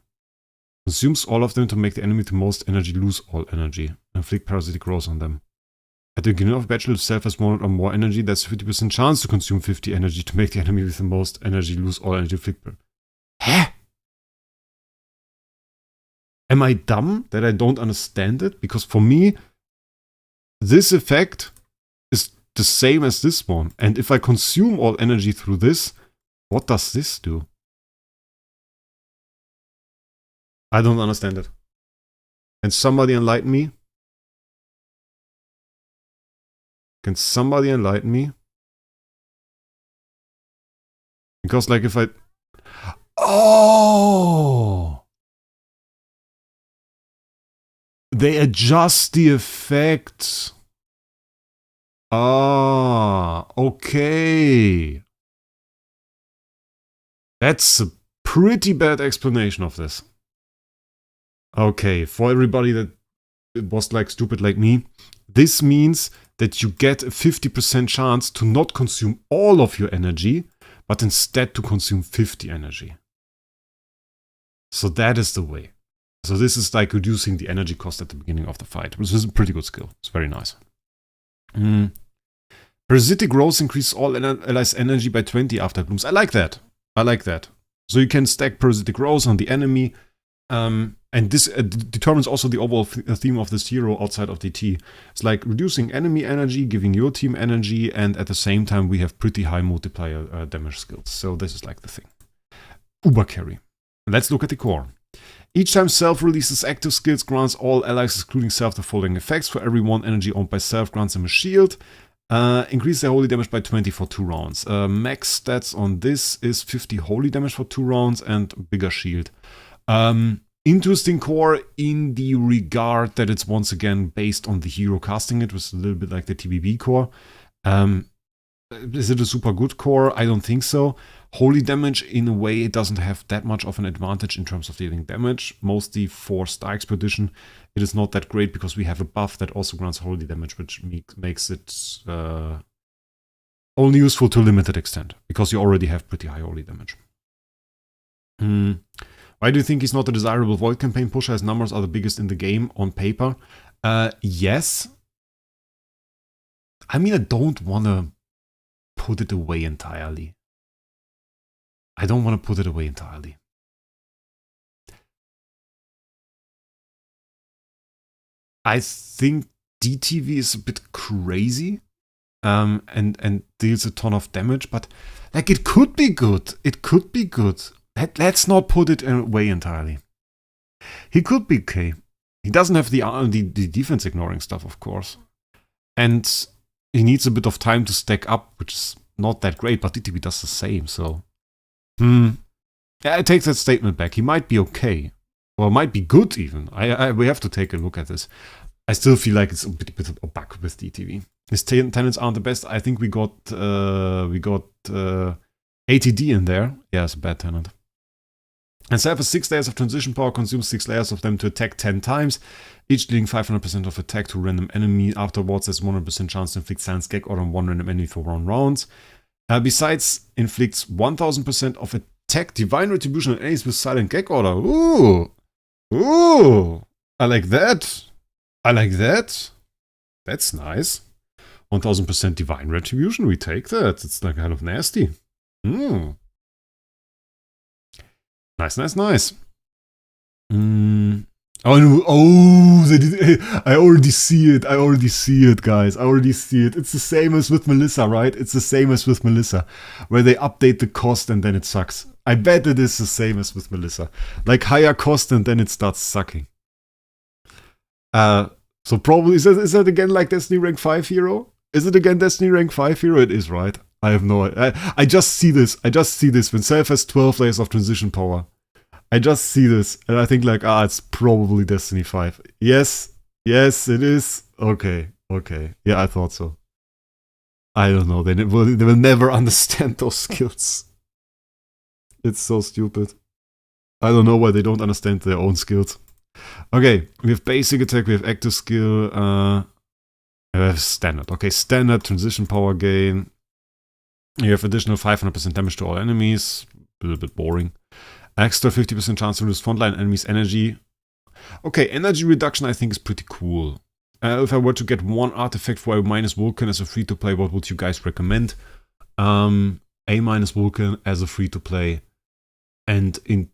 Consumes all of them to make the enemy with the most energy lose all energy. Inflict parasitic growth on them. At the beginning of a battle, if self has 100 or more energy, there's a 50% chance to consume 50 energy to make the enemy with the most energy lose all energy. Hä? Am I dumb that I don't understand it? Because for me, this effect is the same as this one. And if I consume all energy through this, what does this do? I don't understand it. Can somebody enlighten me? Can somebody enlighten me? Because like if I... Oh! They adjust the effect. Ah, okay. That's a pretty bad explanation of this. Okay, for everybody that was like stupid like me, this means that you get a 50% chance to not consume all of your energy, but instead to consume 50 energy. So that is the way. So this is like reducing the energy cost at the beginning of the fight, which is a pretty good skill. It's very nice. Parasitic growth increases all allies' energy by 20 after blooms. I like that. I like that. So you can stack parasitic growth on the enemy. And this determines also the overall theme of this hero outside of DT. It's like reducing enemy energy, giving your team energy, and at the same time we have pretty high multiplier damage skills. So this is like the thing. Uber carry. Let's look at the core. Each time Self releases active skills, grants all allies excluding Self the following effects. For every 1 energy owned by Self, grants them a shield. Increase their holy damage by 20 for 2 rounds. Max stats on this is 50 holy damage for 2 rounds and bigger shield. Interesting core in the regard that it's once again based on the hero casting it, which is a little bit like the TBB core. Is it a super good core? I don't think so. Holy damage, in a way, it doesn't have that much of an advantage in terms of dealing damage. Mostly for Star Expedition, it is not that great because we have a buff that also grants holy damage, which makes it only useful to a limited extent, because you already have pretty high holy damage. Why do you think he's not a desirable Void campaign pusher? His numbers are the biggest in the game on paper. Yes. I mean, I don't want to put it away entirely. I don't want to put it away entirely. I think DTV is a bit crazy and deals a ton of damage, but like it could be good. It could be good. Let's not put it away entirely. He could be okay. He doesn't have the defense ignoring stuff, of course. And he needs a bit of time to stack up, which is not that great, but DTV does the same, so... Yeah, I take that statement back. He might be okay. Or might be good, even. We have to take a look at this. I still feel like it's a bit of a bug with DTV. His tenants aren't the best. I think we got ATD in there. Yeah, it's a bad tenant. And so I have 6 layers of transition power, consumes 6 layers of them to attack 10 times, each dealing 500% of attack to random enemy. Afterwards, there's 100% chance to inflict silence gag order on one random enemy for 1 round. Besides, inflicts 1000% of attack divine retribution on enemies with silent gag order. Ooh! Ooh! I like that! I like that! That's nice. 1000% divine retribution, we take that. It's like kind of nasty. Nice, nice, nice. Oh, no. Oh, I already see it. I already see it, guys. I already see it. It's the same as with Melissa, right? It's the same as with Melissa, where they update the cost and then it sucks. I bet it is the same as with Melissa. Like higher cost and then it starts sucking. So probably, is that again like Destiny rank 5 hero? Is it again Destiny rank 5 hero? It is, right? I have no idea. I just see this. I just see this. When Self has 12 layers of transition power. I just see this. And I think like, it's probably Destiny 5. Yes. Yes, it is. Okay. Okay. Yeah, I thought so. I don't know. They will never understand those skills. It's so stupid. I don't know why they don't understand their own skills. Okay. We have basic attack. We have active skill. We have standard. Okay. Standard transition power gain. You have additional 500% damage to all enemies. A little bit boring. Extra 50% chance to lose frontline enemies' energy. Okay, energy reduction I think is pretty cool. If I were to get one artifact for A- Vulcan as a free-to-play, what would you guys recommend? A- Vulcan as a free-to-play. And you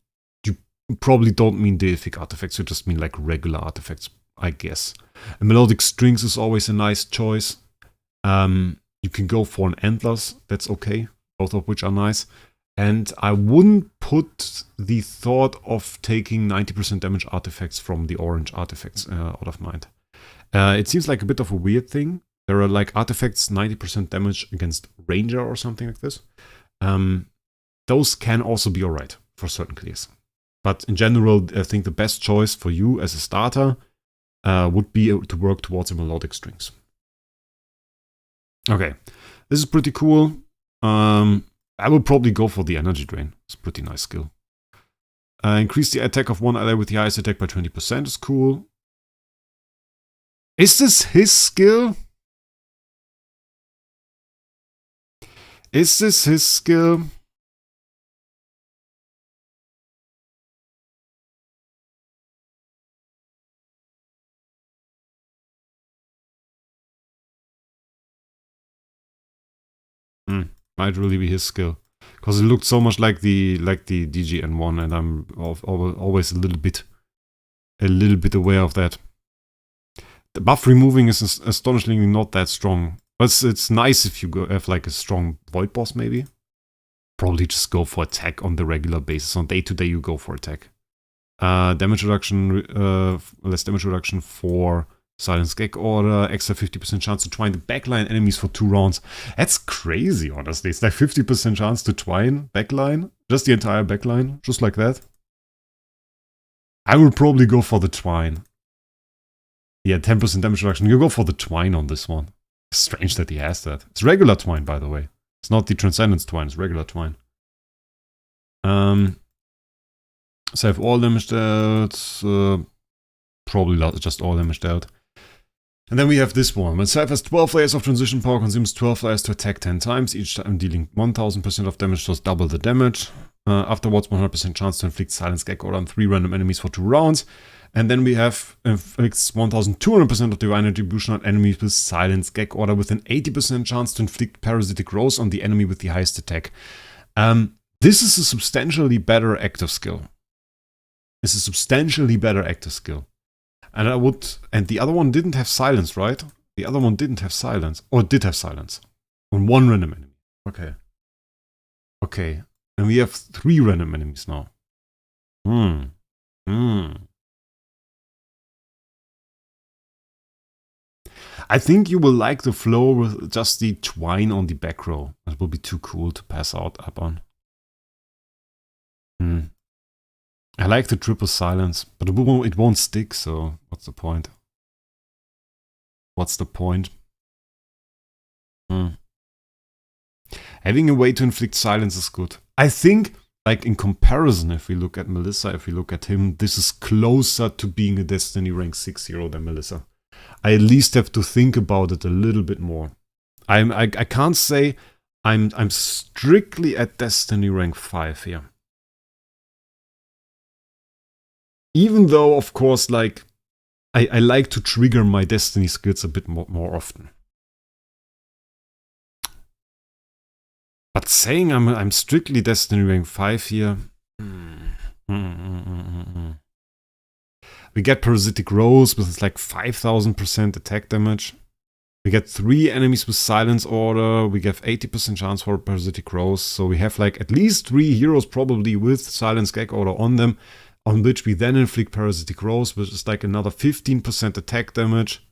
probably don't mean deific artifacts, you just mean like regular artifacts, I guess. And melodic strings is always a nice choice. You can go for an Antlers, that's okay, both of which are nice. And I wouldn't put the thought of taking 90% damage artifacts from the orange artifacts out of mind. It seems like a bit of a weird thing. There are like artifacts 90% damage against Ranger or something like this. Those can also be alright for certain clears. But in general, I think the best choice for you as a starter would be to work towards the melodic strings. Okay, this is pretty cool. I would probably go for the energy drain. It's a pretty nice skill. Increase the attack of one ally with the highest attack by 20% is cool. Is this his skill? Is this his skill? Might really be his skill, because it looked so much like the DGN1, and I'm always a little bit aware of that. The buff removing is astonishingly not that strong, but it's nice if you have like a strong void boss maybe. Probably just go for attack on the regular basis. On day to day you go for attack. Damage reduction, less damage reduction for silence gag order, extra 50% chance to twine the backline enemies for 2 rounds. That's crazy, honestly. It's like 50% chance to twine backline. Just the entire backline. Just like that. I will probably go for the twine. Yeah, 10% damage reduction. You go for the twine on this one. Strange that he has that. It's regular twine, by the way. It's not the Transcendence twine, it's regular twine. Save all damage dealt. Probably just all damage dealt. And then we have this one. When Scythe has 12 layers of transition power, consumes 12 layers to attack 10 times, each time dealing 1000% of damage, does double the damage. Afterwards, 100% chance to inflict Silence Gag Order on 3 random enemies for 2 rounds. And then we have inflicts 1200% of Divine Retribution on enemies with Silence Gag Order with an 80% chance to inflict Parasitic Rose on the enemy with the highest attack. This is a substantially better active skill. It's a substantially better active skill. And the other one didn't have silence, right? The other one didn't have silence. Or did have silence. On 1 random enemy. Okay. Okay. And we have 3 random enemies now. I think you will like the flow with just the twine on the back row. That will be too cool to pass out up on. I like the triple silence, but it won't stick, so what's the point? What's the point? Having a way to inflict silence is good. I think, like in comparison, if we look at Melissa, if we look at him, this is closer to being a Destiny rank 6 hero than Melissa. I at least have to think about it a little bit more. I can't say I'm strictly at Destiny rank 5 here. Even though, of course, like, I like to trigger my Destiny skills a bit more often. But saying I'm strictly Destiny rank 5 here... We get Parasitic Rose with like 5000% attack damage. We get 3 enemies with Silence Order. We get 80% chance for Parasitic Rose. So we have like at least 3 heroes probably with Silence Gag Order on them, on which we then inflict Parasitic Rose, which is like another 15% attack damage.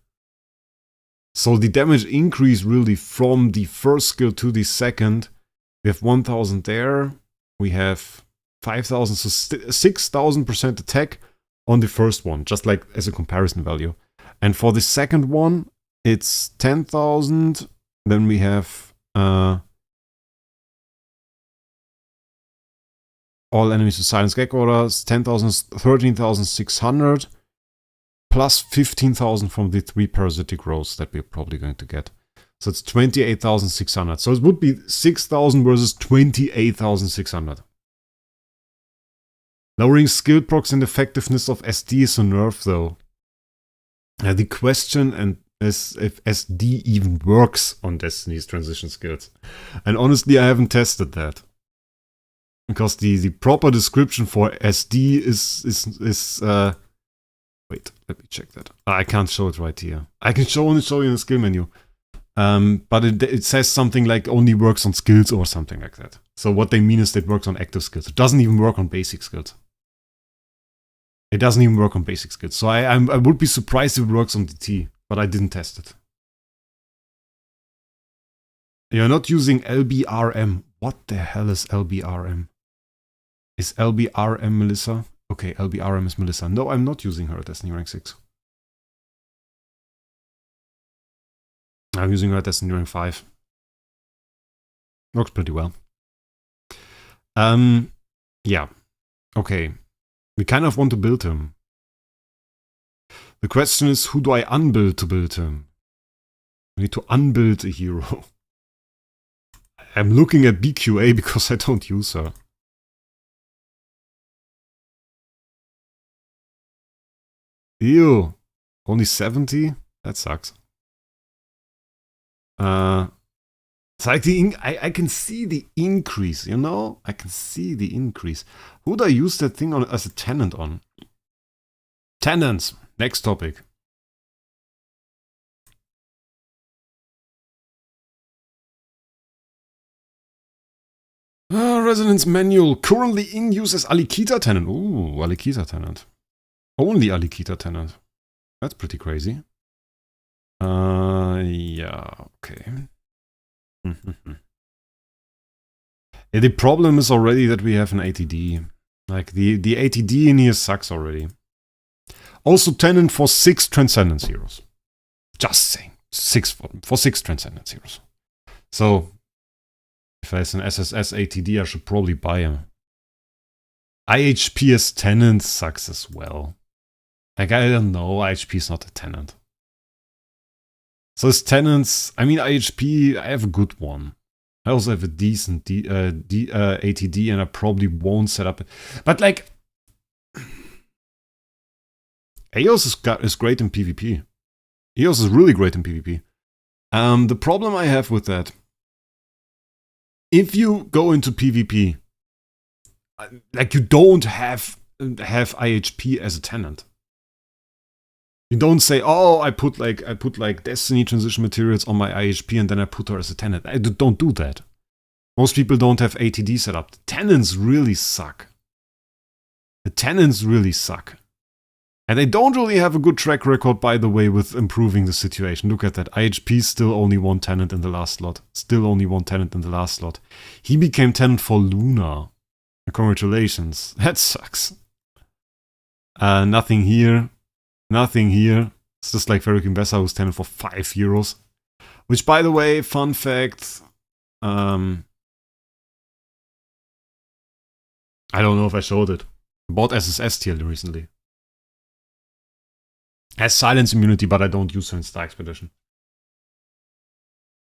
So the damage increase really from the first skill to the second. We have 1000 there. We have 5000, so 6000% attack on the first one, just like as a comparison value. And for the second one, it's 10,000. Then we have all enemies with Silence Gag Orders, 10,000, 13,600, plus 15,000 from the 3 Parasitic Rose that we're probably going to get. So it's 28,600. So it would be 6,000 versus 28,600. Lowering skill procs and effectiveness of SD is a nerf, though. The question is if SD even works on Destiny's transition skills. And honestly, I haven't tested that. Because the proper description for SD is wait, let me check that. I can't show it right here. I can only show you in the skill menu. But it says something like only works on skills or something like that. So what they mean is that it works on active skills. It doesn't even work on basic skills. It doesn't even work on basic skills. So I would be surprised if it works on DT, but I didn't test it. You're not using LBRM. What the hell is LBRM? Is LBRM Melissa? Okay, LBRM is Melissa. No, I'm not using her at Destiny rank 6. I'm using her at Destiny rank 5. Works pretty well. Yeah. Okay. We kind of want to build him. The question is, who do I unbuild to build him? We need to unbuild a hero. I'm looking at BQA because I don't use her. Ew. Only 70? That sucks. It's like I can see the increase, you know? I can see the increase. Who'd I use that thing on as a tenant on? Tenants. Next topic. Resonance Manual. Currently in use as Alikita tenant. Ooh, Alikita tenant. Only Alikita tenant. That's pretty crazy. Yeah, okay. Yeah, the problem is already that we have an ATD. Like, the ATD in here sucks already. Also tenant for 6 Transcendence heroes. Just saying. 6 for 6 Transcendence heroes. So, if there's an SSS ATD, I should probably buy him. IHP as tenant sucks as well. Like, I don't know, IHP is not a tenant. So as tenants, I mean, IHP, I have a good one. I also have a decent ATD, and I probably won't set up it. But like, EOS is great in PvP. EOS is really great in PvP. The problem I have with that, if you go into PvP, like, you don't have IHP as a tenant. You don't say, oh, I put like Destiny transition materials on my IHP and then I put her as a tenant. I don't do that. Most people don't have ATD set up. The tenants really suck. The tenants really suck. And they don't really have a good track record, by the way, with improving the situation. Look at that. IHP still only one tenant in the last slot. Still only one tenant in the last slot. He became tenant for Luna. Congratulations. That sucks. Nothing here. Nothing here. It's just like Wraec Investa, who's tenant for €5. Which, by the way, fun fact. I don't know if I showed it. I bought SSS tier recently. Has silence immunity, but I don't use her in Star Expedition.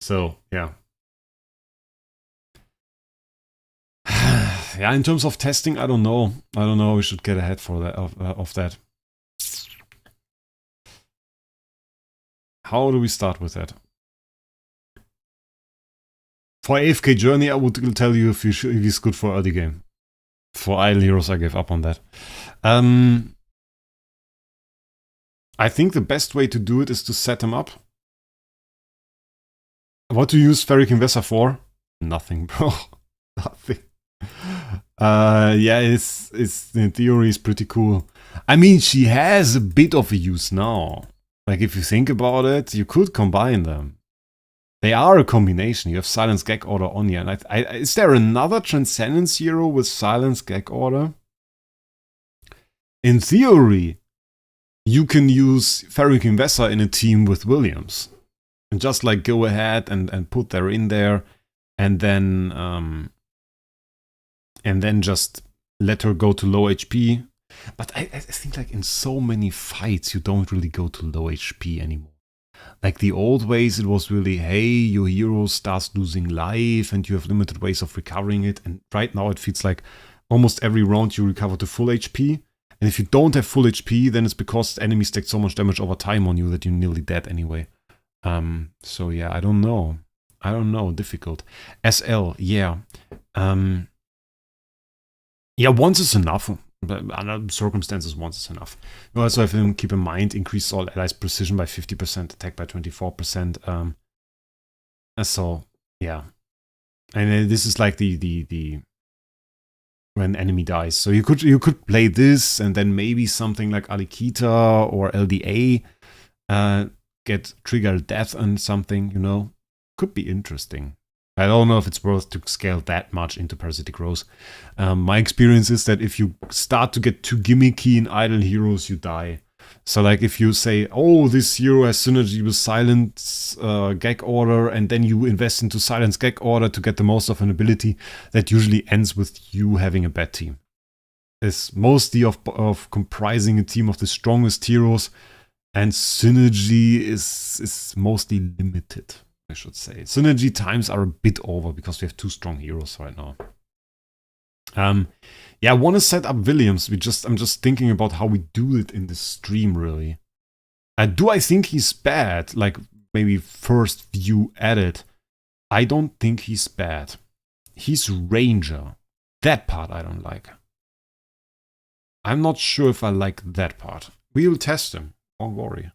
So, yeah. Yeah, in terms of testing, I don't know. I don't know. We should get ahead for that of that. How do we start with that? For AFK Journey, I would tell you if he's good for early game. For Idle Heroes, I gave up on that. I think the best way to do it is to set him up. What to use Wraec Investa for? Nothing, bro. Nothing. Yeah, it's in theory is pretty cool. I mean, she has a bit of a use now. Like, if you think about it, you could combine them. They are a combination. You have Silence Gag Order on you. And is there another Transcendence hero with Silence Gag Order? In theory, you can use Wraec Investa in a team with Williams. And just like go ahead and put her in there. And then just let her go to low HP. But I think, like, in so many fights, you don't really go to low HP anymore. Like the old ways, it was really, hey, your hero starts losing life and you have limited ways of recovering it. And right now it feels like almost every round you recover to full HP. And if you don't have full HP, then it's because enemies take so much damage over time on you that you're nearly dead anyway. So yeah, I don't know. Difficult. SL, yeah. Yeah, once is enough. But under circumstances, once is enough. You also have to keep in mind, increase all allies' precision by 50%, attack by 24%. So, yeah. And this is like the when enemy dies. So you could play this and then maybe something like Alikita or LDA get trigger death and something, you know. Could be interesting. I don't know if it's worth to scale that much into Parasitic Rose. My experience is that if you start to get too gimmicky in Idle Heroes, you die. So like if you say, oh, this hero has synergy with Silence Gag Order, and then you invest into Silence Gag Order to get the most of an ability, that usually ends with you having a bad team. It's mostly of comprising a team of the strongest heroes, and synergy is mostly limited, I should say. Synergy times are a bit over because we have two strong heroes right now. Yeah, I want to set up Williams. I'm just thinking about how we do it in this stream, really. Do I think he's bad? Like, maybe first view at it. I don't think he's bad. He's Ranger. That part I don't like. I'm not sure if I like that part. We will test him. Don't worry.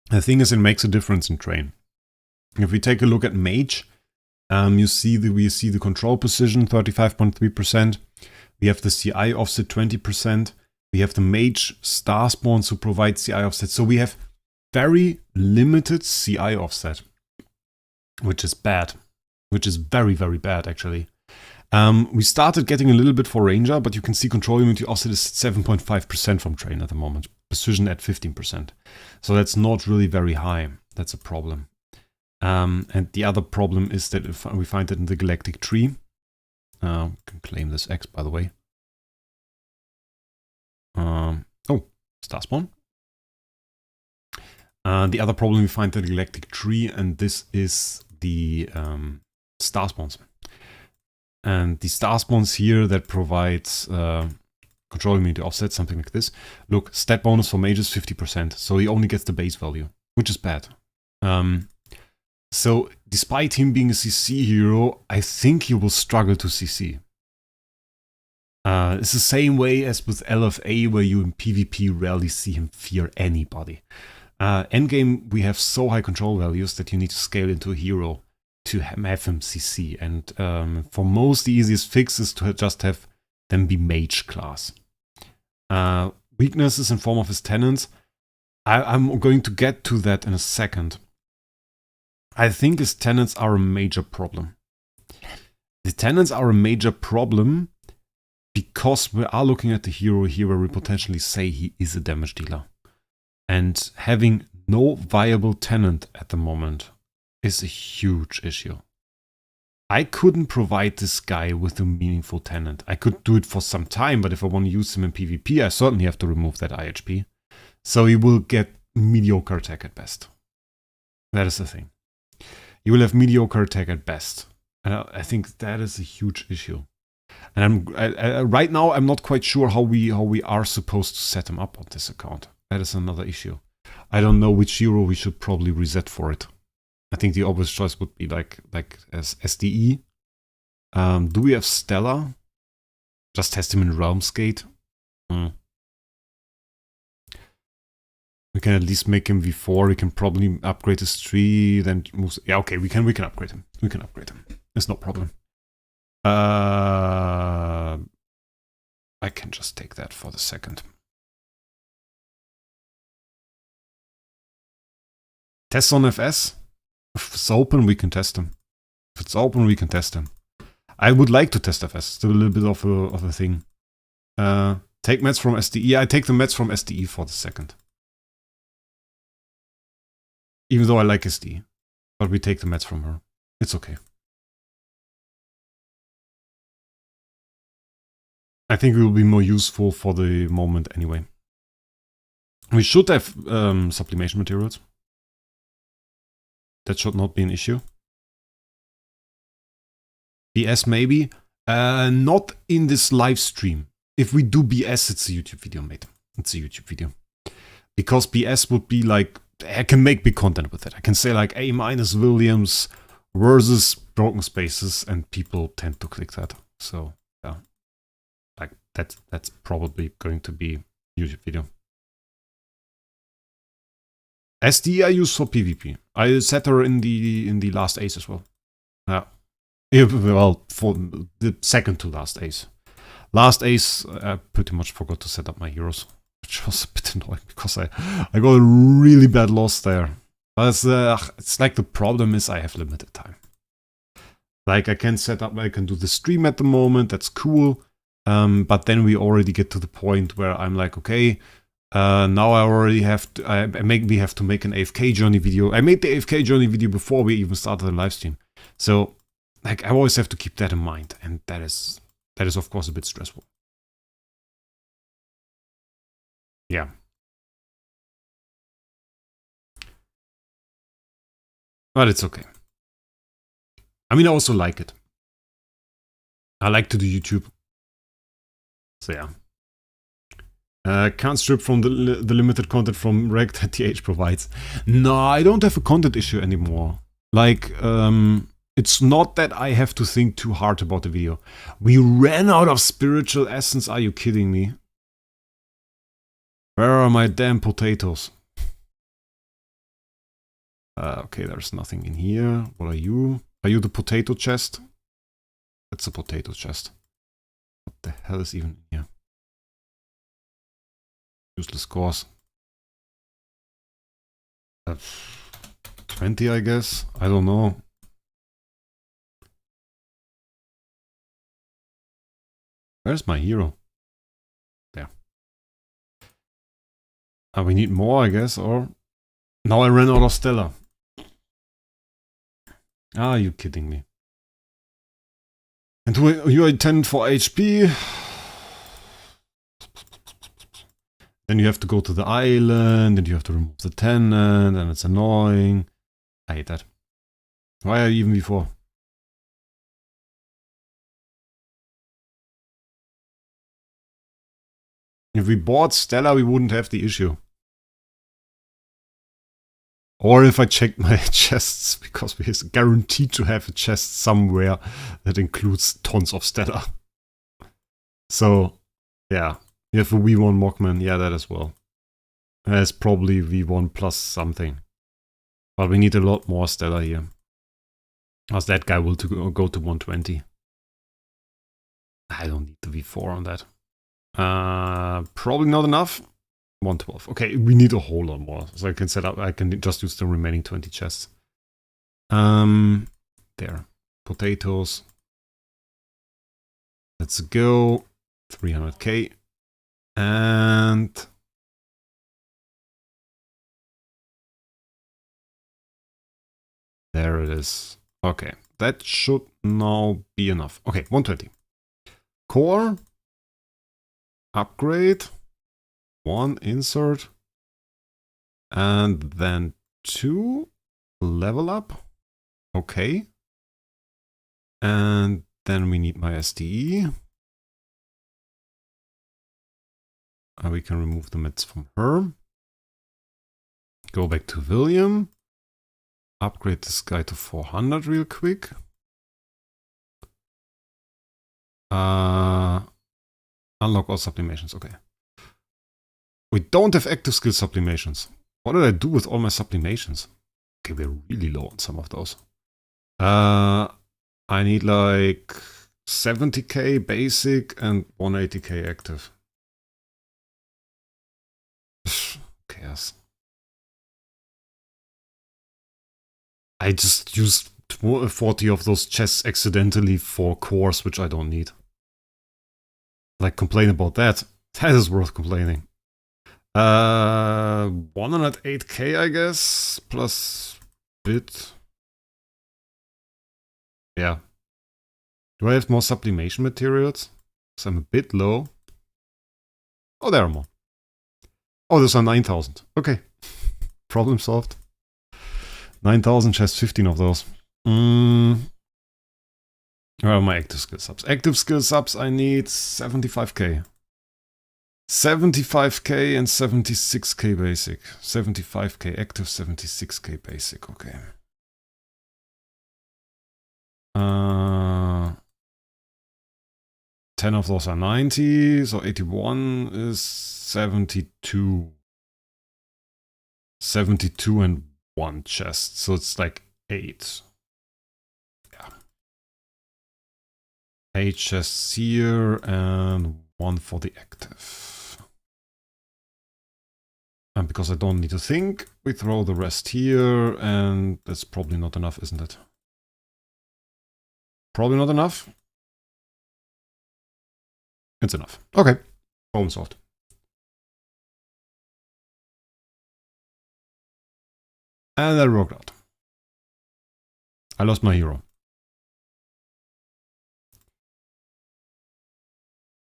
The thing is, it makes a difference in train. If we take a look at Mage, we see the control precision 35.3%. We have the CI offset 20%. We have the Mage star spawns who provide CI offset. So we have very limited CI offset, which is bad. Which is very, very bad, actually. We started getting a little bit for Ranger, but you can see control immunity offset is 7.5% from train at the moment. Precision at 15%. So that's not really very high. That's a problem. And the other problem is that if we find it in the galactic tree. We can claim this X, by the way. Oh, star spawn. The other problem we find in the galactic tree, and this is the star spawns. And the star spawns here that provides control immunity offset, something like this. Look, stat bonus for mages 50%, so he only gets the base value, which is bad. So despite him being a CC hero, I think he will struggle to CC. It's the same way as with LFA, where you in PvP rarely see him fear anybody. Endgame, we have so high control values that you need to scale into a hero to have him CC. And for most, the easiest fix is to just have them be mage class. Weaknesses in form of his tenants. I'm going to get to that in a second. I think his tenants are a major problem. The tenants are a major problem because we are looking at the hero here where we potentially say he is a damage dealer. And having no viable tenant at the moment is a huge issue. I couldn't provide this guy with a meaningful tenant. I could do it for some time, but if I want to use him in PvP, I certainly have to remove that IHP. So he will get mediocre attack at best. That is the thing. You will have mediocre attack at best. And I think that is a huge issue. And right now, I'm not quite sure how we are supposed to set him up on this account. That is another issue. I don't know which hero we should probably reset for it. I think the obvious choice would be like as SDE. Do we have Stella? Just test him in Realmsgate. We can at least make him V4. We can probably upgrade his tree, then move. Yeah, okay, we can upgrade him. We can upgrade him. It's no problem. I can just take that for the second. Test on FS. If it's open, we can test him. If it's open, we can test him. I would like to test FS. Still a little bit of a thing. Take meds from SDE. I take the meds from SDE for the second. Even though I like SD. But we take the meds from her. It's okay. I think it will be more useful for the moment anyway. We should have sublimation materials. That should not be an issue. BS maybe. Not in this live stream. If we do BS, it's a YouTube video, mate. It's a YouTube video. Because BS would be like, I can make big content with it. I can say like A- Williams versus Broken Spaces, and people tend to click that. So yeah, like that's probably going to be a YouTube video. SD I use for PvP. I set her in the last ace as well. Yeah, well, for the second to last ace. Last ace, I pretty much forgot to set up my heroes, which was a bit annoying because I got a really bad loss there. But it's like the problem is I have limited time. Like I can set up, I can do the stream at the moment, that's cool. But then we already get to the point where I'm like, okay, now I already have to, we have to make an AFK journey video. I made the AFK journey video before we even started the live stream. So like I always have to keep that in mind, and that is of course a bit stressful. Yeah. But it's okay. I mean, I also like it. I like to do YouTube. So yeah. Can't strip from the limited content from Wraec that TH provides. No, I don't have a content issue anymore. Like, it's not that I have to think too hard about the video. We ran out of spiritual essence, are you kidding me? Where are my damn potatoes? Okay, there's nothing in here. What are you? Are you the potato chest? That's a potato chest. What the hell is even here? Useless cores. 20, I guess. I don't know. Where's my hero? There. We need more, I guess, or... Now I ran out of Stella. Are you kidding me? And you are intended for HP. Then you have to go to the island, and you have to remove the tenant, and it's annoying. I hate that. Why are you even before? If we bought Stella, we wouldn't have the issue. Or if I checked my chests, because we're guaranteed to have a chest somewhere that includes tons of Stella. So, yeah. You have a V1 Mockman, yeah, that as well. That's probably V1 plus something. But we need a lot more Stella here. Because that guy will go to 120. I don't need the V4 on that. Probably not enough. 112. Okay, we need a whole lot more. So I can set up, I can just use the remaining 20 chests. There. Potatoes. Let's go. 300k. And there it is. Okay, that should now be enough. Okay, 120. Core. Upgrade. 1 insert. And then 2 level up. Okay. And then we need my SDE. We can remove the meds from her. Go back to William. Upgrade this guy to 400 real quick. Unlock all sublimations. Okay. We don't have active skill sublimations. What did I do with all my sublimations? Okay, we're really low on some of those. I need like 70k basic and 180k active. Who cares? I just used 40 of those chests accidentally for cores, which I don't need. Like, complain about that. That is worth complaining. 108k, I guess, plus bit. Yeah. Do I have more sublimation materials? Because I'm a bit low. Oh, there are more. Oh, those are 9,000. Okay. Problem solved. 9,000 chests, 15 of those. Where are my active skill subs? Active skill subs, I need 75k. 75k and 76k basic. 75k active, 76k basic. Okay. 10 of those are 90, so 81 is 72. 72 and 1 chest, so it's like 8. Yeah. 8 chests here and 1 for the active. And because I don't need to think, we throw the rest here, and that's probably not enough, isn't it? Probably not enough. It's enough. Okay. Problem solved. And that worked out. I lost my hero.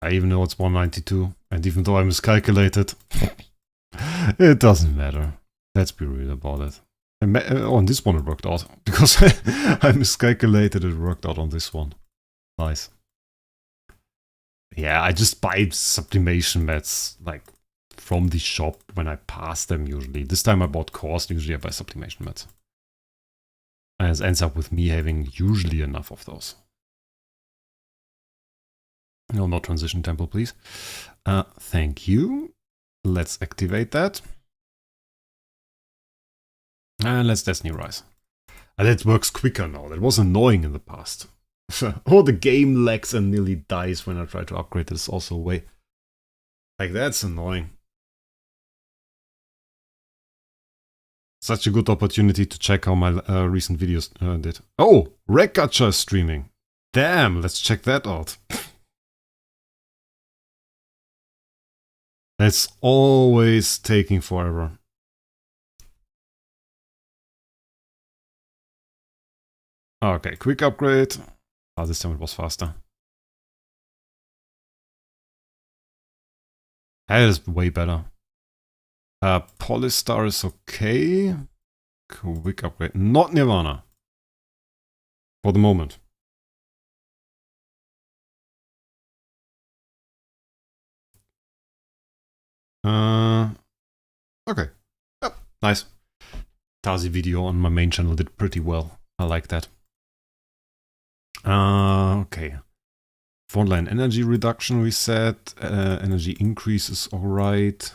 I even know it's 192, and even though I miscalculated, it doesn't matter. Let's be real about it. On this one it worked out, because I miscalculated, it worked out on this one. Nice. Yeah, I just buy sublimation meds, like, from the shop when I pass them usually. This time I bought cores, usually I buy sublimation meds. And it ends up with me having usually enough of those. No, no transition temple, please. Thank you. Let's activate that. And let's Destiny Rise. And that works quicker now. That was annoying in the past. Oh, the game lags and nearly dies when I try to upgrade this also way. Like, that's annoying. Such a good opportunity to check how my recent videos did. Oh, Wraec Gacha is streaming. Damn, let's check that out. It's always taking forever. Okay, quick upgrade. Oh, this time it was faster. That is way better. Polystar is okay. Quick upgrade. Not Nirvana. For the moment. Okay. Yep, nice. Tazi video on my main channel did pretty well. I like that. Okay. Frontline energy reduction we set. Energy increase is alright.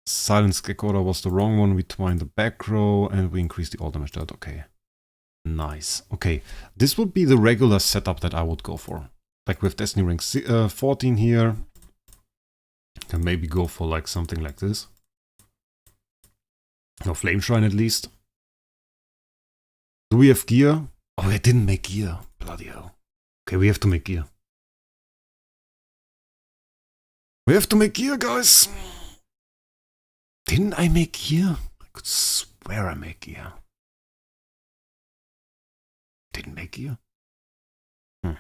Silence Gecko order was the wrong one. We twined the back row and we increased the all damage dealt. Okay. Nice. Okay. This would be the regular setup that I would go for. Like with Destiny rank 14 here. Can maybe go for like something like this. Or Flame Shrine at least. Do we have gear? Oh, I didn't make gear. Bloody hell. Okay, we have to make gear. We have to make gear, guys. Didn't I make gear? I could swear I made gear. Didn't make gear? Well,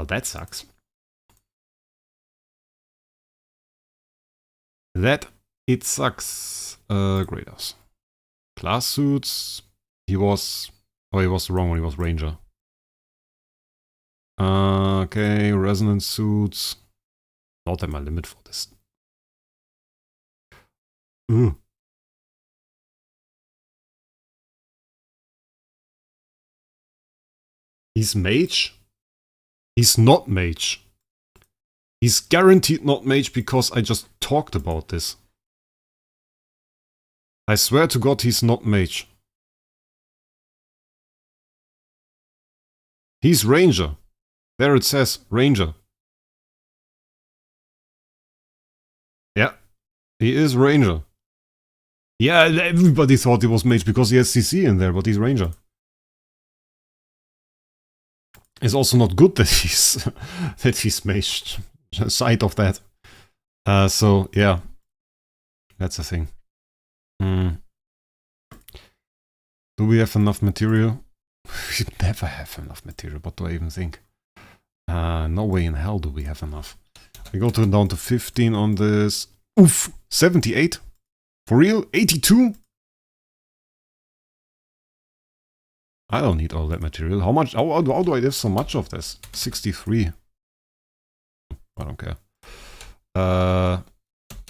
that sucks. That it sucks. Graders. Class suits. He was the wrong one. He was Ranger. Okay, resonance suits. Not at my limit for this. He's mage? He's not mage. He's guaranteed not mage because I just talked about this. I swear to God he's not mage. He's ranger. There it says ranger. Yeah, he is ranger. Yeah, everybody thought he was mage because he has CC in there, but he's ranger. It's also not good that he's mage. Aside of that. So yeah, that's a thing. Do we have enough material? We never have enough material. What do I even think? No way in hell do we have enough. We go down to 15 on this. Oof, 78. For real? 82? I don't need all that material. How much? How do I have so much of this? 63. I don't care.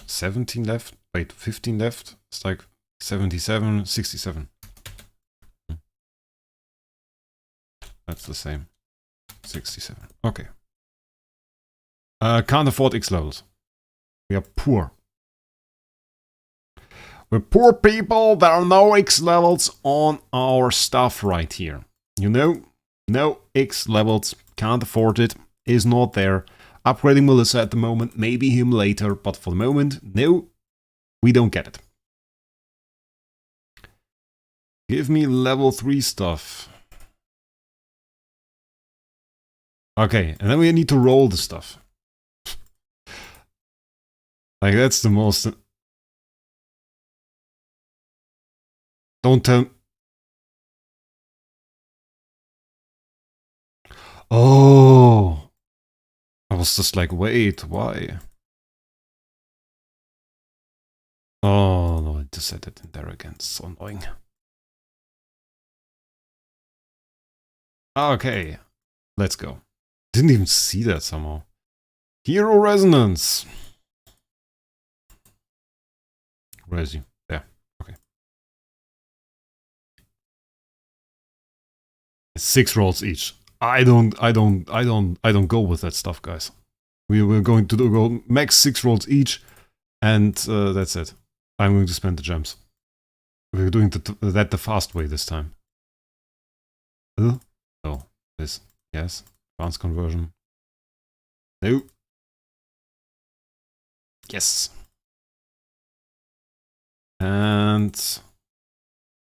17 left. Wait, 15 left. It's like 77, 67. That's the same. 67. Okay. Can't afford X levels. We are poor. We're poor people. There are no X levels on our stuff right here. You know? No X levels. Can't afford it. Is not there. Upgrading Melissa at the moment. Maybe him later. But for the moment, no. We don't get it. Give me level 3 stuff. Okay, and then we need to roll the stuff. Like, that's the most... Don't tell... Oh! I was just like, wait, why? Oh, no, I just set it in there again. It's so annoying. Okay, let's go. Didn't even see that somehow. Hero Resonance. Where is he? There. Okay. 6 rolls each. I don't go with that stuff, guys. We're going to go max 6 rolls each, and that's it. I'm going to spend the gems. We're doing that the fast way this time. Oh, this. Yes. Advanced conversion. No. Yes. And...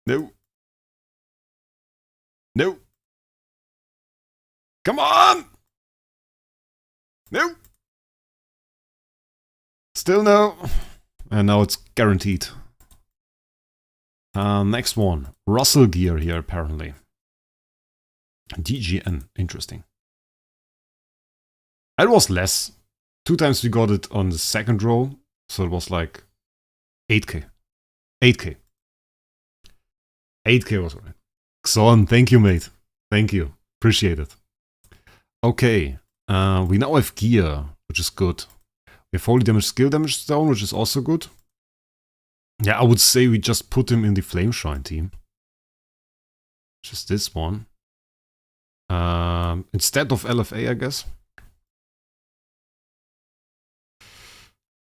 No. No. Come on! No. Still no. And now it's guaranteed. Next one. Russell gear here, apparently. DGN. Interesting. It was less. 2 times we got it on the second row. So it was like 8k. 8k. 8k was right. Xon, thank you, mate. Thank you. Appreciate it. Okay. We now have gear, which is good. We have holy damage, skill damage stone, which is also good. Yeah, I would say we just put him in the Flame Shrine team. Just this one. Instead of LFA, I guess.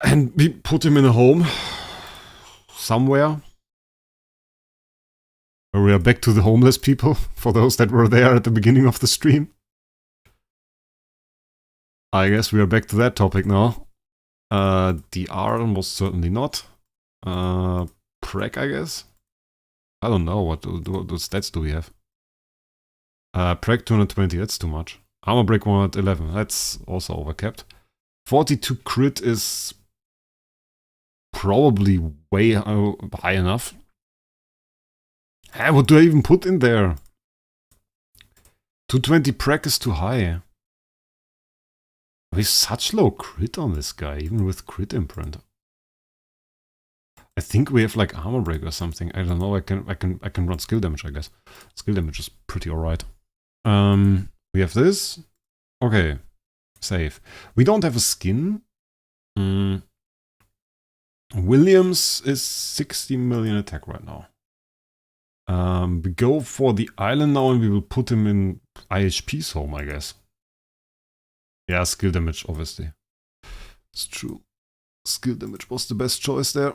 And we put him in a home. Somewhere. Where we are back to the homeless people. For those that were there at the beginning of the stream. I guess we are back to that topic now. The Arm was certainly not. Wraec, I guess. I don't know what stats do we have. Wraec 220, that's too much. Armor break 111, that's also overcapped. 42 crit is probably way high enough. What do I even put in there? 220 Wraec is too high. We have such low crit on this guy, even with crit imprint. I think we have like armor break or something. I don't know. I can run skill damage, I guess. Skill damage is pretty alright. We have this. Okay. Save. We don't have a skin. Williams is 60 million attack right now. We go for the island now and we will put him in IHP's home, I guess. Yeah, skill damage, obviously. It's true. Skill damage was the best choice there.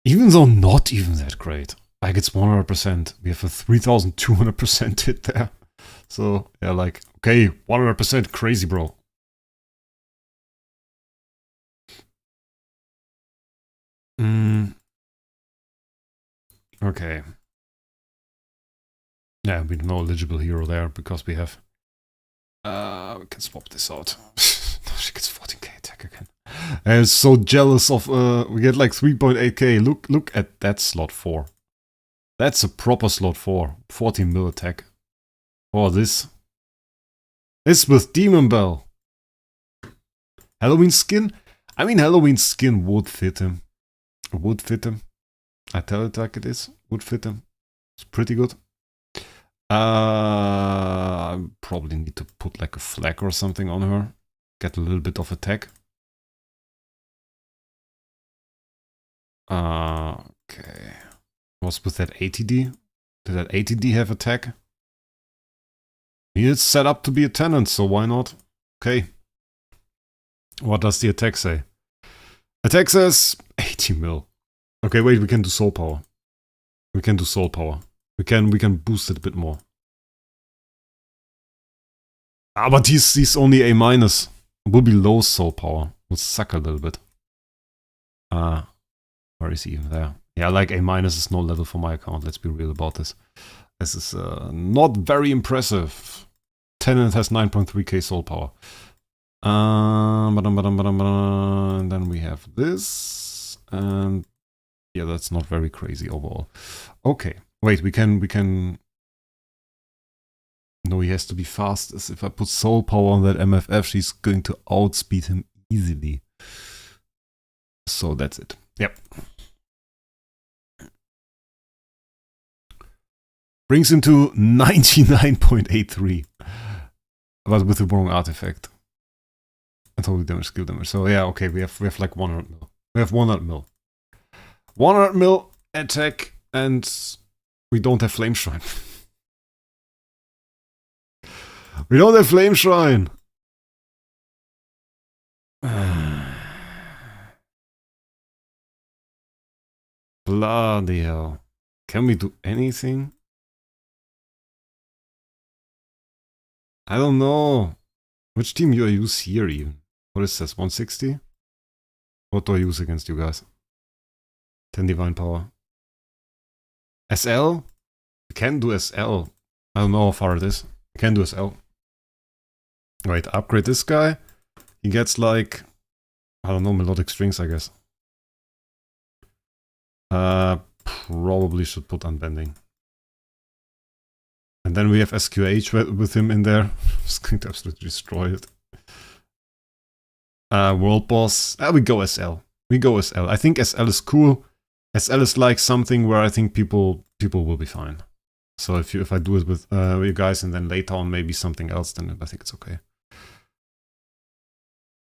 Even though not even that great. Like, it's 100%. We have a 3200% hit there. So, yeah, like, okay, 100% crazy, bro. Okay. Yeah, we no eligible hero there because we have... we can swap this out. She gets 14k attack again. I'm so jealous of... we get like 3.8k. Look at that slot 4. That's a proper slot 4. 14 mil attack. Oh, this. This with Demon Bell. Halloween skin? I mean, Halloween skin would fit him. Would fit him. I tell it like it is. Would fit him. It's pretty good. I probably need to put like a flag or something on her. Get a little bit of attack. Okay. What's with that ATD? Did that ATD have attack? He is set up to be a tenant, so why not? Okay. What does the attack say? Attack says 80 mil. Okay, wait, we can do soul power. We can do soul power. We can boost it a bit more. Ah, but he's only A minus. Will be low soul power. Will suck a little bit. Where is he even there? Yeah, like A minus is no level for my account. Let's be real about this. This is not very impressive. Tenant has 9.3k soul power. And then we have this. And yeah, that's not very crazy overall. Okay. Wait, we can... No, he has to be fast. As if I put soul power on that MFF, she's going to outspeed him easily. So that's it. Yep. Brings him to 99.83. But with the wrong artifact. And holy damage, skill damage. So yeah, okay, we have like 100 mil. We have 100 mil. 100 mil attack, and we don't have Flame Shrine. We don't have Flame Shrine! Bloody hell. Can we do anything? I don't know. Which team do I use here even? What is this, 160? What do I use against you guys? 10 divine power. SL? We can do SL. I don't know how far it is. We can do SL. Wait, upgrade this guy. He gets like... I don't know, melodic strings, I guess. Probably should put Unbending. And then we have SQH with him in there. Just going to absolutely destroy it. World Boss. We go SL. We go SL. I think SL is cool. SL is like something where I think people will be fine. So if I do it with you guys and then later on maybe something else, then I think it's okay.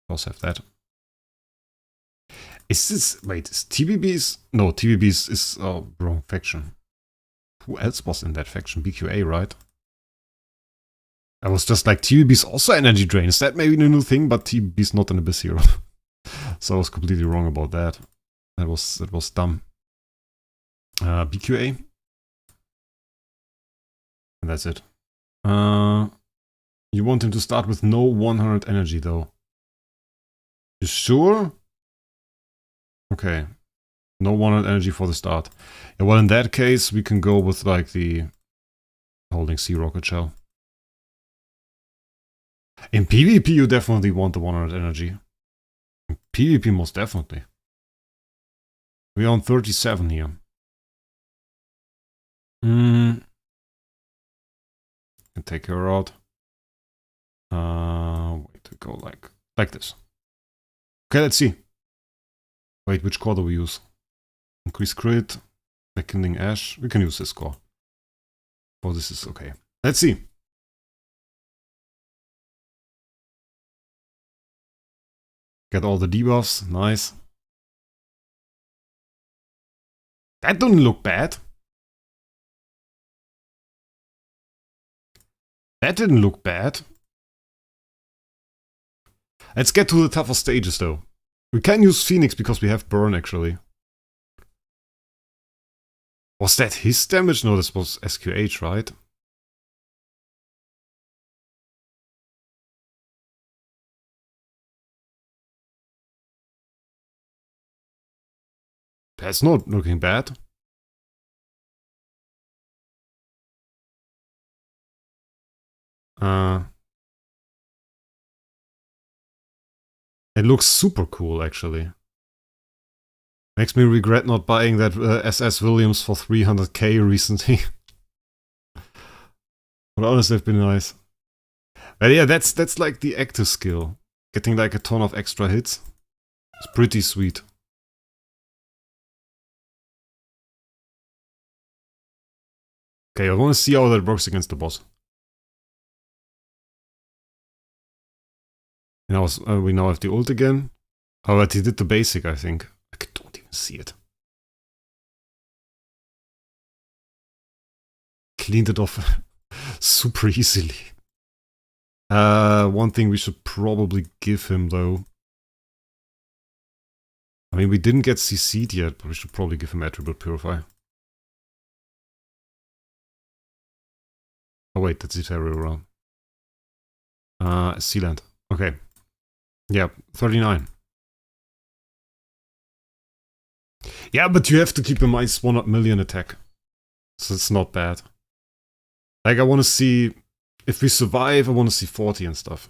Also have that. Is this... Wait, is TBB's... No, TBB's is wrong faction. Who else was in that faction? BQA, right? I was just like, TBB's also energy drain. Is that maybe the new thing? But TBB's not an Abyss hero. So I was completely wrong about that. That was dumb. BQA. And that's it. You want him to start with no 100 energy though. You sure? Okay. No 100 energy for the start. Yeah, well, in that case, we can go with like the holding sea rocket shell. In PvP, you definitely want the 100 energy. In PvP, most definitely. We're on 37 here. Can take her out. Wait, to go like this. Okay, let's see. Wait, which core do we use? Increase crit, Rekindling Ash. We can use this core. Oh, this is okay. Let's see. Get all the debuffs. Nice. That didn't look bad. That didn't look bad. Let's get to the tougher stages though. We can use Phoenix because we have Burn actually. Was that his damage? No, this was SQH, right? That's not looking bad. It looks super cool, actually. Makes me regret not buying that SS Williams for 300k recently. But honestly, they've been nice. But yeah, that's like the active skill. Getting like a ton of extra hits. It's pretty sweet. Okay, I want to see how that works against the boss. Now we now have the ult again. Oh, but he did the basic, I think. I don't even see it. Cleaned it off super easily. One thing we should probably give him, though. I mean, we didn't get CC'd yet, but we should probably give him Attribute Purify. Oh wait, that's the area around. Sealand. Okay. Yeah, 39. Yeah, but you have to keep in mind it's 100 million attack. So it's not bad. Like, I want to see... If we survive, I want to see 40 and stuff.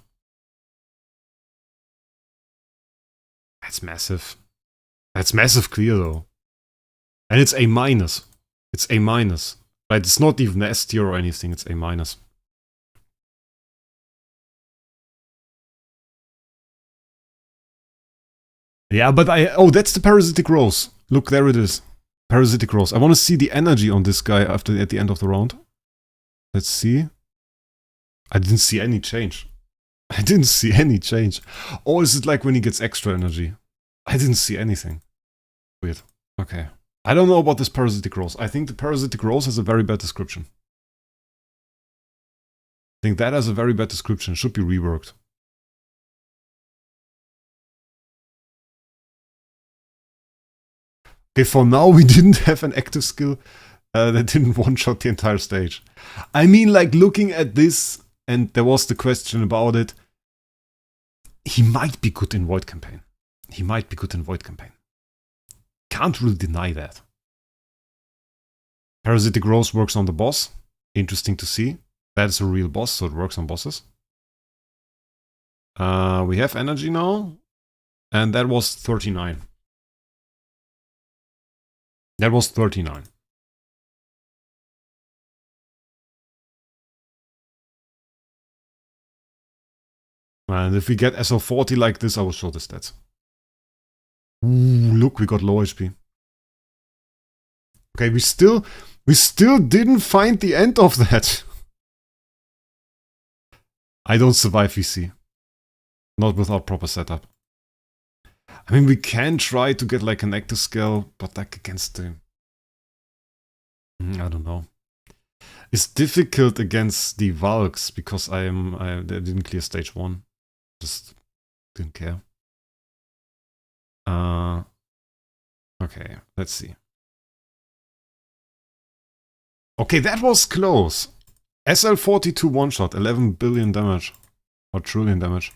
That's massive. That's massive clear, though. And it's A-. It's A-. Like, it's not even S tier or anything, it's A-. Yeah, but oh, that's the Parasitic Rose. Look, there it is. Parasitic Rose. I want to see the energy on this guy at the end of the round. Let's see. I didn't see any change. I didn't see any change. Or is it like when he gets extra energy? I didn't see anything. Weird. Okay. I don't know about this Parasitic Rose. I think the Parasitic Rose has a very bad description. I think that has a very bad description. Should be reworked. Okay, for now we didn't have an active skill that didn't one-shot the entire stage. I mean, like, looking at this, and there was the question about it, he might be good in Void Campaign. He might be good in Void Campaign. Can't really deny that. Parasitic Rose works on the boss. Interesting to see. That is a real boss, so it works on bosses. We have energy now. And that was 39. That was 39. And if we get SL40 like this, I will show the stats. Ooh, look, we got low HP. Okay, we still didn't find the end of that. I don't survive VC. Not without proper setup. I mean, we can try to get like an active scale, but like against the... I don't know. It's difficult against the Valks because I didn't clear stage 1. Just didn't care. Okay, let's see. Okay, that was close. SL42 one-shot, 11 billion damage. Or trillion damage.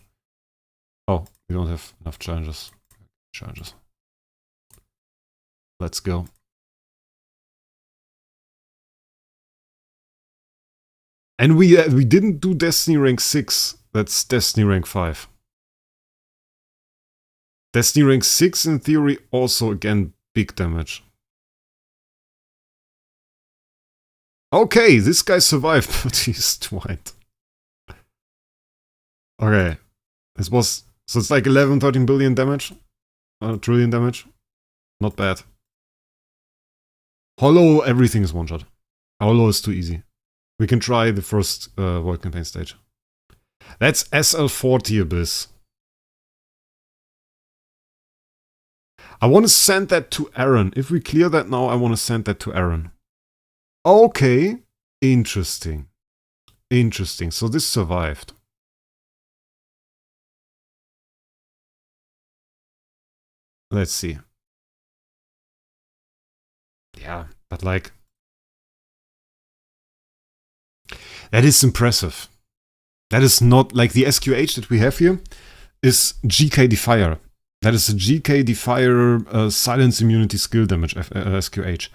Oh, we don't have enough challenges. Let's go. And we didn't do Destiny rank 6. That's Destiny rank 5. Destiny rank 6 in theory also again big damage. Okay, this guy survived, but he's white. Okay. This was... So it's like 11, 13 billion damage? Trillion damage? Not bad. Hollow, everything is one-shot. Hollow is too easy. We can try the first Void Campaign stage. That's SL40 Abyss. I want to send that to Aaron. If we clear that now, I want to send that to Aaron. Okay. Interesting. Interesting. So this survived. Let's see. Yeah, but like... That is impressive. That is not... Like the SQH that we have here is GK Defier. That is a GK Defier silence immunity skill damage SQH.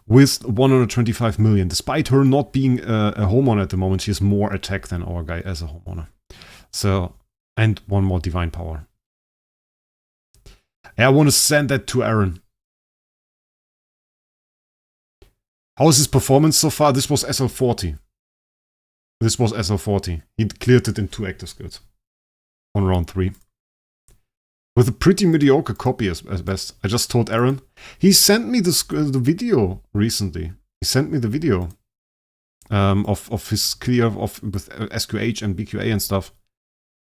With 125 million. Despite her not being a homeowner at the moment, she has more attack than our guy as a homeowner. So, and one more divine power. Yeah, I want to send that to Aaron. How is his performance so far? This was SL40. This was SL40. He cleared it in 2 active skills. On round 3. With a pretty mediocre copy as best. I just told Aaron. He sent me the video recently. He sent me the video of his clear with SQH and BQA and stuff.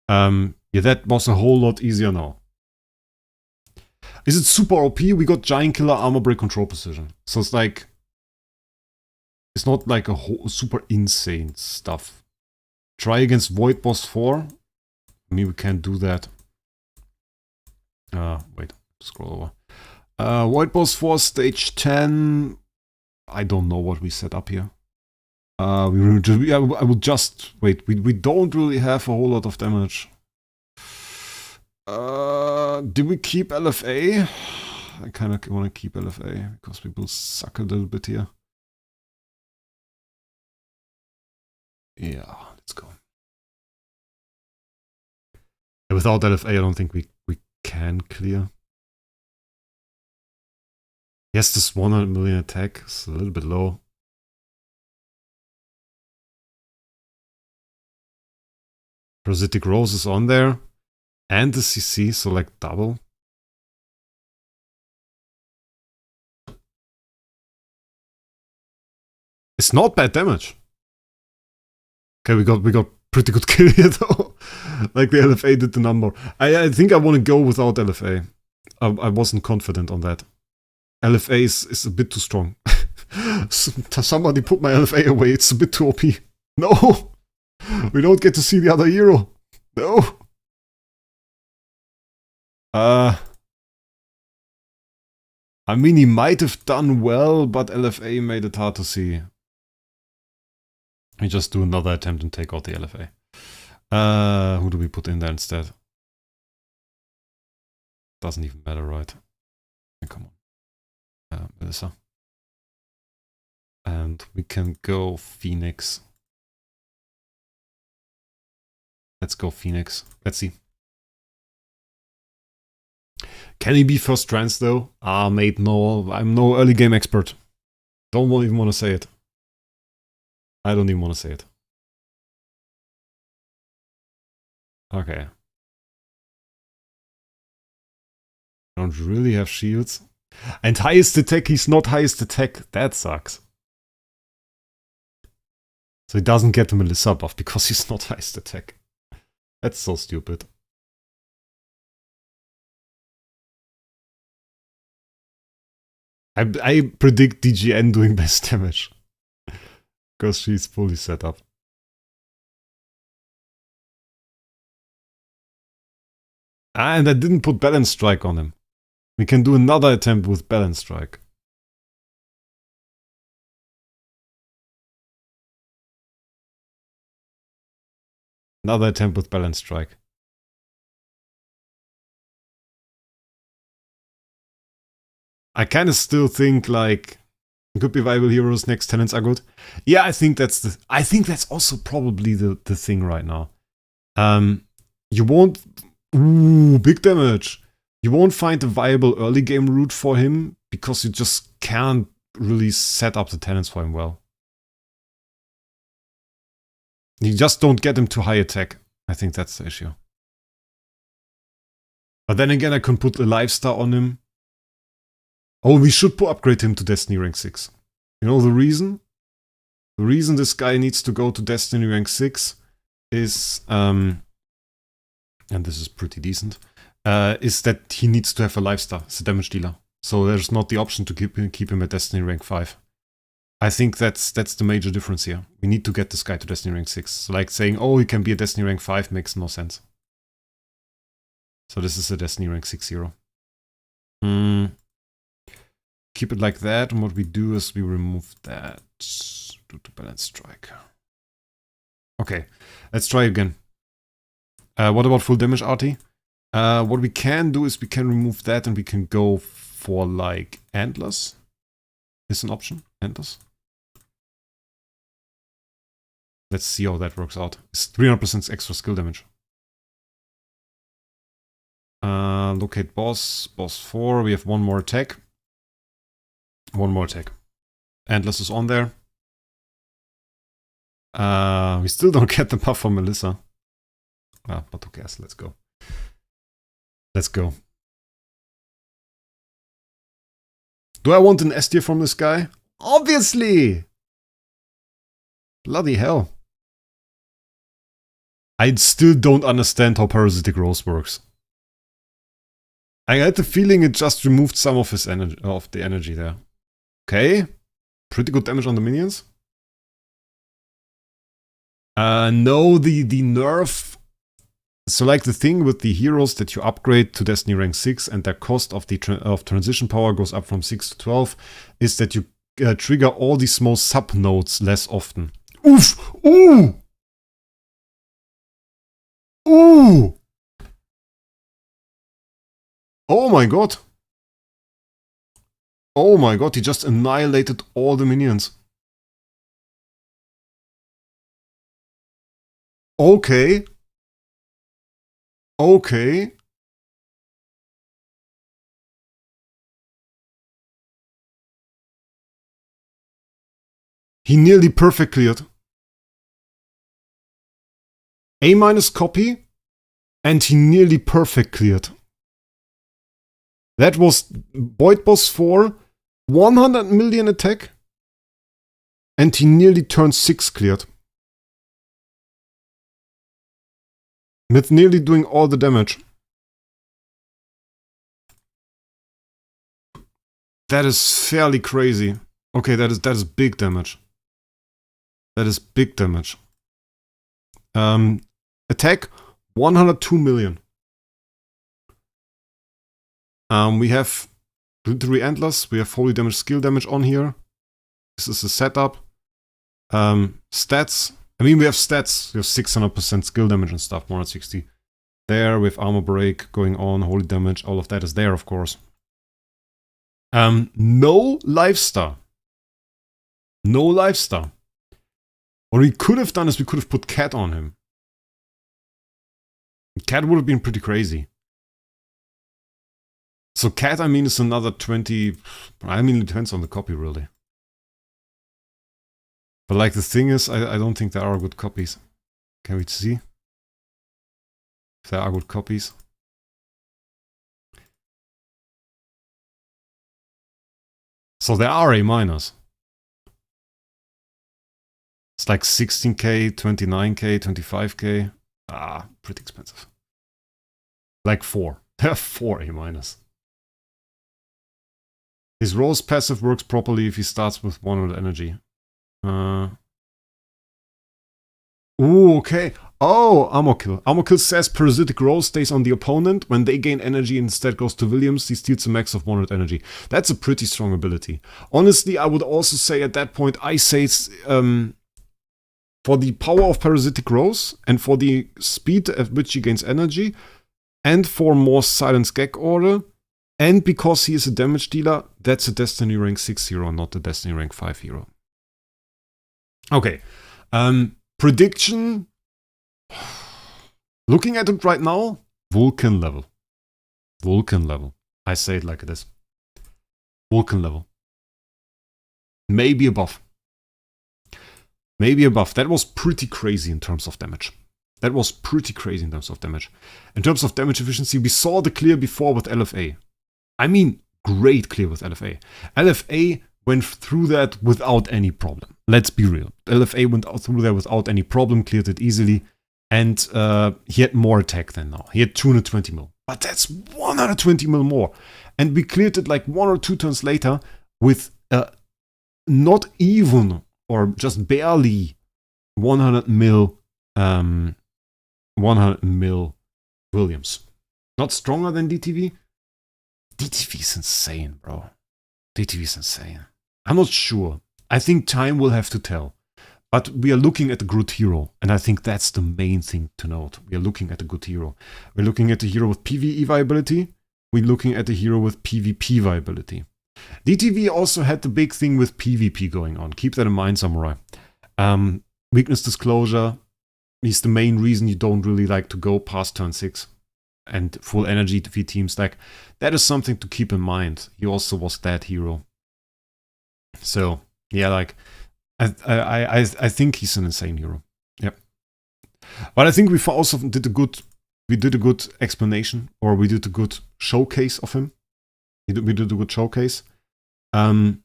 Yeah, that was a whole lot easier now. Is it super OP? We got Giant Killer, Armor Break, Control Precision. So it's like... It's not like a whole super insane stuff. Try against Void Boss 4. I mean, we can't do that. Wait, scroll over. Void Boss 4, stage 10. I don't know what we set up here. I will just wait. We don't really have a whole lot of damage. Did we keep LFA? I kind of want to keep LFA because we will suck a little bit here. Yeah, let's go. And without LFA, I don't think we can clear. Yes, this 100 million attack is a little bit low. Parasitic Rose is on there. And the CC, so like double. It's not bad damage. Okay, we got pretty good kill here though. Like the LFA did the number. I think I want to go without LFA. I wasn't confident on that. LFA is a bit too strong. Somebody put my LFA away, it's a bit too OP. No! We don't get to see the other hero. No! I mean, he might have done well, but LFA made it hard to see. We just do another attempt and take out the LFA. Who do we put in there instead? Doesn't even matter, right? Come on. Melissa. And we can go Phoenix. Let's go Phoenix. Let's see. Can he be first trans though? Ah, mate, no. I'm no early game expert. Don't even want to say it. I don't even want to say it. Okay. Don't really have shields. And highest attack, he's not highest attack. That sucks. So he doesn't get the Melissa buff because he's not highest attack. That's so stupid. I predict DGN doing best damage. Because she's fully set up. Ah, and I didn't put Balance Strike on him. We can do another attempt with Balance Strike. Another attempt with Balance Strike. I kind of still think like could be viable heroes. Next tenants are good. Yeah, I think that's also probably the thing right now. You won't. Ooh, big damage. You won't find a viable early game route for him because you just can't really set up the tenants for him well. You just don't get him to high attack. I think that's the issue. But then again, I can put a lifestyle on him. Oh, we should upgrade him to Destiny rank 6. You know the reason? The reason this guy needs to go to Destiny rank 6 is, and this is pretty decent, is that he needs to have a lifestyle. It's a damage dealer. So there's not the option to keep him at Destiny rank 5. I think that's the major difference here. We need to get this guy to Destiny rank 6. So like saying, oh, he can be a Destiny rank 5 makes no sense. So this is a Destiny rank 6 hero. Keep it like that, and what we do is we remove that. Do the Balance Strike. Okay, let's try again. What about full damage, Artie? What we can do is we can remove that and we can go for like Antlers. Is an option, Antlers. Let's see how that works out. It's 300% extra skill damage. Locate boss, boss 4. We have one more attack. One more attack. Antlers is on there. We still don't get the buff from Melissa. Ah, but who cares? Let's go. Let's go. Do I want an S tier from this guy? Obviously! Bloody hell. I still don't understand how Parasitic Rose works. I had the feeling it just removed some of his energy, of the energy there. Okay. Pretty good damage on the minions. No, the nerf. So like the thing with the heroes that you upgrade to Destiny rank 6 and their cost of the transition power goes up from 6 to 12 is that you trigger all these small sub nodes less often. Oof! Ooh! Ooh! Oh my god! Oh my god, he just annihilated all the minions. Okay. Okay. He nearly perfect cleared. A- copy, and he nearly perfect cleared. That was Void Boss 4, 100 million attack, and he nearly turned 6 cleared. With nearly doing all the damage. That is fairly crazy. Okay, that is big damage. That is big damage. Attack 102 million. We have Glittery Antlers, we have Holy Damage, Skill Damage on here. This is the setup. Stats. I mean, we have stats. We have 600% skill damage and stuff, 160. There, with Armor Break going on, Holy Damage, all of that is there, of course. No Lifestar. No Lifestar. What we could have done is we could have put Cat on him. Cat would have been pretty crazy. So cat, I mean, is another 20. I mean, it depends on the copy, really. But like the thing is, I don't think there are good copies. Can we see if there are good copies? So there are A minors. It's like 16K, 29K, 25K. Ah, pretty expensive. Like 4. There are 4 A minors. His Rose passive works properly if he starts with 100 energy. Ooh, okay. Oh, Ammo Kill. Ammo Kill says Parasitic Rose stays on the opponent. When they gain energy, instead goes to Williams. He steals a max of 100 energy. That's a pretty strong ability. Honestly, I would also say at that point, I say it's, for the power of Parasitic Rose and for the speed at which he gains energy and for more Silence Gag Order and because he is a damage dealer, that's a Destiny rank 6 hero, not a Destiny rank 5 hero. Okay. Prediction. Looking at it right now, Vulcan level. Vulcan level. I say it like it is. Vulcan level. Maybe above. Maybe above. That was pretty crazy in terms of damage. That was pretty crazy in terms of damage. In terms of damage efficiency, we saw the clear before with LFA. I mean, great clear with LFA. LFA went through that without any problem. Let's be real. LFA went through there without any problem, cleared it easily, and he had more attack than now. He had 220 mil. But that's 120 mil more. And we cleared it like 1 or 2 turns later with not even or just barely 100 mil Williams. Not stronger than DTV. DTV is insane, bro. DTV is insane. I'm not sure. I think time will have to tell. But we are looking at a good hero, and I think that's the main thing to note. We are looking at a good hero. We're looking at a hero with PvE viability. We're looking at a hero with PvP viability. DTV also had the big thing with PvP going on. Keep that in mind, Samurai. Weakness disclosure is the main reason you don't really like to go past turn 6. And full energy to feed team stack. That is something to keep in mind. He also was that hero. So, yeah, like, I think he's an insane hero. Yep. But I think we also did a good explanation, or we did a good showcase of him. We did a good showcase. Broken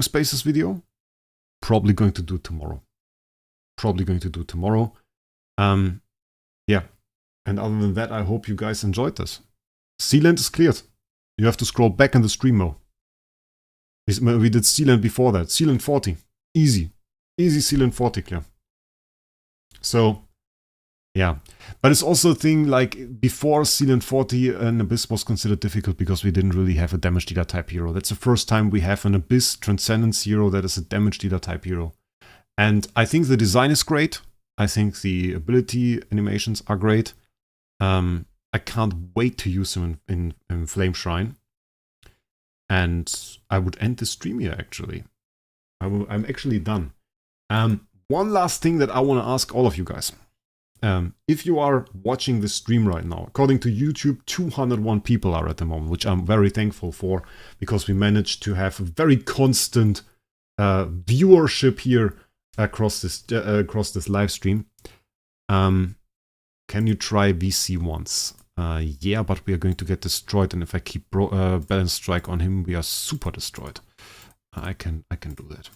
Spaces video, probably going to do tomorrow. Yeah. And other than that, I hope you guys enjoyed this. Sealand is cleared. You have to scroll back in the stream mode. We did Sealand before that. Sealand 40. Easy. Easy Sealand 40 clear. So, yeah. But it's also a thing like before Sealand 40, an Abyss was considered difficult because we didn't really have a damage dealer type hero. That's the first time we have an Abyss Transcendence hero that is a damage dealer type hero. And I think the design is great. I think the ability animations are great. I can't wait to use him in Flame Shrine. And I would end the stream here, actually. I'm actually done. One last thing that I want to ask all of you guys. If you are watching this stream right now, according to YouTube, 201 people are at the moment, which I'm very thankful for, because we managed to have a very constant viewership here across this live stream. Can you try VC once? Yeah, but we are going to get destroyed, and if I keep Balance Strike on him, we are super destroyed. I can do that.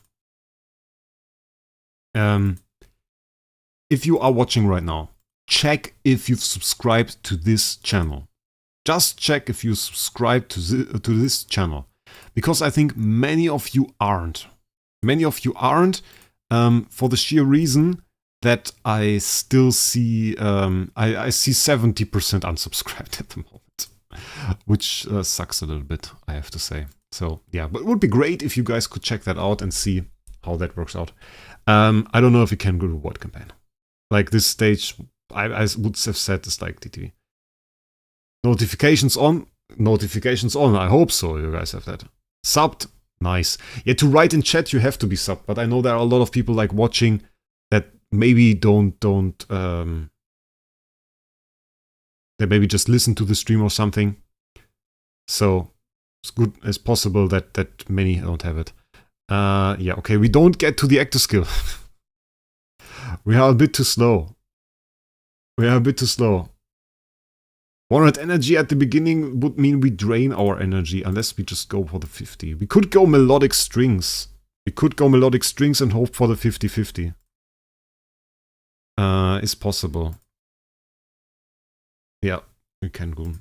If you are watching right now, check if you've subscribed to this channel. Just check if you subscribe to this channel, because I think many of you aren't. Many of you aren't, for the sheer reason that I still see, I see 70% unsubscribed at the moment, which sucks a little bit, I have to say. So yeah, but it would be great if you guys could check that out and see how that works out. I don't know if you can go to reward campaign. Like this stage, I would have said it's like TTV. Notifications on, I hope so, you guys have that. Subbed, nice. Yeah, to write in chat you have to be subbed, but I know there are a lot of people like watching that maybe they maybe just listen to the stream or something. So it's good as possible that many don't have it. Yeah, okay, we don't get to the active skill. We are a bit too slow. 100 energy at the beginning would mean we drain our energy unless we just go for the 50. We could go melodic strings. And hope for the 50-50. It's possible. Yeah, we can go.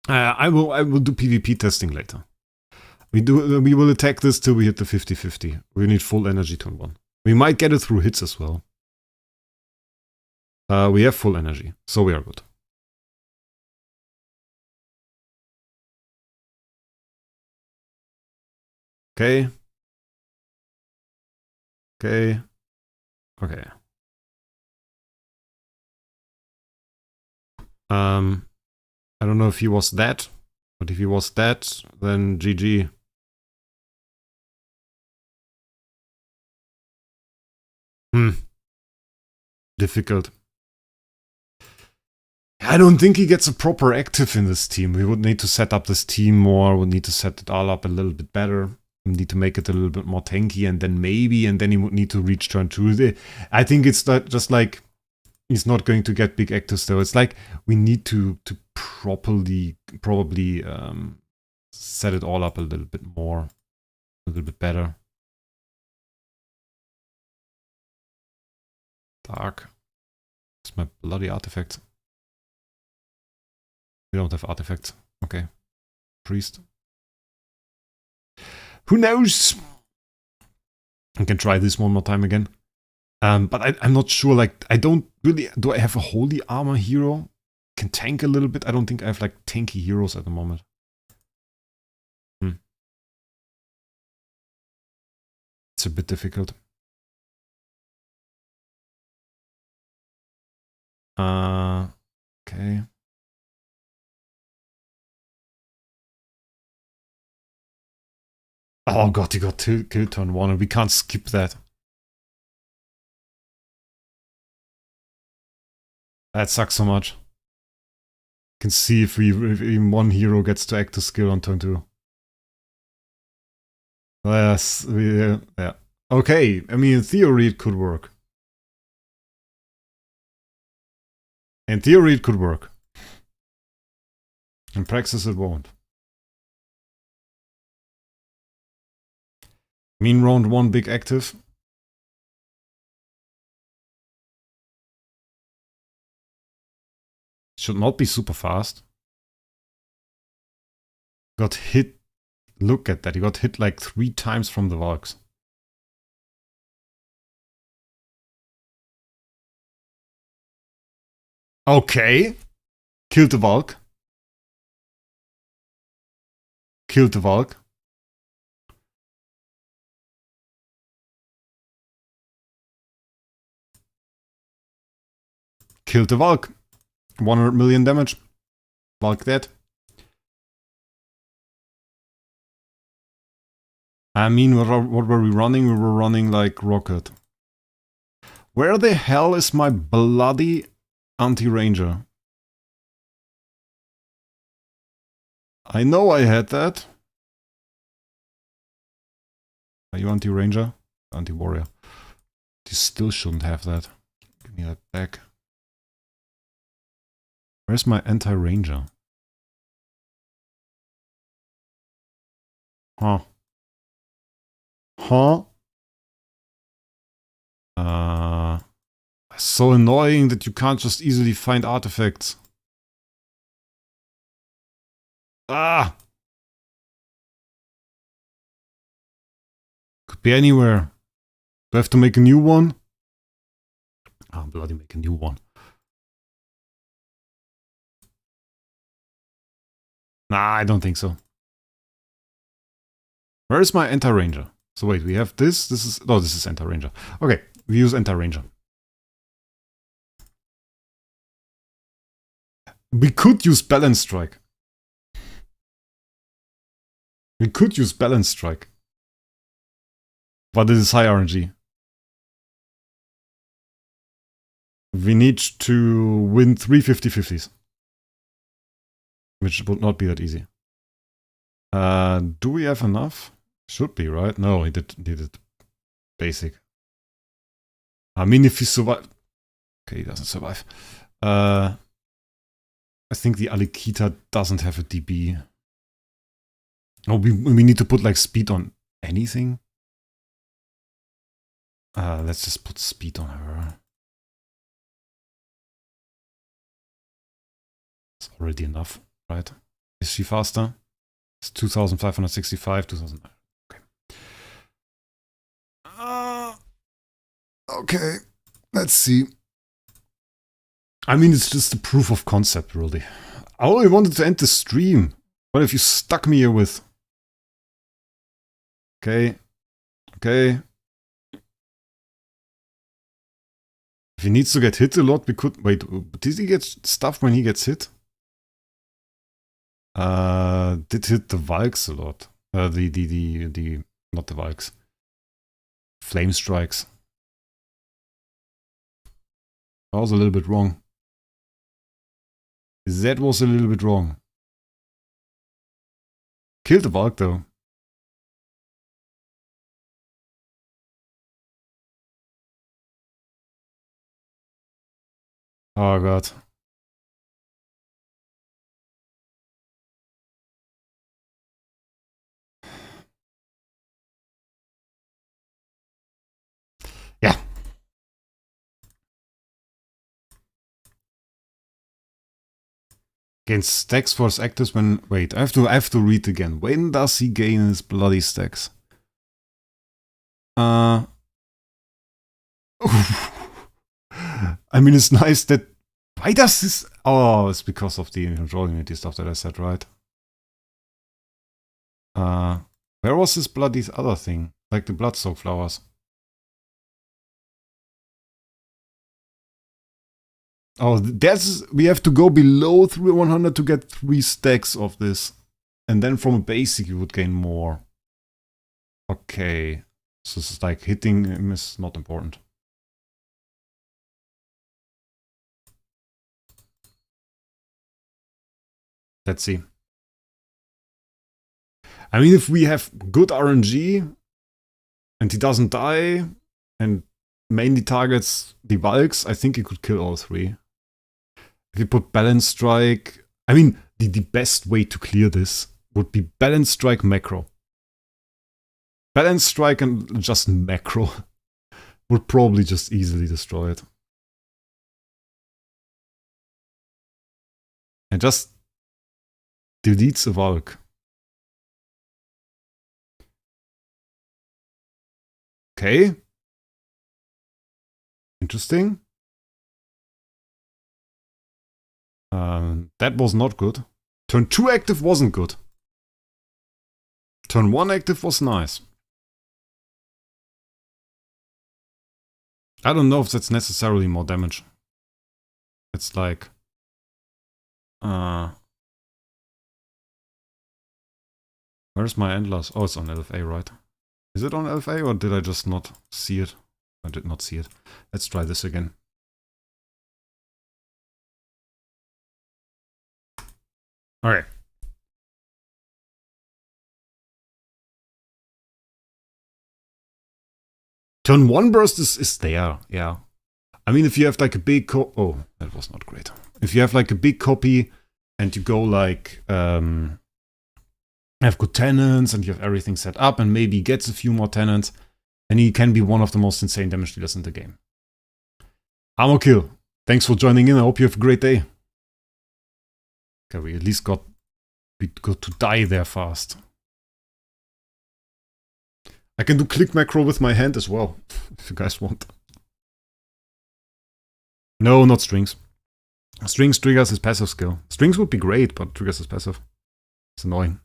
I will do PvP testing later. We will attack this till we hit the 50-50. We need full energy turn 1. We might get it through hits as well. We have full energy, so we are good. Okay. Okay. Okay. I don't know if he was that, but if he was that, then GG. Difficult. I don't think he gets a proper active in this team. We would need to set up this team more. We'd need to set it all up a little bit better. We need to make it a little bit more tanky, and then he would need to reach turn 2. I think it's not just like he's not going to get big actives though. It's like we need to probably set it all up a little bit more, a little bit better. Dark. It's my bloody artifact. We don't have artifacts. Okay. Priest. Who knows? I can try this one more time again. But I'm not sure, like, I don't really... Do I have a holy armor hero? Can tank a little bit? I don't think I have, like, tanky heroes at the moment. It's a bit difficult. Okay. Oh god, he got killed turn 1 and we can't skip that. That sucks so much. Can see if even one hero gets to active skill on turn 2. Yes, yeah. Okay, I mean, in theory it could work. In theory it could work. In praxis it won't. I mean, round 1 big active. Should not be super fast. Got hit. Look at that. He got hit like 3 times from the Valks. Okay. Killed the Valk. Killed the Valk. Killed the Valk. 100 million damage. Valk dead. I mean, what were we running? We were running like rocket. Where the hell is my bloody anti-ranger? I know I had that. Are you anti-ranger? Anti-warrior. You still shouldn't have that. Give me that back. Where's my anti-ranger? Huh. Huh? So annoying that you can't just easily find artifacts. Ah! Could be anywhere. Do I have to make a new one? Ah, bloody make a new one. Nah, I don't think so. Where is my anti-ranger? So wait, we have this. This is anti-ranger. Okay, we use anti-ranger. We could use balance strike. We could use balance strike. But it is high RNG. We need to win 3 50-50s. Which would not be that easy. Do we have enough? Should be, right? No, he did basic. I mean, if he survive... Okay, he doesn't survive. I think the Alikita doesn't have a DB. Oh, we need to put like speed on anything? Let's just put speed on her. It's already enough, right? Is she faster? It's 2,565, 2,000. Okay. Okay, let's see. I mean, it's just a proof of concept, really. I only wanted to end the stream. What if you stuck me here with? Okay. Okay. If he needs to get hit a lot, we could... Wait, did he get stuff when he gets hit? Did hit the Valks a lot. Not the Valks. Flame strikes. I was a little bit wrong. That was a little bit wrong. Killed the Valk though. Oh god. Yeah. Gains stacks for his actors when... Wait, I have to read again. When does he gain his bloody stacks? I mean, it's nice that... Why does this... Oh, it's because of the control unity stuff that I said, right? Where was this bloody other thing? Like the bloodsoak flowers. Oh, that's... We have to go below 100 to get 3 stacks of this. And then from a basic you would gain more. Okay. So it's like hitting him is not important. Let's see. I mean, if we have good RNG and he doesn't die and mainly targets the Valks, I think he could kill all 3. If you put Balance Strike... I mean, the best way to clear this would be Balance Strike Macro. Balance Strike and just Macro would probably just easily destroy it. And just deletes a Valk. Okay. Interesting. That was not good. Turn 2 active wasn't good. Turn 1 active was nice. I don't know if that's necessarily more damage. It's like... Where's my endless? Oh, it's on LFA, right? Is it on LFA or did I just not see it? I did not see it. Let's try this again. Okay. Turn 1 burst is there, yeah. I mean, if you have like a big oh, that was not great. If you have like a big copy and you go like, have good tenants and you have everything set up and maybe gets a few more tenants, and he can be one of the most insane damage dealers in the game. Ammo kill. Thanks for joining in. I hope you have a great day. Okay, we at least got to die there fast. I can do click macro with my hand as well, if you guys want. No, not strings. Strings triggers his passive skill. Strings would be great, but triggers his passive. It's annoying.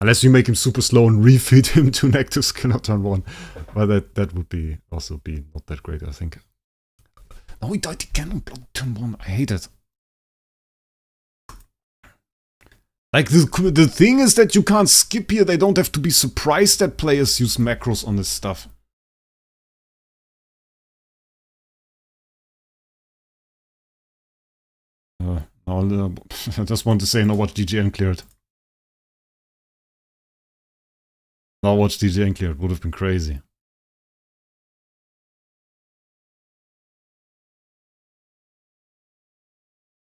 Unless you make him super slow and refeed him to an active skill on turn 1. But that would be also be not that great, I think. No, he died again on turn 1. I hate it. Like, the thing is that you can't skip here. They don't have to be surprised that players use macros on this stuff. Now I just want to say, now watch DGN cleared. Now watch DGN cleared. Would have been crazy.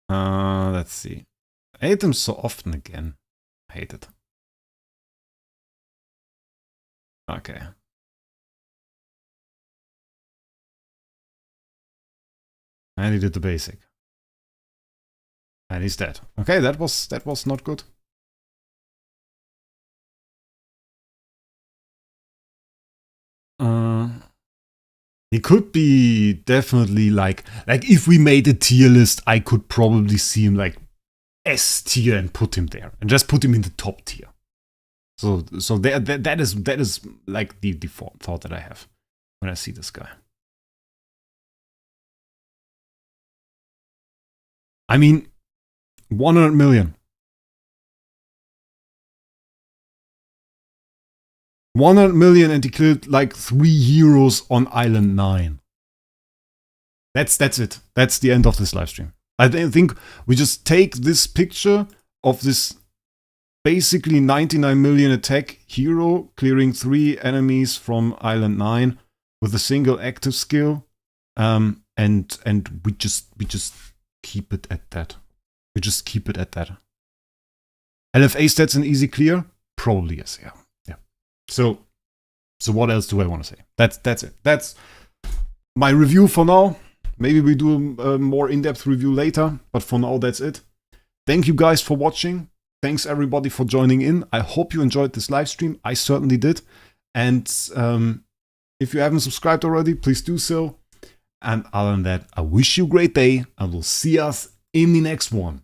Let's see. I hate them so often again. I hate it. Okay. And he did the basic. And he's dead. Okay, that was not good. He could be definitely like if we made a tier list, I could probably see him like S tier and put him there and just put him in the top tier. So that is like the default thought that I have when I see this guy. I mean, 100 million. 100 million and he killed like 3 heroes on Island 9. That's it. That's the end of this live stream. I think we just take this picture of this basically 99 million attack hero clearing 3 enemies from Island 9 with a single active skill, and we just keep it at that. We just keep it at that. LFA stats an easy clear? Probably yes, yeah. So what else do I want to say? That's it. That's my review for now. Maybe we do a more in-depth review later, but for now that's it. Thank you guys for watching. Thanks everybody for joining in. I hope you enjoyed this live stream. I certainly did. And if you haven't subscribed already, please do so. And other than that, I wish you a great day and we'll see us in the next one.